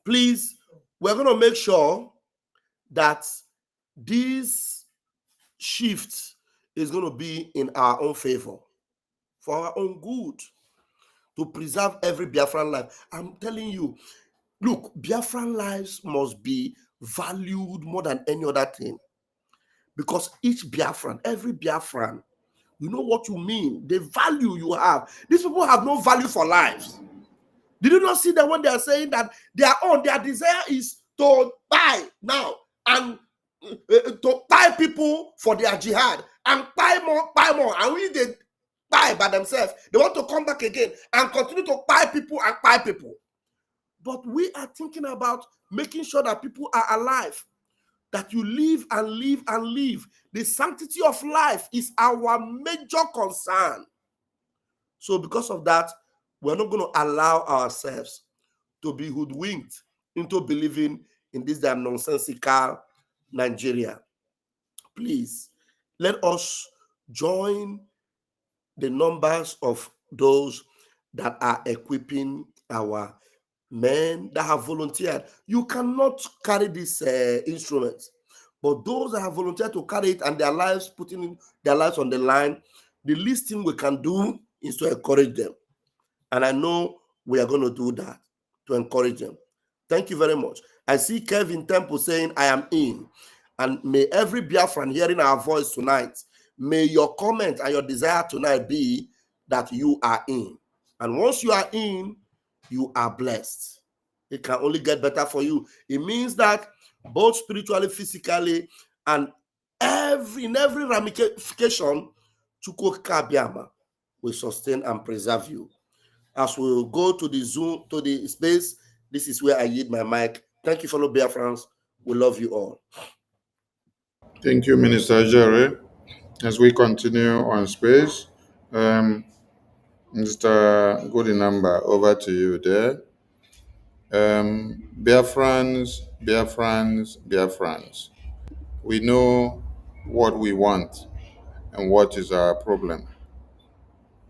please, we're going to make sure that this shift is going to be in our own favor, for our own good, to preserve every Biafran life. I'm telling you, look, Biafran lives must be valued more than any other thing, because each Biafran, every Biafran You know what you mean, the value you have. These people have no value for lives. Did you not see that when they are saying that their desire is to die now and to tie people for their jihad and tie more, and when they die by themselves, they want to come back again and continue to tie people and tie people. But we are thinking about making sure that people are alive, that you live and live and live. The sanctity of life is our major concern. So because of that, we're not going to allow ourselves to be hoodwinked into believing in this damn nonsensical Nigeria. Please, let us join the numbers of those that are equipping our men that have volunteered. You cannot carry these instruments, but those that have volunteered to carry it and their lives, putting their lives on the line, the least thing we can do is to encourage them. And I know we are going to do that to encourage them. Thank you very much. I see Kevin Temple saying, I am in. And may every Biafran hearing our voice tonight, may your comment and your desire tonight be that you are in. And once you are in, you are blessed. It can only get better for you. It means that both spiritually, physically, and in every ramification, Chukwu Kabiama will sustain and preserve you. As we go to the Zoom, to the space, this is where I yield my mic. Thank you, fellow Biafrans. We love you all. Thank you, Minister Jerry. As we continue on space, Mr. Goodinamba, over to you there. Biafrans. We know what we want and what is our problem.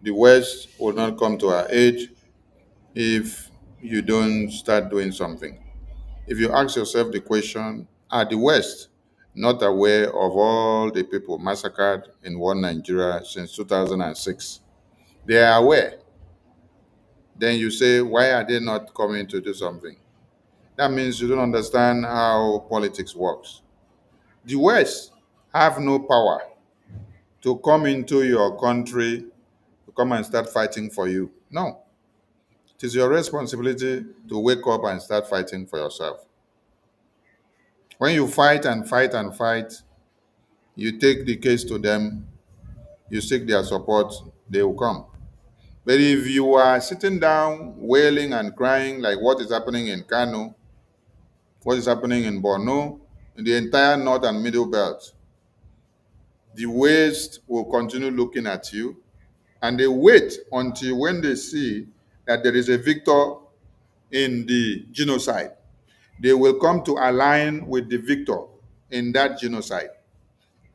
The West will not come to our aid if you don't start doing something. If you ask yourself the question, are the West not aware of all the people massacred in one Nigeria since 2006? They are aware. Then you say, why are they not coming to do something? That means you don't understand how politics works. The West have no power to come into your country to come and start fighting for you. No. It is your responsibility to wake up and start fighting for yourself. When you fight and fight and fight, you take the case to them, you seek their support, they will come. But if you are sitting down, wailing and crying like what is happening in Kano, what is happening in Borno, in the entire North and Middle Belt, the West will continue looking at you, and they wait until when they see that there is a victor in the genocide, they will come to align with the victor in that genocide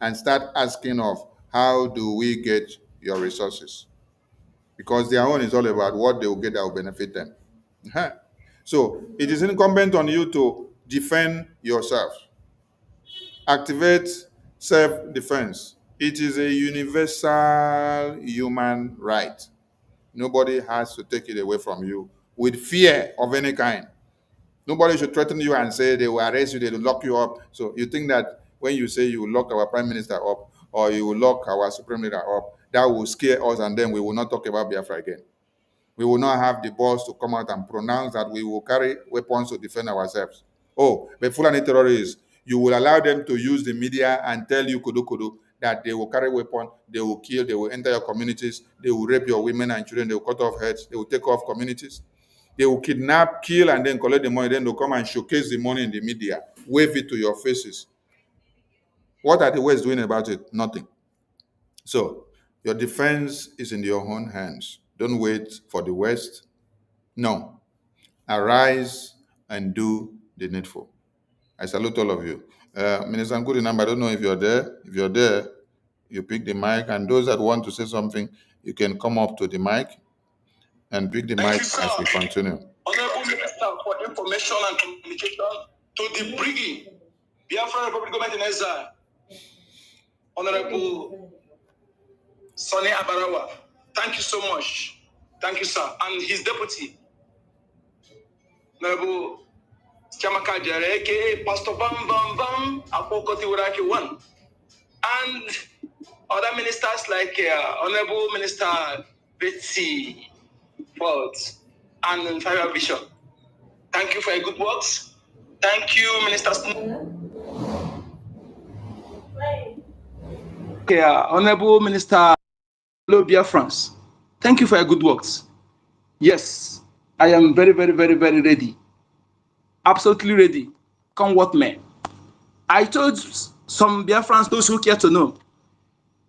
and start asking of, how do we get your resources? Because their own is all about what they will get that will benefit them. So it is incumbent on you to defend yourself. Activate self-defense. It is a universal human right. Nobody has to take it away from you with fear of any kind. Nobody should threaten you and say they will arrest you, they will lock you up. So you think that when you say you will lock our prime minister up or you will lock our supreme leader up, that will scare us and then we will not talk about Biafra again. We will not have the balls to come out and pronounce that we will carry weapons to defend ourselves. Oh, but Fulani terrorists, you will allow them to use the media and tell you kudu that they will carry weapons, they will kill, they will enter your communities, they will rape your women and children, they will cut off heads, they will take off communities. They will kidnap, kill, and then collect the money. Then they'll come and showcase the money in the media, wave it to your faces. What are the West doing about it? Nothing. So your defense is in your own hands. Don't wait for the West. No. Arise and do the needful. I salute all of you. Minister Nkurinamba, I don't know if you're there. If you're there, you pick the mic. And those that want to say something, you can come up to the mic and pick the mic as we continue. Honorable Minister for Information and Communication, to the Briggy, Biafra Republic Government in Exile, Honorable Sonny Abarawa. Thank you so much. Thank you, sir. And his deputy, Honorable Chamaka Jere, aka Pastor Bam Bam Bam, Apokoti Uraki 1. And other ministers like Honorable Minister Betsy Ford and Fire Bishop. Thank you for your good works. Thank you, Minister. Honorable Minister Biafrans. Thank you for your good works. Yes, I am very, very, very, very ready. Absolutely ready. Come what may. I told some Biafrans, those who care to know,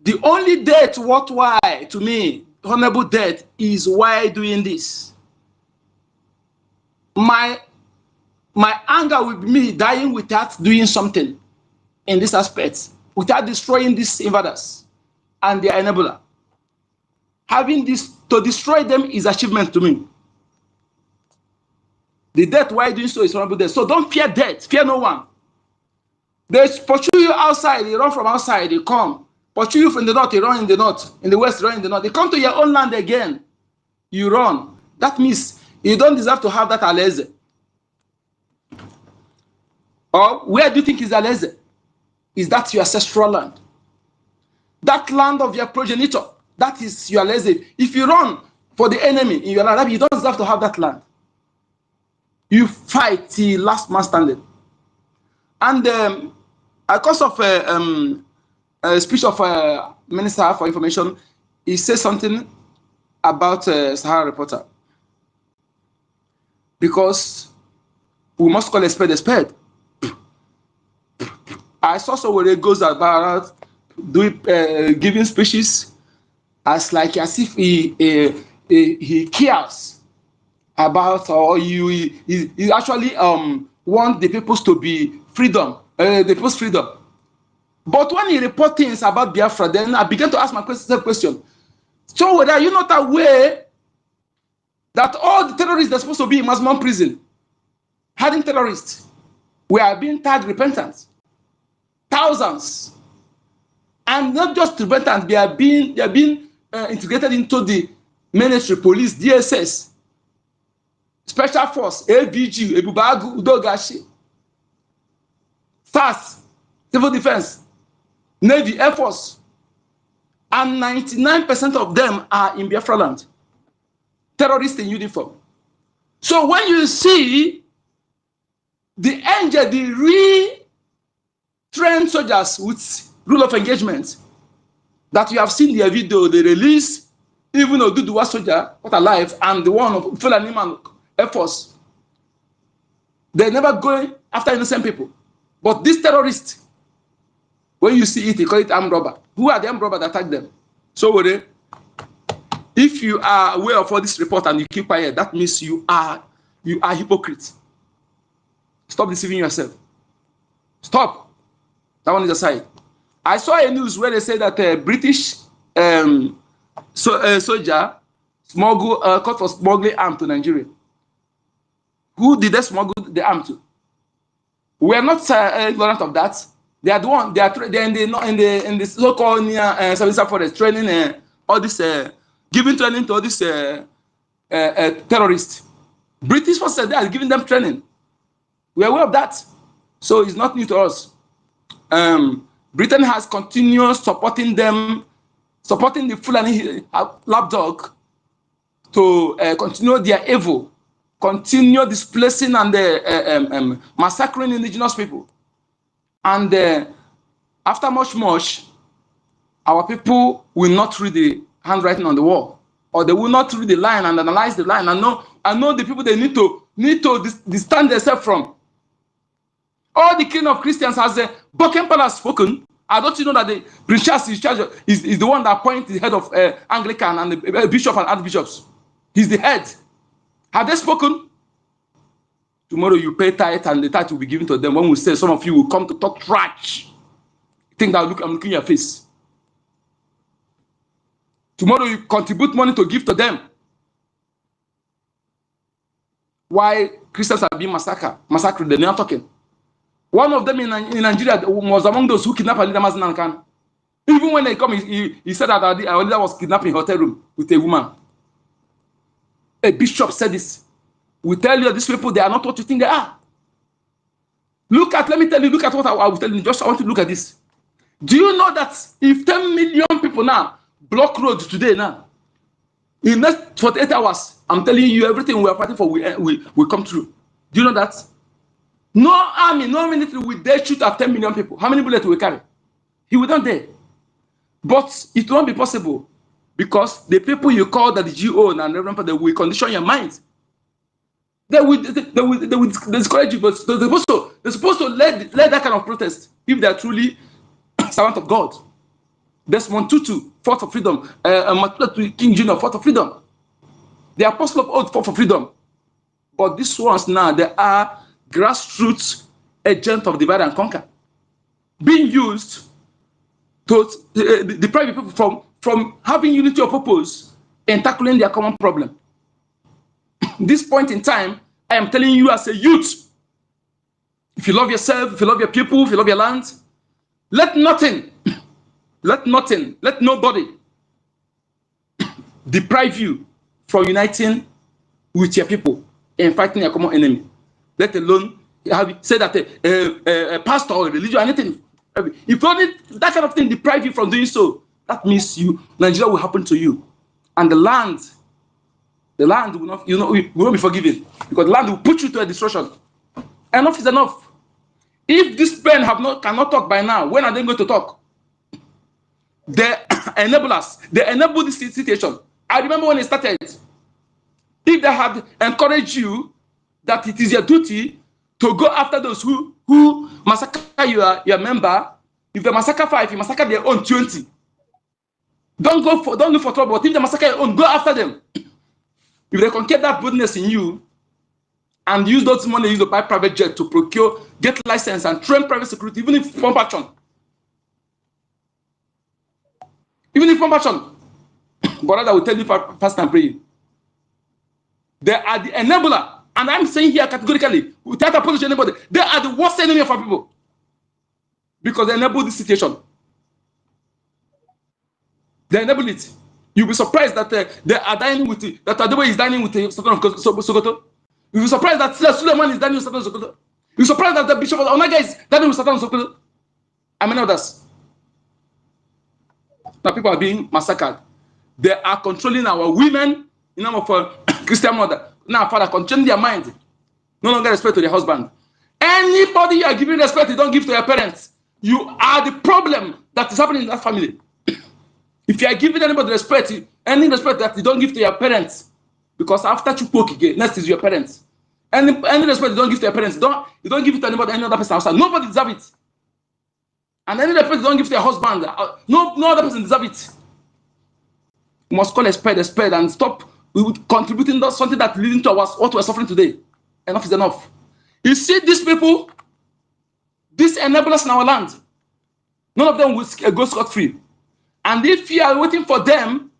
the only death worthwhile to me, honorable death, is why doing this. My anger with me dying without doing something in this aspect, without destroying these invaders and their enabler. Having this to destroy them is achievement to me. The death, why doing so, is honorable death. So don't fear death, fear no one. They pursue you outside, they run from outside, they come. Pursue you from the north, they run in the north. In the west, they run in the north. They come to your own land again, you run. That means you don't deserve to have that aleze. Or where do you think is aleze? Is that your ancestral land? That land of your progenitor, that is your aleze. If you run for the enemy in your land, you don't deserve to have that land. You fight till last man standing. And because of a speech of Minister for Information, he says something about Sahara Reporter. Because we must call a spade a spade. I saw somewhere it goes about doing giving speeches as if he cares about, or he actually want the peoples to be freedom, the people's freedom. But when he report things about Biafra, then I began to ask my question. So whether you not aware that all the terrorists that are supposed to be in maximum prison, hardened terrorists, were being tagged repentant, thousands, and not just repentant, they are being integrated into the military, police, DSS, special force, ABG, Ebubagu, Udogashi, SAS, civil defense, Navy, Air Force, and 99% of them are in Biafra land, terrorists in uniform. So when you see the angel, the retrained soldiers with rule of engagement that you have seen their video, they release even Oduduwa soldier, what alive, and the one of Fulani Man Air Force. They never go after innocent people. But this terrorist, when you see it, you call it armed robber. Who are the armed robbers that attack them? So if you are aware of all this report and you keep quiet, that means you are hypocrite. Stop deceiving yourself. Stop. That one is aside. I saw a news where they say that a British soldier caught for smuggling arms to Nigeria. Who did they smuggle the arm to? We are not ignorant of that. They are the one. They are in the so-called near Sambisa forest training all this giving training to all these terrorists. British forces they are giving them training. We are aware of that. So it's not new to us. Britain has continued supporting them, supporting the Fulani lapdog to continue their evil, continue displacing and massacring indigenous people. And after much, our people will not read the handwriting on the wall, or they will not read the line and analyze the line and know the people they need to distance themselves from. All the king of Christians has Buckingham has spoken. I don't you know that the Prince Charles is the one that appoints the head of Anglican and the bishop and archbishops. He's the head. Have they spoken? Tomorrow you pay tithe and the tithe will be given to them. When we say some of you will come to talk trash, think that I'm looking in your face. Tomorrow you contribute money to give to them. Why Christians are being massacred, they're not talking. One of them in Nigeria was among those who kidnapped Alida Mazinankan. Even when they come, he said that Alida was kidnapped in a hotel room with a woman. A bishop said this. We tell you these people, they are not what you think they are. Let me tell you, look at what I will tell you. Just I want you to look at this. Do you know that if 10 million people now block roads today now, in the next 48 hours, I'm telling you, everything we are fighting for will come true. Do you know that? No army, no military will dare shoot at 10 million people. How many bullets will we carry? He will not dare. But it won't be possible because the people you call that you own and everyone, they will condition your mind. They will discourage you, but they're supposed to let that kind of protest if they are truly servant of God. Desmond Tutu fought for freedom. King Jr. fought for freedom. The apostle of old fought for freedom. But these ones now, they are grassroots agents of divide and conquer, being used to deprive people from having unity of purpose and tackling their common problem. This point in time, I am telling you as a youth, if you love yourself, if you love your people, if you love your land, let nobody deprive you from uniting with your people and fighting your common enemy. Let alone say that a pastor or a religion, anything. If only that kind of thing deprive you from doing so, that means Nigeria will happen to you, and the land will not, will not be forgiven, because the land will put you to a destruction. Enough is enough. If these men cannot talk by now, when are they going to talk? They enable us. They enable this situation. I remember when it started. If they had encouraged you that it is your duty to go after those who massacre your member, if they massacre 5, you massacre their own 20. Don't look for trouble. But if they massacre your own, go after them. If they can get that boldness in you and use those money used to buy private jet to procure, get license and train private security, even if pump action. But rather, I will tell you fast and pray. They are the enabler. And I'm saying here categorically, without apology to anybody, they are the worst enemy of our people. Because they enable this situation. They enable it. You'll be surprised that they are dining with it, that Adebayo is dining with the Sultan of Sokoto. You'll be surprised that Suleiman is dining with Sultan of Sokoto. You'll be surprised that the Bishop of Onaga is dining with Sultan of Sokoto. And many others. Now people are being massacred. They are controlling our women in name of Christian mother. Now, father, controlling their mind. No longer respect to their husband. Anybody you are giving respect, you don't give to your parents. You are the problem that is happening in that family. If you are giving anybody respect, any respect that you don't give to your parents, because after Chukwokige, next is your parents. Any respect you don't give to your parents, you don't give it to anybody, any other person outside. Nobody deserves it. And any respect you don't give to your husband, no other person deserves it. You must call a spade and stop contributing to something that leading to what we're suffering today. Enough is enough. You see these people, these enablers in our land, none of them will go scot-free. And if you are waiting for them,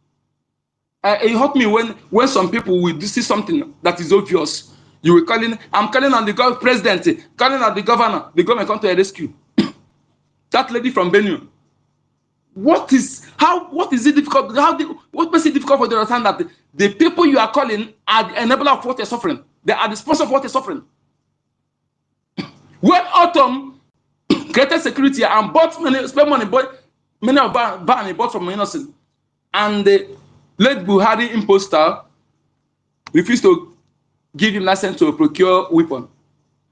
it hurt me when some people will see something that is obvious. You will I'm calling on the president, calling on the governor, the government come to a rescue. That lady from Benue. What is it difficult? What makes it difficult for you to understand that the people you are calling are the enabler of what you're suffering? They are the sponsor of what you're suffering. When Autumn created security and spent money, many of Barney bought from innocent, and the late Buhari imposter refused to give him license to procure weapon.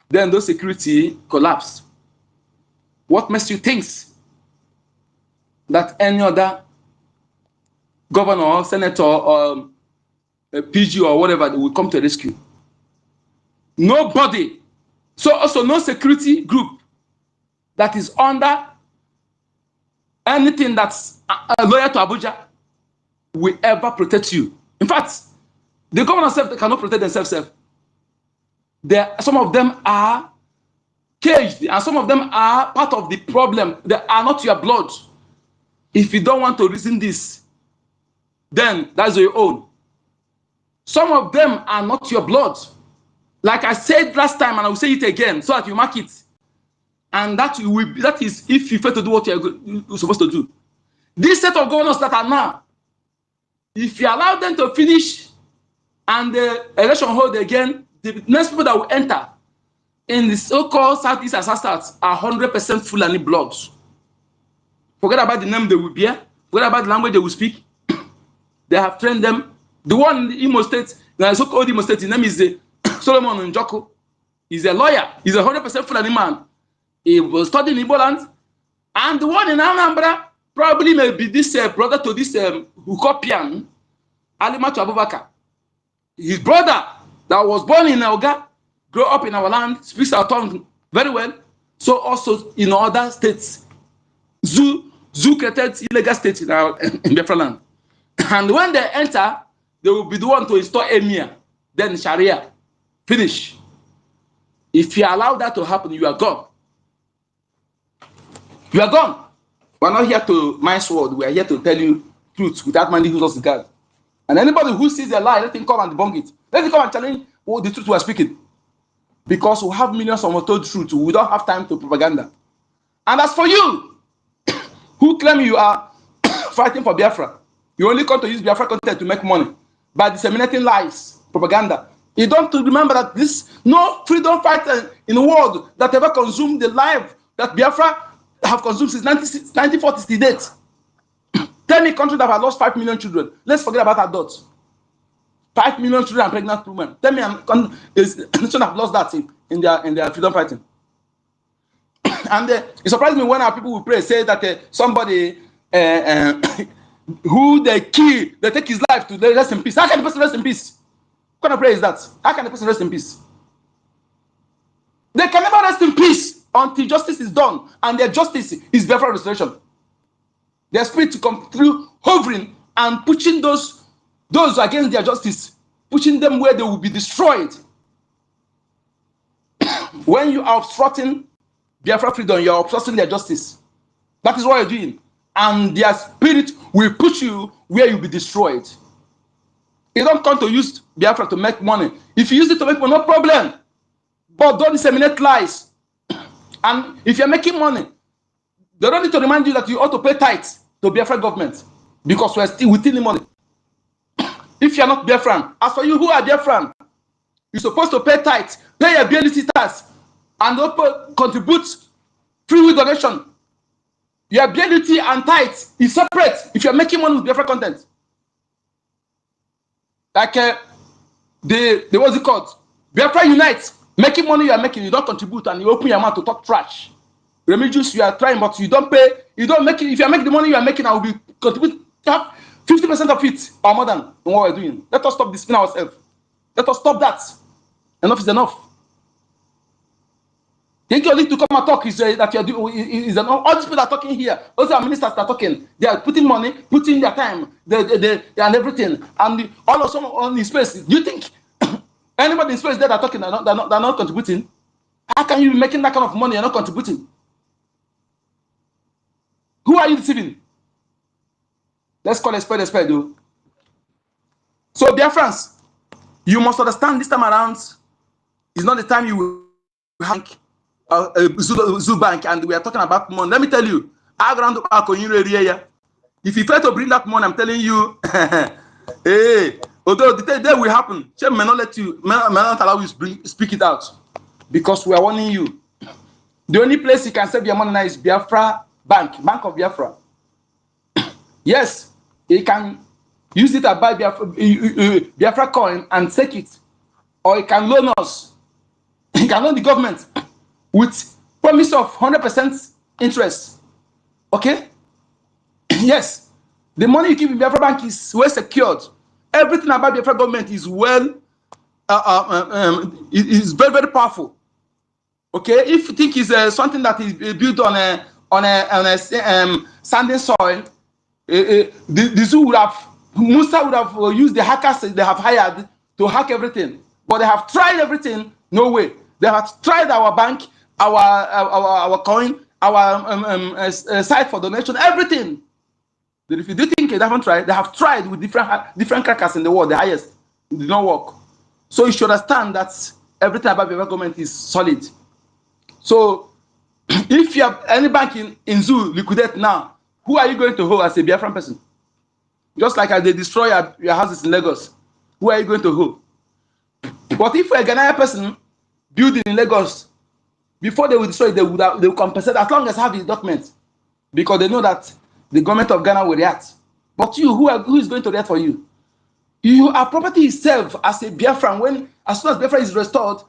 Then those security collapsed. What makes you think that any other governor or senator or PG or whatever will come to rescue? Nobody. So also no security group that is under anything that's loyal to Abuja will ever protect you. In fact, the governor self cannot protect themselves. Some of them are caged, and some of them are part of the problem. They are not your blood. If you don't want to reason this, then that's your own. Some of them are not your blood. Like I said last time, and I will say it again so that you mark it. And that is if you fail to do what you're supposed to do. This set of governors that are now, if you allow them to finish and the election hold again, the next people that will enter in the so-called Southeast Assassinats are 100% Fulani bloods. Forget about the name they will bear. Forget about the language they will speak. They have trained them. The one in the Imo State, the so-called Imo State, his name is Solomon Njoko. He's a lawyer. He's 100% Fulani man. He was studying in Igbo land. And the one in Anambra probably may be this brother to this Hukopian, Alimatu Abubakar. His brother that was born in Oga, grew up in our land, speaks our tongue very well. So also in other states, Zoo created illegal states in Biafra land. And when they enter, they will be the one to install Emir, then Sharia. Finish. If you allow that to happen, you are gone. You are gone. We are not here to mine sword. We are here to tell you truth without minding who's the God. And anybody who sees a lie, let him come and debunk it. Let him come and challenge the truth we are speaking. Because we have millions of untold truth. We don't have time to propaganda. And as for you, who claim you are fighting for Biafra, you only come to use Biafra content to make money by disseminating lies, propaganda. You don't remember that this no freedom fighter in the world that ever consumed the life that Biafra have consumed since 1940s to date. Tell me countries that have lost 5 million children. Let's forget about adults. 5 million children and pregnant women. Tell me a nation have lost that in their freedom fighting. And it surprised me when our people will pray, say that somebody who they kill, they take his life to rest in peace. How can the person rest in peace? What kind of prayer is that? How can the person rest in peace? They can never rest in peace until justice is done, and their justice is Biafra restoration. Their spirit to come through hovering and pushing those against their justice, pushing them where they will be destroyed. When you are obstructing Biafra freedom, you are obstructing their justice. That is what you're doing. And their spirit will push you where you'll be destroyed. You don't come to use Biafra to make money. If you use it to make money, no problem. But don't disseminate lies. And if you're making money, they don't need to remind you that you ought to pay tithes to Biafra government because we're still within the money. If you're not Biafran, as for you who are Biafran, you're supposed to pay tithes, pay your ability tax, and also contribute free will donation. Your ability and tithes is separate if you're making money with Biafra content. Like what's it called? Biafra Unite. Making money you are making, you don't contribute, and you open your mouth to talk trash. Remigius, you are trying, but you don't pay. You don't make it. If you are making the money you are making, I will be contribute 50% of it or more than what we're doing. Let us stop deceiving ourselves. Let us stop that. Enough is enough. Think you need to come and talk is that you are doing is enough. All these people that are talking here, those are ministers that are talking. They are putting money, putting their time, they and everything, and all of them on the space. Do you think anybody in space that are talking they're not contributing? How can you be making that kind of money and not contributing? Who are you deceiving? Let's call a spade, though. So, Biafrans, you must understand this time around is not the time you will have Zoo Bank and we are talking about money. Let me tell you, if you fail to bring that money, I'm telling you, hey, although the day will happen, Shem may not let you, may not allow you to speak it out because we are warning you. The only place you can save your money now is Biafra Bank of Biafra. Yes, you can use it to buy Biafra coin and take it, or you can loan us. You can loan the government with promise of 100% interest. Okay? Yes, the money you keep in Biafra Bank is well secured. Everything about Biafra government is is very, very powerful. Okay, if you think it's something that is built on a sandy soil, the zoo would have, Musa would have used the hackers they have hired to hack everything. But they have tried everything, no way. They have tried our bank, our coin, our site for donation, everything. But if you do think they haven't tried, they have tried with different crackers in the world, the highest. It did not work. So you should understand that everything about the government is solid. So if you have any bank in Zoo liquidate now, who are you going to hold as a Biafran person? Just like as they destroy your houses in Lagos, who are you going to hold? But if a Ghanaian person building in Lagos, before they will destroy it, they will compensate as long as have his documents. because they know that the government of Ghana will react. But you, who is going to react for you? You are property itself as a Biafran. When as soon as Biafra is restored,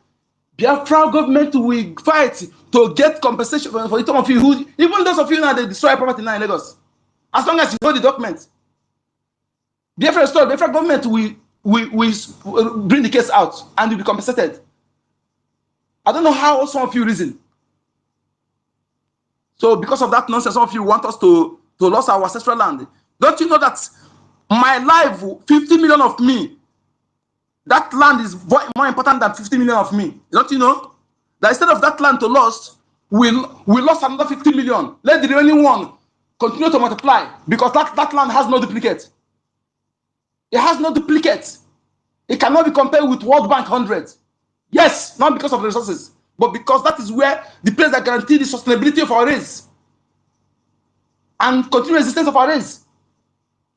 Biafra government will fight to get compensation for some of you who, even those of you now, they destroy property now in Lagos. As long as you hold the document, Biafra restored, Biafra government will bring the case out and will be compensated. I don't know how some of you reason. So because of that nonsense, some of you want us to lose our ancestral land. Don't you know that my life, 50 million of me, that land is more important than 50 million of me. Don't you know? That instead of that land to lost, we lost another 50 million. Let the remaining one continue to multiply because that land has no duplicate. It has no duplicate. It cannot be compared with World Bank 100. Yes, not because of the resources, but because that is where the place that guarantees the sustainability of our race and continued existence of our race.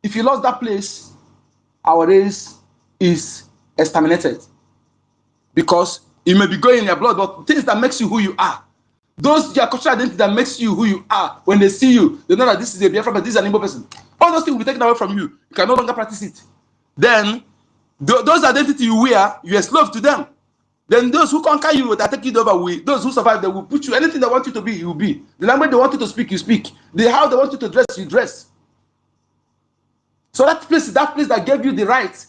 If you lost that place, our race is exterminated. Because it may be going in your blood, but things that makes you who you are. Those your cultural identity that makes you who you are. When they see you, they know that this is a Biafra, but this is an Igbo person. All those things will be taken away from you. You can no longer practice it. Then, those identity you wear, you are slave to them. Then those who conquer you, that take it over, those who survive, they will put you, anything they want you to be, you will be. The language they want you to speak, you speak. How they want you to dress, you dress. So that place that gave you the right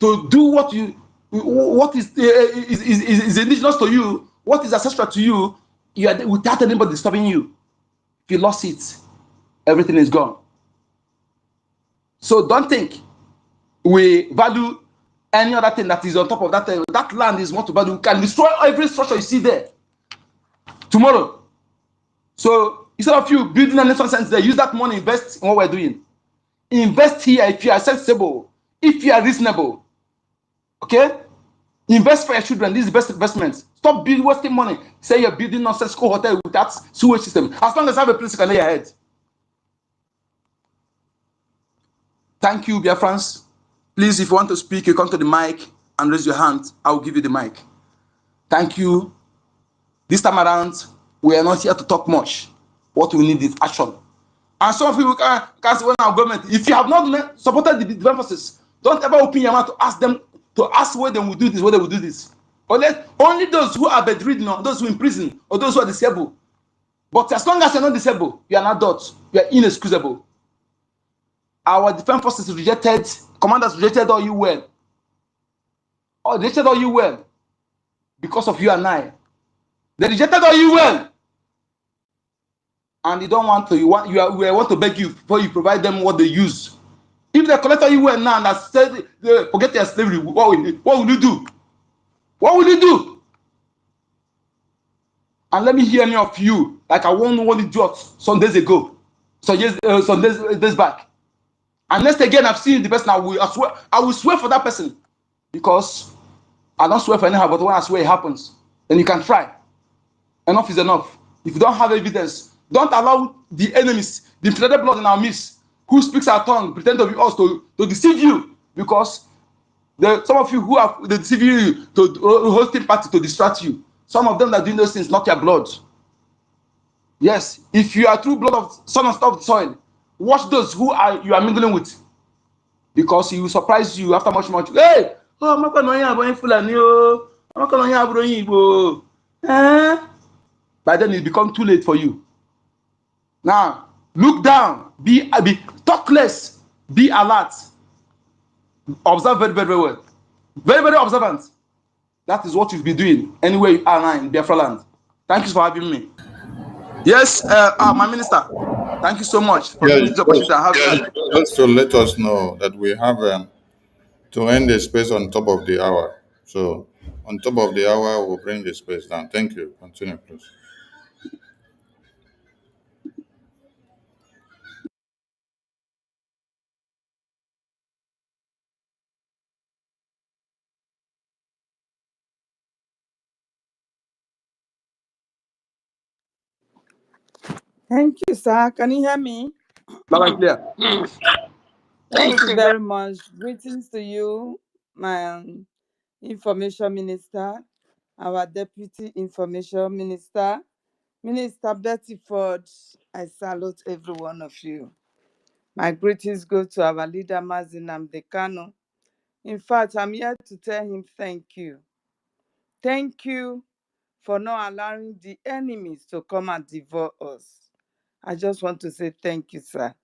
to do what is indigenous to you, what is ancestral to you, you are without anybody disturbing you. If you lost it, everything is gone. So don't think we value any other thing that is on top of that. That land is what to value. We can destroy every structure you see there tomorrow. So instead of you building a nation sense there, use that money, invest in what we're doing. Invest here if you are sensible, if you are reasonable. Okay? Invest for your children. This is the best investment. Stop wasting money. Say you're building nonsense school hotel without sewage system. As long as you have a place you can lay your head. Thank you, Biafrans. Please, if you want to speak, you come to the mic and raise your hand. I will give you the mic. Thank you. This time around, we are not here to talk much. What we need is action. And some people can say, well, our government, if you have not supported the defense forces, don't ever open your mouth to ask them, to ask where they will do this, where they will do this. Only those who are bedridden, or those who are in prison, or those who are disabled. But as long as you're not disabled, you are an adult, you are inexcusable. Our defense forces rejected, commanders rejected all you well. Or rejected all you well because of you and I. They rejected all you well. And they don't want to, we want to beg you before you provide them what they use. If they collect all you well now and said, forget their slavery, what will you do? What will you do? And let me hear any of you, like I won't know what you do some days ago, some days back. And next again, I've seen the person, I will swear for that person. Because I don't swear for anyhow, but when I swear it happens, then you can try. Enough is enough. If you don't have evidence, don't allow the enemies, the infiltrated blood in our midst, who speaks our tongue, pretend to be us to deceive you. Because some of you who are deceiving you to hosting party to distract you. Some of them that are doing those things, not your blood. Yes, if you are true blood of son and stuff soil, watch those who you are mingling with. Because he will surprise you after much. Hey! Oh, I'm not going to by then it becomes too late for you. Now, look down, be talk less, be alert, observe very, very well. Very, very observant. That is what you'll be doing anywhere you are now in Biafra land. Thank you for having me. Yes, my minister. Thank you so much for giving me this opportunity. Just to let us know that we have to end the space on top of the hour. So on top of the hour, we'll bring the space down. Thank you. Continue, please. Thank you, sir. Can you hear me? Loud and clear. Thank you very much. Greetings to you, my information minister, our deputy information minister, Minister Betty Ford. I salute every one of you. My greetings go to our leader, Mazinam Dekano. In fact, I'm here to tell him thank you. Thank you for not allowing the enemies to come and devour us. I just want to say thank you, sir.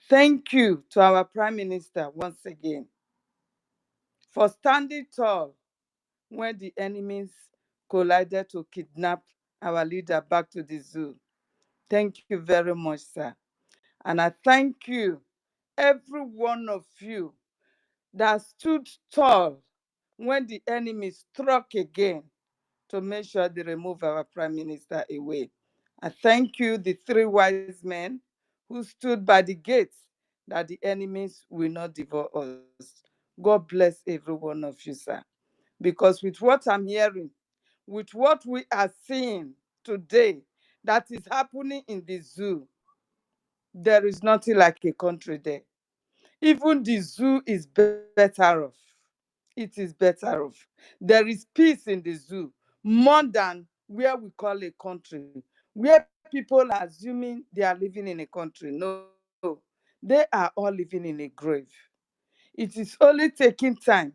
Thank you to our Prime Minister once again for standing tall when the enemies collided to kidnap our leader back to the zoo. Thank you very much, sir. And I thank you, every one of you that stood tall when the enemy struck again to make sure they remove our Prime Minister away. I thank you, the three wise men who stood by the gates that the enemies will not devour us. God bless every one of you, sir. Because with what I'm hearing, with what we are seeing today that is happening in the zoo, there is nothing like a country there. Even the zoo is better off. It is better off. There is peace in the zoo more than where we call a country, where people are assuming they are living in a country. No, they are all living in a grave. It is only taking time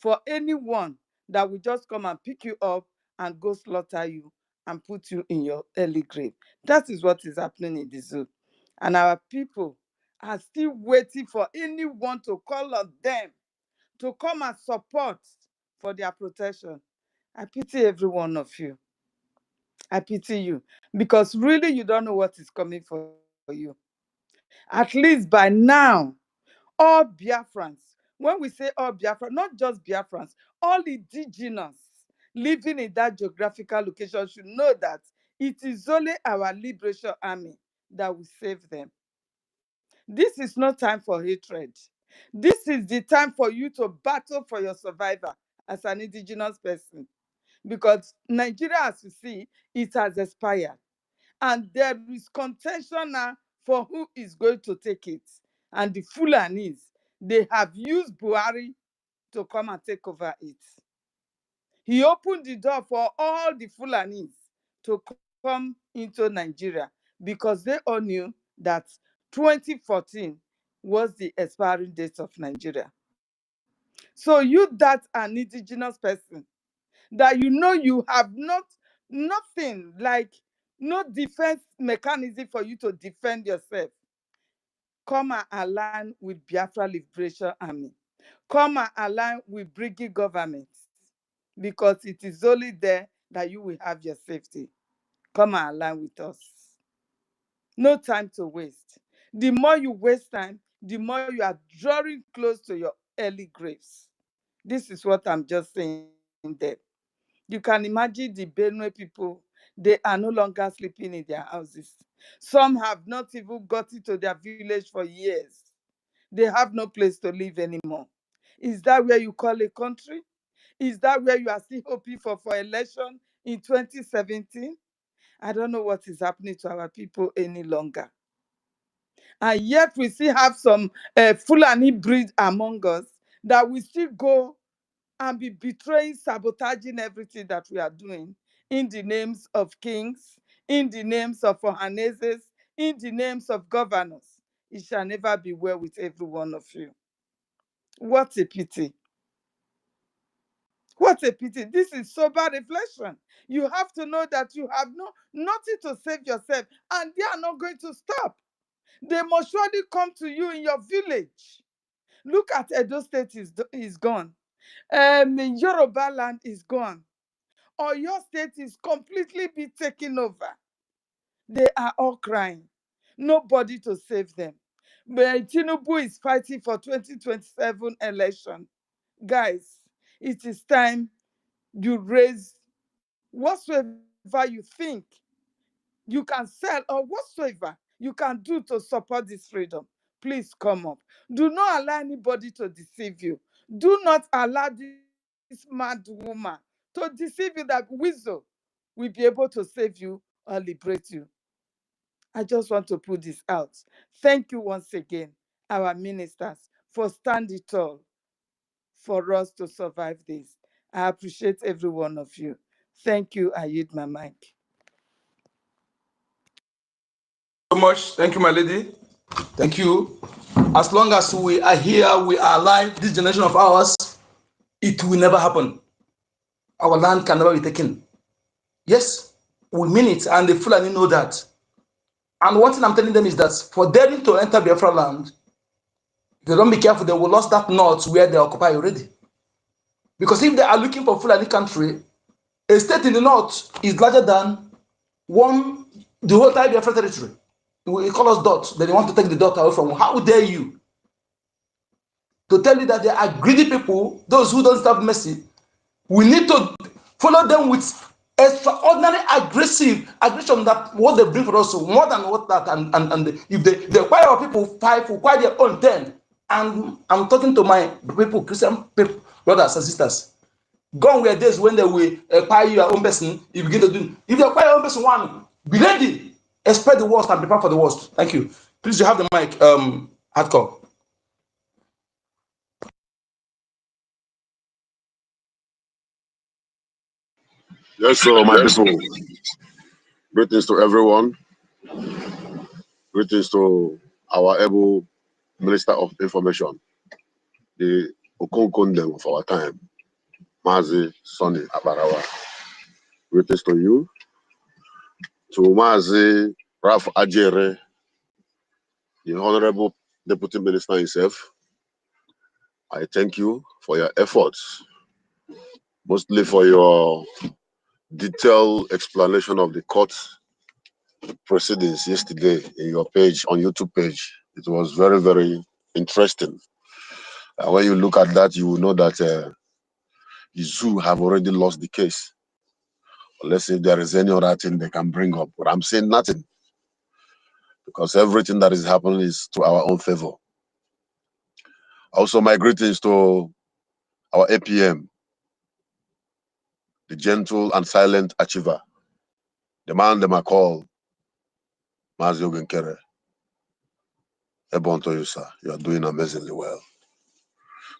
for anyone that will just come and pick you up and go slaughter you and put you in your early grave. That is what is happening in the zoo. And our people are still waiting for anyone to call on them to come and support for their protection. I pity every one of you. I pity you because really you don't know what is coming for you. At least by now, all Biafrans, when we say all Biafrans, not just Biafrans, all indigenous living in that geographical location should know that it is only our liberation army that will save them. This is not time for hatred. This is the time for you to battle for your survival as an indigenous person. Because Nigeria, as you see, it has expired. And there is contention now for who is going to take it. And the Fulanis, they have used Buhari to come and take over it. He opened the door for all the Fulanis to come into Nigeria because they all knew that 2014 was the expiring date of Nigeria. So you that an indigenous person, that you know you have nothing like no defense mechanism for you to defend yourself, come and align with Biafra Liberation Army. Come and align with Brigade government because it is only there that you will have your safety. Come and align with us. No time to waste. The more you waste time, the more you are drawing close to your early graves. This is what I'm just saying there. You can imagine the Benue people, they are no longer sleeping in their houses. Some have not even gotten to their village for years. They have no place to live anymore. Is that where you call a country? Is that where you are still hoping for election in 2017? I don't know what is happening to our people any longer. And yet we still have some Fulani breed among us that we still go and be betraying, sabotaging everything that we are doing in the names of kings, in the names of Ohaneses, in the names of governors. It shall never be well with every one of you. What a pity. What a pity. This is sober reflection. You have to know that you have nothing to save yourself, and they are not going to stop. They must surely come to you in your village. Look at Edo State is gone. Yoruba land is gone. Or your state is completely be taken over. They are all crying. Nobody to save them. But Tinubu is fighting for 2027 election. Guys, it is time you raise whatsoever you think you can sell or whatsoever you can do to support this freedom. Please come up. Do not allow anybody to deceive you. Do not allow this mad woman to deceive you that Weasel will be able to save you or liberate you. I just want to put this out. Thank you once again, our ministers, for standing tall for us to survive this. I appreciate every one of you. Thank you. I yield my mic. So much. Thank you, my lady. Thank you. As long as we are here, we are alive, this generation of ours, it will never happen. Our land can never be taken. Yes, we mean it, and the Fulani know that. And one thing I'm telling them is that for daring to enter Biafra land, if they don't be careful, they will lose that north where they occupy already. Because if they are looking for Fulani country, a state in the north is larger than the whole entire Biafra territory. We call us dots. Then they want to take the dot away from. How dare you? To tell you that they are greedy people, those who don't have mercy. We need to follow them with extraordinary aggression that what they bring for us, so more than what that, and if they acquire our people 5, will acquire their own 10. And I'm talking to my people, Christian people, brothers and sisters. Gone were days when they will acquire your own person. You begin to do. If they acquire your own person, one, be ready, expect the worst and prepare for the worst. Thank you. Please, you have the mic, hardcore. Yes, so my people, greetings to everyone. Greetings to our able Minister of Information, the Okonkondem of our time, Mazi Sonny Abarawa. Greetings to you. To Mazi Raf Ajere, the Honorable Deputy Minister himself, I thank you for your efforts, mostly for your detailed explanation of the court proceedings yesterday in your page, on YouTube page. It was very, very interesting. When you look at that, you will know that the zoo have already lost the case. Unless if there is any other thing they can bring up. But I'm saying nothing. Because everything that is happening is to our own favor. Also, my greetings to our APM, the gentle and silent achiever, the man they might call Mazio Genkere. Ebon to you, sir. You are doing amazingly well.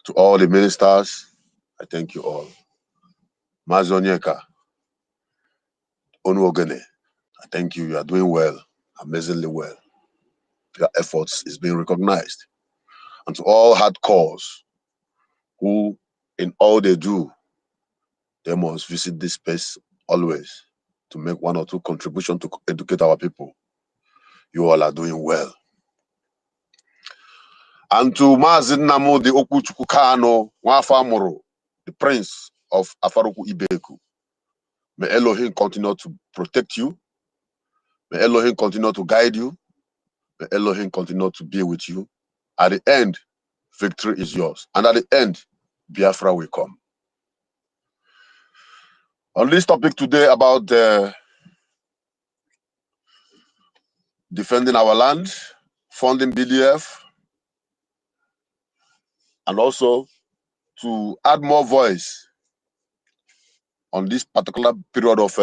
To all the ministers, I thank you all. Mazio Nyeka, Onwogene, I thank you. You are doing well, amazingly well. Your efforts is being recognized. And to all hardcores who, in all they do, they must visit this space always to make 1 or 2 contributions to educate our people. You all are doing well. And to Mazin Namo, the Okuchuku Kano, Wafamoro, the Prince of Afaruku Ibeku, may Elohim continue to protect you. May Elohim continue to guide you. May Elohim continue to be with you. At the end, victory is yours. And at the end, Biafra will come. On this topic today about defending our land, funding BDF, and also to add more voice on this particular period of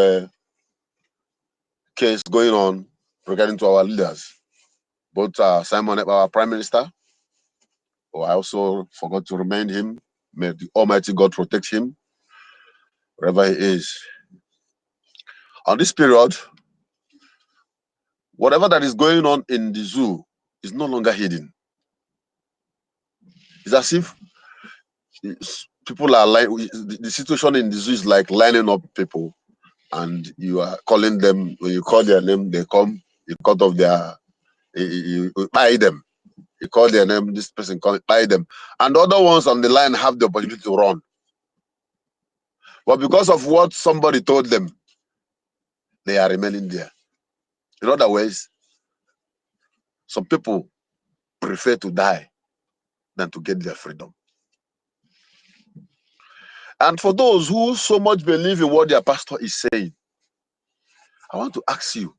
case going on regarding to our leaders, both Simon, our Prime Minister, who I also forgot to remind him, may the Almighty God protect him, wherever he is. On this period, whatever that is going on in the zoo is no longer hidden. It's as if people are like, the situation in the zoo is like lining up people, and you are calling them, when you call their name, they come, you cut off their, you buy them. You call their name, this person call it, buy them. And the other ones on the line have the opportunity to run. But because of what somebody told them, they are remaining there. In other words, some people prefer to die than to get their freedom. And for those who so much believe in what their pastor is saying, I want to ask you,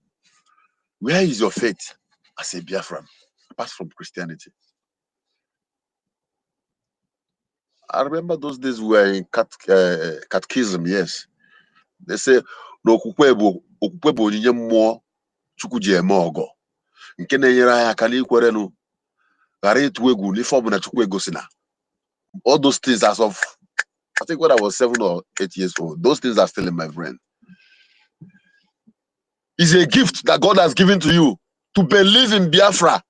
where is your faith as a Biafran, apart from Christianity? I remember those days we were in catechism, yes. They say, no okwukwe bụ onyinye mmụọ Chukwu ji eme ọgọ nke na-enyere anyị aka n'ikwerenụ ghara ịtụ egwu n'ife ọbụla Chukwu egosina. All those things as of, I think when I was 7 or 8 years old, those things are still in my brain. It's a gift that God has given to you to believe in Biafra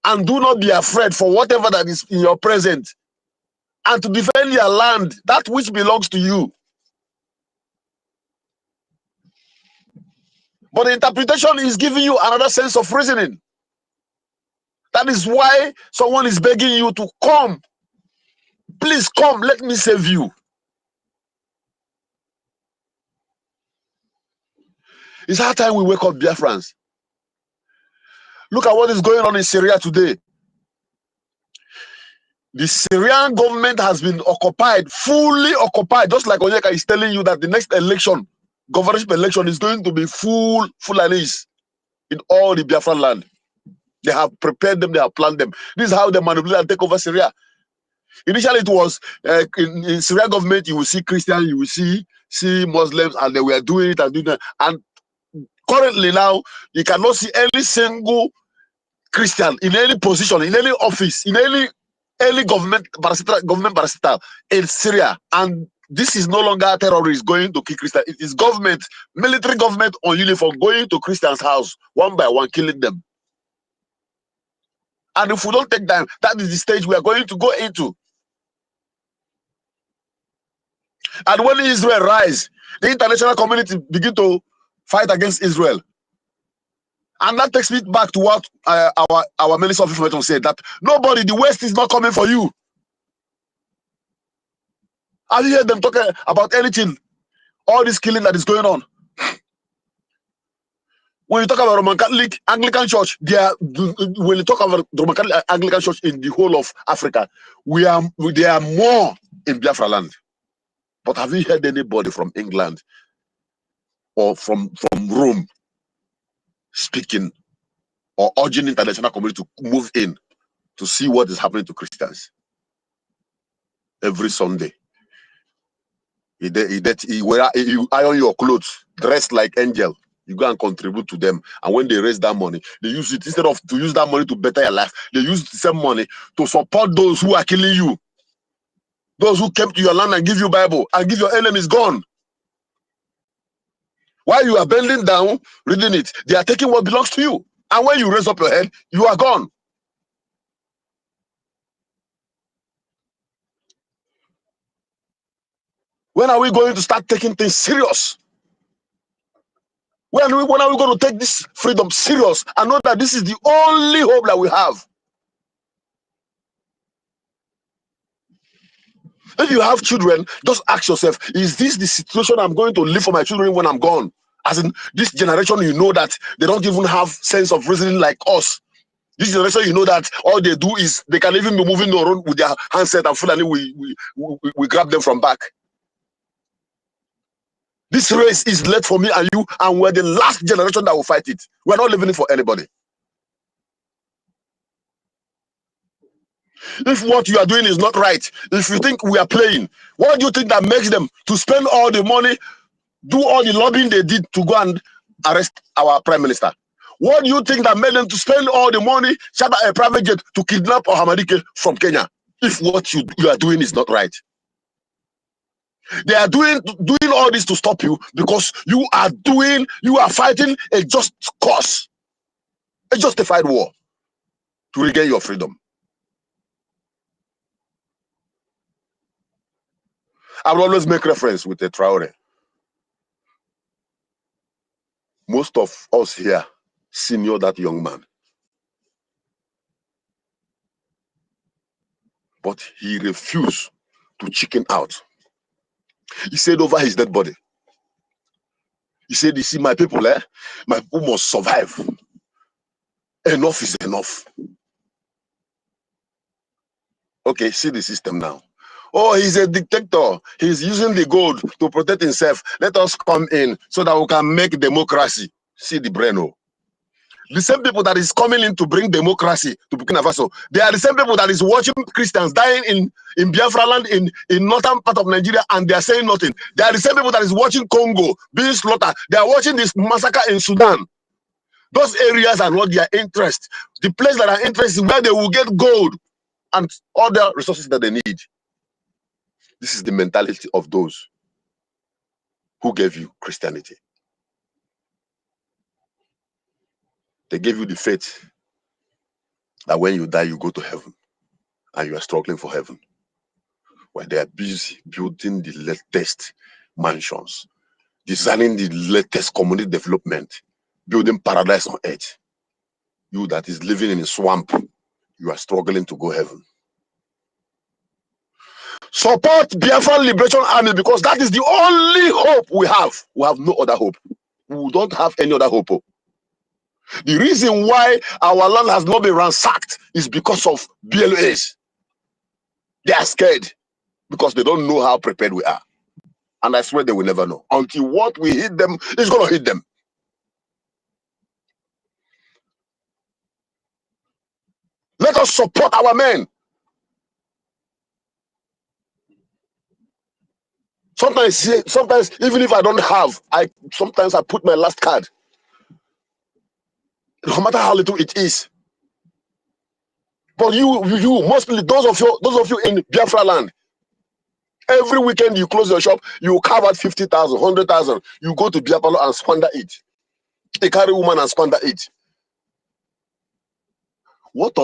and do not be afraid for whatever that is in your present, and to defend your land, that which belongs to you. But the interpretation is giving you another sense of reasoning. That is why someone is begging you to come. Please come, let me save you. It's high time we wake up, Biafrans. Look at what is going on in Syria today. The Syrian government has been occupied, fully occupied, just like Onyeka is telling you that the next election, governorship election, is going to be full Fulanese in all the Biafra land. They have prepared them, they have planned them. This is how they manipulate and take over Syria. Initially, it was in Syrian government, you will see Christians, you will see Muslims, and they were doing it and doing that. And currently now, you cannot see any single Christian in any position, in any office, in any government parastatal in Syria. And this is no longer terrorists going to kill Christians. It is government, military government on uniform going to Christians' house one by one, killing them. And if we don't take them, that is the stage we are going to go into. And when Israel rise, the international community begin to fight against Israel. And that takes me back to what our Minister of Information said, that nobody, the West is not coming for you. Have you heard them talking about anything? All this killing that is going on. When you talk about Roman Catholic Anglican Church, when you talk about Roman Catholic Anglican Church in the whole of Africa, there are more in Biafra land. But have you heard anybody from England or from Rome speaking or urging the international community to move in to see what is happening to Christians? Every Sunday, you iron your clothes, dress like angel, you go and contribute to them. And when they raise that money, they use it, instead of to use that money to better your life, they use the same money to support those who are killing you. Those who came to your land and give you Bible and give your enemies gone. While you are bending down, reading it, they are taking what belongs to you. And when you raise up your head, you are gone. When are we going to start taking things serious? When are we going to take this freedom serious and know that this is the only hope that we have? If you have children, just ask yourself, is this the situation I'm going to live for my children when I'm gone? As in, this generation, you know that they don't even have sense of reasoning like us. This generation, you know that all they do is they can even be moving around with their handset and fully we grab them from back. This race is led for me and you, and we're the last generation that will fight it. We're not living it for anybody. If what you are doing is not right, if you think we are playing, what do you think that makes them to spend all the money, do all the lobbying they did to go and arrest our prime minister? What do you think that made them to spend all the money, charter a private jet to kidnap Ohamadike from Kenya? If what you are doing is not right. They are doing all this to stop you because you are fighting a just cause, a justified war to regain your freedom. I will always make reference with a Traore. Most of us here senior that young man. But he refused to chicken out. He said over his dead body, he said, you see, my people, my people must survive. Enough is enough. Okay, see the system now. Oh, he's a dictator. He's using the gold to protect himself. Let us come in so that we can make democracy. See the brain. The same people that is coming in to bring democracy to Burkina Faso, they are the same people that is watching Christians dying in Biafra land, in northern part of Nigeria, and they are saying nothing. They are the same people that is watching Congo being slaughtered. They are watching this massacre in Sudan. Those areas are not their interest. The place that are interested is where they will get gold and other resources that they need. This is the mentality of those who gave you Christianity. They gave you the faith that when you die, you go to heaven, and you are struggling for heaven. While they are busy building the latest mansions, designing the latest community development, building paradise on earth. You that is living in a swamp, you are struggling to go heaven. Support Biafran Liberation Army, because that is the only hope we have. We have no other hope. We don't have any other hope. The reason why our land has not been ransacked is because of BLAs. They are scared because they don't know how prepared we are. And I swear they will never know. Until what we hit them is going to hit them. Let us support our men. Sometimes even if I don't have, sometimes I put my last card. No matter how little it is. But you mostly those of you in Biafra land, every weekend you close your shop, you carve out 50,000, 100,000. You go to Biafra and squander it. You carry woman and squander it. What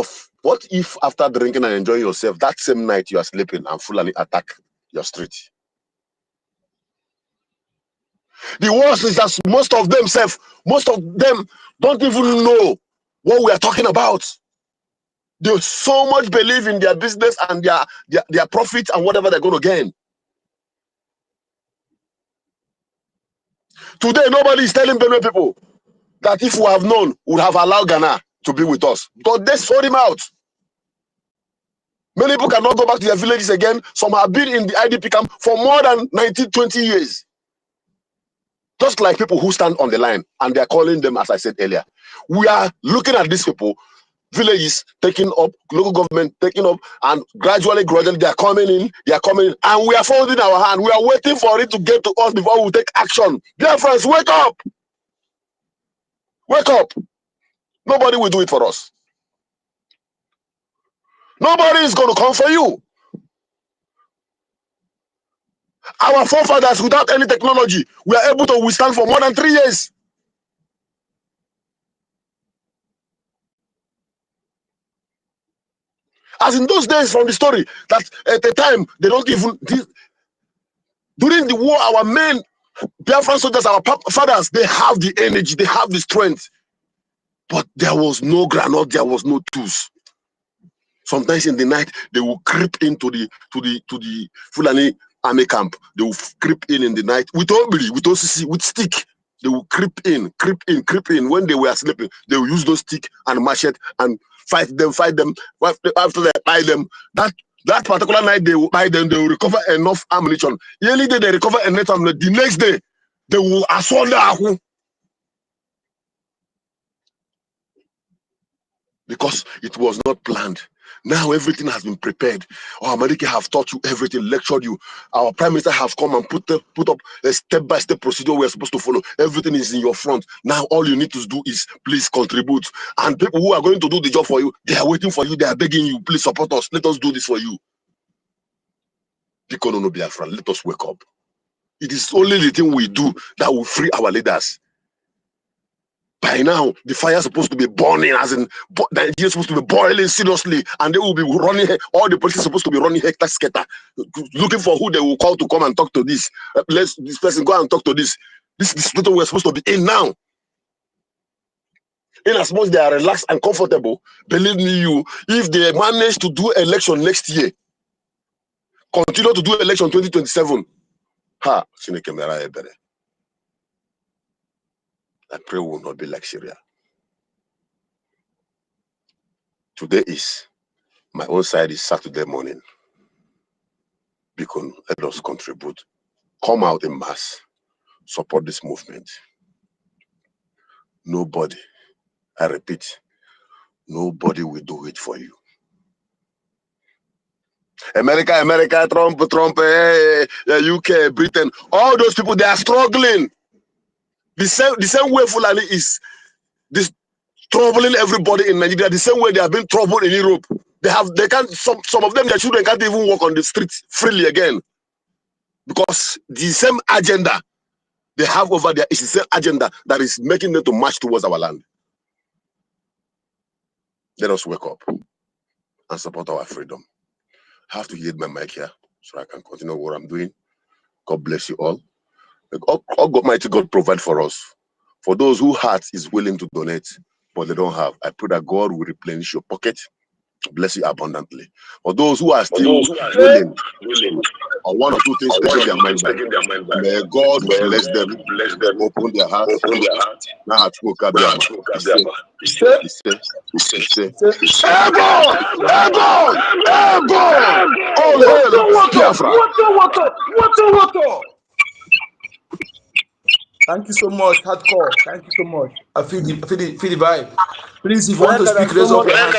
if after drinking and enjoying yourself, that same night you are sleeping and Fulani attack your street? The worst is that most of them don't even know what we are talking about. They so much believe in their business and their profits and whatever they're going to gain. Today, nobody is telling Benue people that if we have known, we would have allowed Ghana to be with us. But they sold him out. Many people cannot go back to their villages again. Some have been in the IDP camp for more than 19, 20 years. Just like people who stand on the line, and they're calling them, as I said earlier. We are looking at these people, villages taking up, local government taking up, and gradually they are coming in, and we are folding our hand. We are waiting for it to get to us before we take action. Dear friends, wake up! Wake up! Nobody will do it for us. Nobody is going to come for you. Our forefathers, without any technology, were able to withstand for more than 3 years. As in those days from the story, that at the time, they don't even... During the war, our men, Biafran soldiers, our fathers, they have the energy, they have the strength. But there was no granite, there was no tools. Sometimes in the night, they will creep into the Fulani army camp. They will creep in the night with obiri, with OCC, with stick. They will creep in. When they were sleeping, they will use those stick and machete and fight them. After they buy them, that particular night they will buy them, they will recover enough ammunition. Yearly day they recover enough ammunition. The next day, they will assault the Ahu. Because it was not planned. Now everything has been prepared. Our America have taught you everything, lectured you. Our Prime Minister has come and put up a step-by-step procedure we are supposed to follow. Everything is in your front. Now all you need to do is please contribute. And people who are going to do the job for you, they are waiting for you. They are begging you, please support us. Let us do this for you. Because no Biafra, let us wake up. It is only the thing we do that will free our leaders. By now, the fire is supposed to be burning, as in Nigeria is supposed to be boiling seriously, and they will be running. All the police are supposed to be running hectare scatter, looking for who they will call to come and talk to this. Let this person go and talk to this. This is the situation we're supposed to be in now. In as much they are relaxed and comfortable, believe me, if they manage to do election next year, continue to do election 2027, I pray we will not be like Syria. Today is my own side is Saturday morning. Because let us contribute. Come out in mass. Support this movement. Nobody, I repeat, nobody will do it for you. America, Trump, UK, Britain, all those people, they are struggling. The same way Fulani is this troubling everybody in Nigeria, the same way they have been troubled in Europe. Some of them, their children can't even walk on the streets freely again. Because the same agenda they have over there is the same agenda that is making them to march towards our land. Let us wake up and support our freedom. I have to yield my mic here so I can continue what I'm doing. God bless you all. May Almighty God provide for us. For those whose heart is willing to donate, but they don't have, I pray that God will replenish your pocket, bless you abundantly. For those who are still willing, on one or two things taking their mind back, may God bless them, open their hearts. Now, he said, Egon! All hail Biafra! Thank you so much, hardcore. Thank you so much. I feel the vibe. Please, if you want to Onyeka, speak, raise up your hand.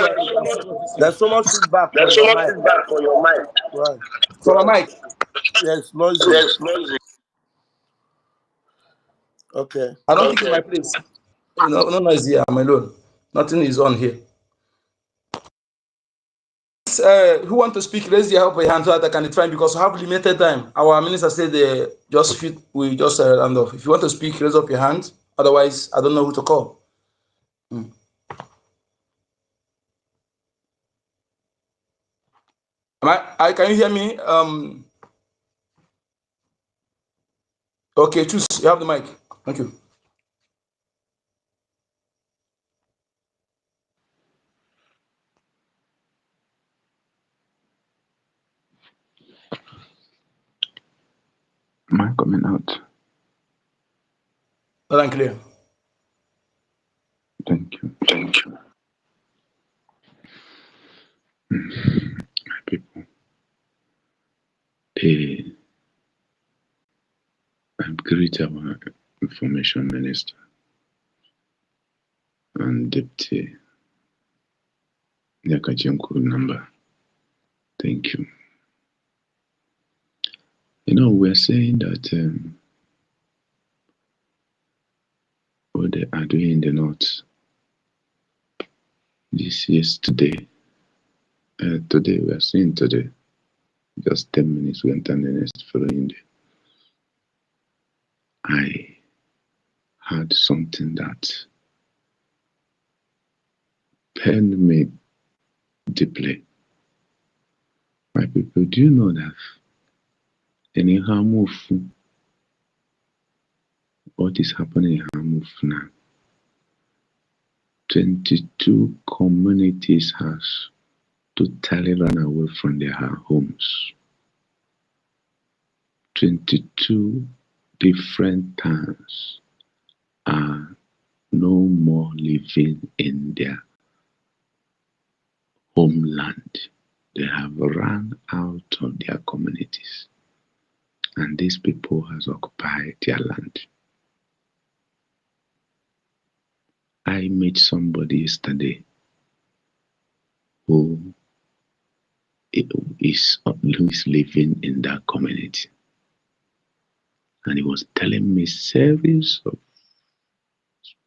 there's so much feedback from your mic. Right. From a mic. Yes, noisy. Okay. I don't think it's my place. No noise here. I'm alone. Nothing is on here. Who want to speak? Raise your hand so that I can try because we have limited time. Our minister said we just round off. If you want to speak, raise up your hand. Otherwise, I don't know who to call. Can you hear me? Okay, choose. You have the mic. Thank you. Am I coming out? Loud and clear. Thank you. My people. I'm greet our information minister and deputy Nyakachenko number. Thank you. We're saying that what they are doing in the north this yesterday. Today we are saying today. Just 10 minutes went and the next following day. I had something that pained me deeply. My people, do you know that in Hamufu, what is happening in Hamufu now? 22 communities has totally run away from their homes. 22 different towns are no more living in their homeland. They have run out of their communities. And these people has occupied their land. I met somebody yesterday who is living in that community. And he was telling me series of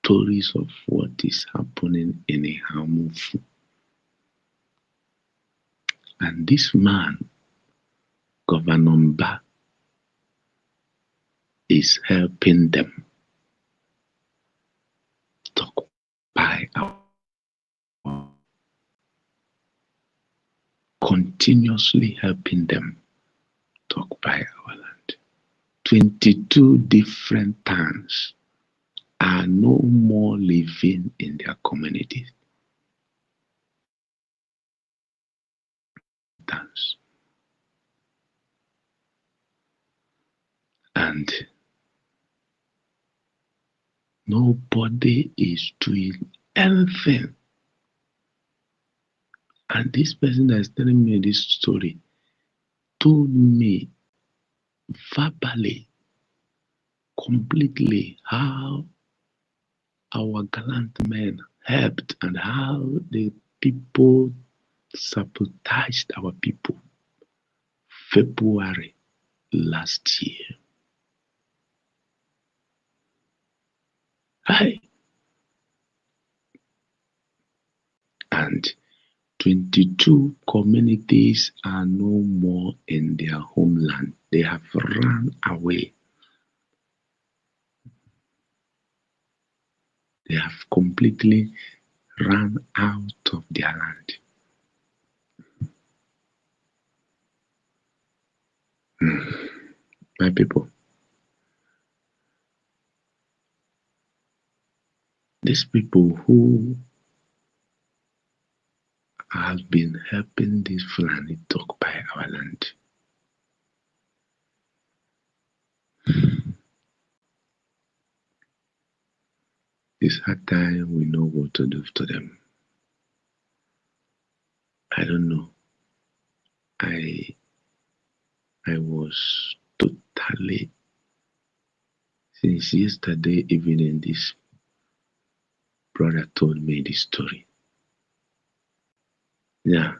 stories of what is happening in Hamufu. And this man, Governor Mba, is helping them to occupy our, continuously helping them to occupy our land. 22 different towns are no more living in their communities. Towns. And nobody is doing anything. And this person that is telling me this story told me verbally, completely, how our gallant men helped and how the people sabotaged our people February last year. Hi. And 22 communities are no more in their homeland. They have run away. They have completely ran out of their land. My people, these people who have been helping this Fulani to occupy our land, this hard time we know what to do to them. I don't know. I was totally, since yesterday evening, this brother told me this story. Yeah,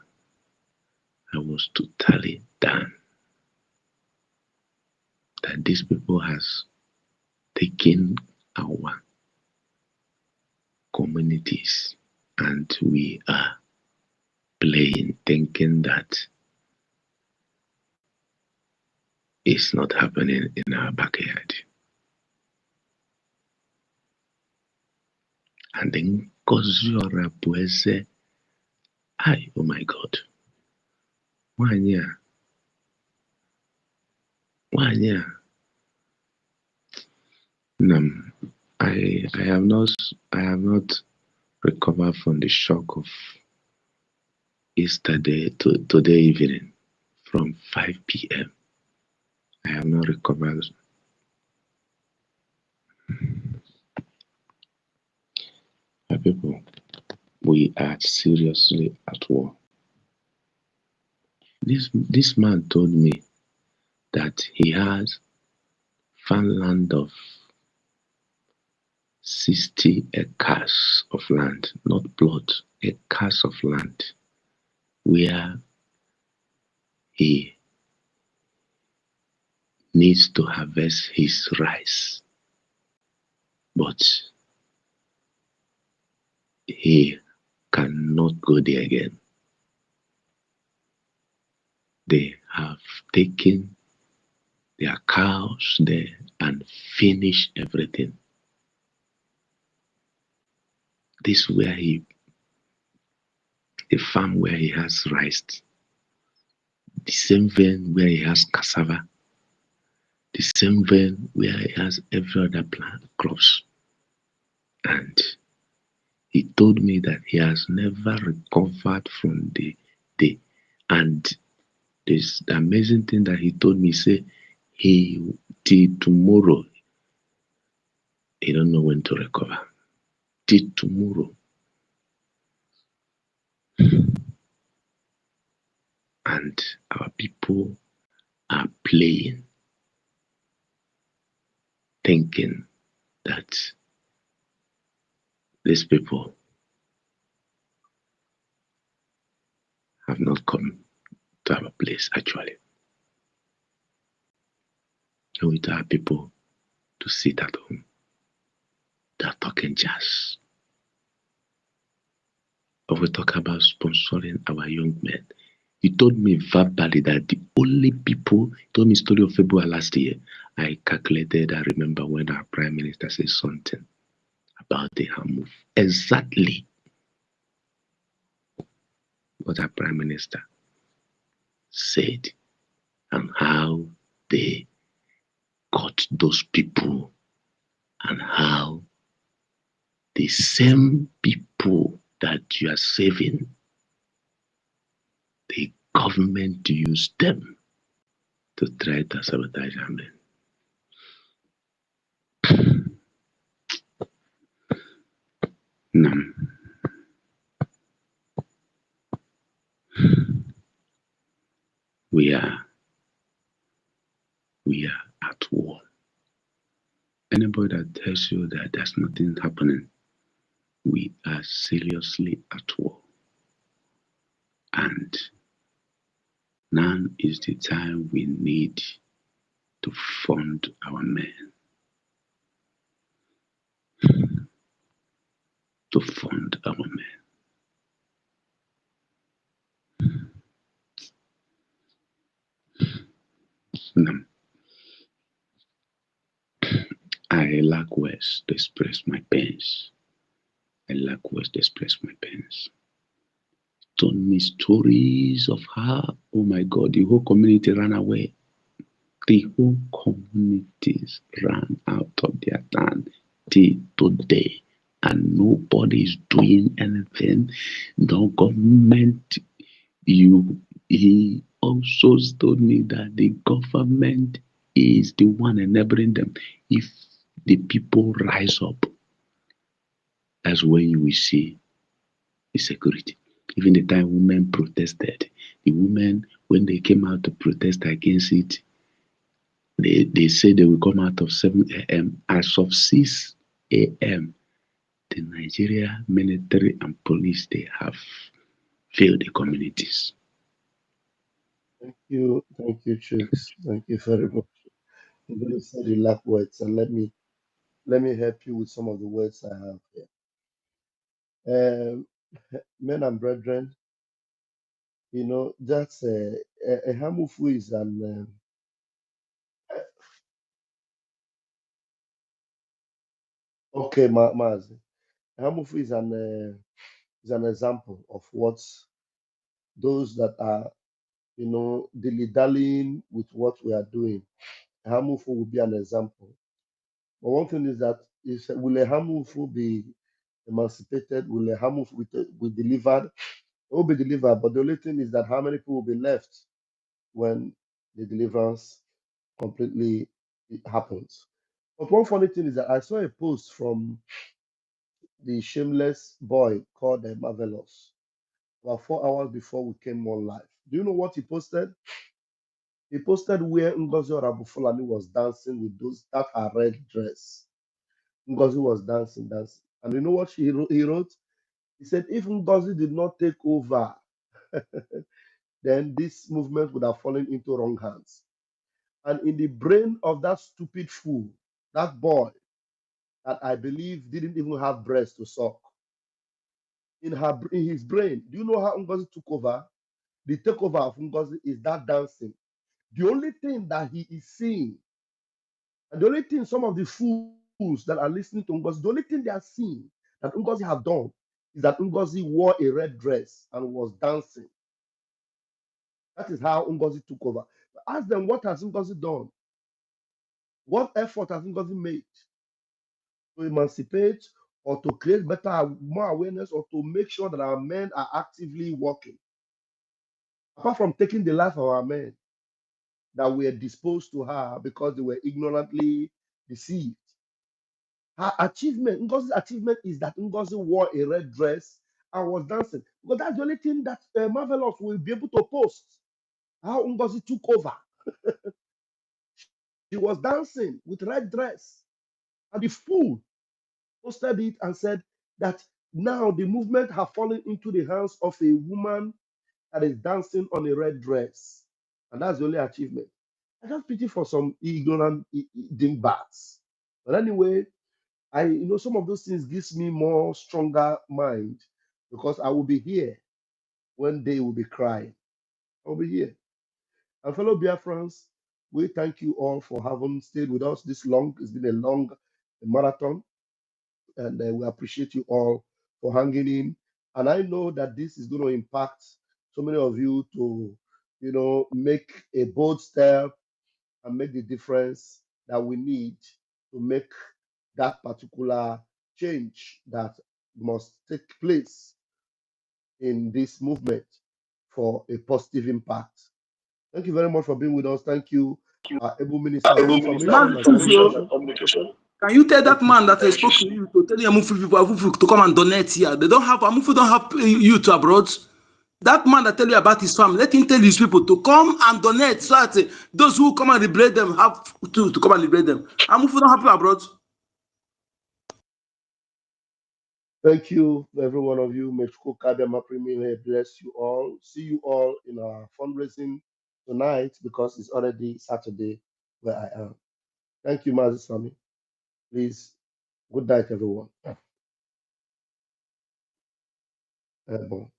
I was totally done that these people has taken our communities and we are playing, thinking that it's not happening in our backyard. And then Koziora Buese, oh my God, one year, I have not recovered from the shock of yesterday to today evening from 5 p.m. I have not recovered. My people, we are seriously at war. This man told me that he has farmland of 60 acres of land, not plot, acres of land, where he needs to harvest his rice, but he cannot go there again. They have taken their cows there and finished everything. This where the farm where he has rice, the same vein where he has cassava, the same vein where he has every other plant crops. And he told me that he has never recovered from the and this the amazing thing that he told me, say he till tomorrow he don't know when to recover. Till tomorrow. And our people are playing, thinking that these people have not come to our place actually. And we tell our people to sit at home. They're talking jazz. But we talk about sponsoring our young men. He told me verbally that the only people, he told me story of February last year. I calculated, I remember when our prime minister said something about the move. Exactly what our prime minister said and how they got those people and how the same people that you are saving, the government use them to try to sabotage them. No. We are at war. Anybody that tells you that there's nothing happening, we are seriously at war. And now is the time we need to fund our men. To fund our men. No. I lack words to express my pains I lack words to express my pains. Told me stories of how, oh my God, the whole community ran away. The whole communities ran out of their land till today, and nobody is doing anything. No government. He also told me that the government is the one enabling them. If the people rise up, that's when you will see the security. Even the time women protested, the women, when they came out to protest against it, they say they will come out of 7 a.m. As of 6 a.m., the Nigeria military and police, they have failed the communities. Thank you, Chooks. Thank you very much. I'm going to say the lack words, and let me help you with some of the words I have here. Men and brethren, you know, that's a Hamufu is an okay, Mazi. Hamufu is an example of what those that are, you know, dilly-dallying with what we are doing. Hamufu will be an example. But one thing is that will a Hamufu be emancipated? Will a Hamufu be delivered? It will be delivered, but the only thing is that how many people will be left when the deliverance completely happens. But one funny thing is that I saw a post from the shameless boy called Marvelous about 4 hours before we came on live. Do you know what he posted? He posted where Ngozi Orabufulani was dancing with that her red dress. Ngozi was dancing. And you know what he wrote? He said, if Ngozi did not take over, then this movement would have fallen into wrong hands. And in the brain of that stupid fool, that boy, that I believe didn't even have breast to suck, in his brain, do you know how Ngozi took over? The takeover of Ngozi is that dancing. The only thing that he is seeing, and the only thing some of the fools that are listening to Ngozi, the only thing they are seeing that Ngozi have done is that Ngozi wore a red dress and was dancing. That is how Ngozi took over. Ask them, what has Ngozi done? What effort has Ngozi made to emancipate or to create more awareness or to make sure that our men are actively working? Apart from taking the life of our men that were disposed to her because they were ignorantly deceived. Her achievement, Ngozi's achievement is that Ngozi wore a red dress and was dancing. Because that's the only thing that Marvelous will be able to post. How Ngozi took over. She was dancing with red dress. And the fool posted it and said that now the movement have fallen into the hands of a woman that is dancing on a red dress. And that's the only achievement. I just pity for some ignorant dingbats. But anyway, some of those things gives me more stronger mind because I will be here when they will be crying. I'll be here. And fellow Biafrans, we thank you all for having stayed with us this long. It's been a long marathon, and we appreciate you all for hanging in. And I know that this is going to impact so many of you to, make a bold step and make the difference that we need to make that particular change that must take place in this movement for a positive impact. Thank you very much for being with us. Thank you, able Minister of Information and Communication. Can you tell that man that I spoke to you to tell the Amufu people to come and donate here? Amufu don't have you to abroad. That man that tell you about his farm, let him tell his people to come and donate so that those who come and liberate them have to come and liberate them. Amufu don't have people abroad. Thank you, every one of you. May Kadema Premier bless you all. See you all in our fundraising tonight because it's already Saturday where I am. Thank you, Mazi Sami. Please, good night, everyone. Bon.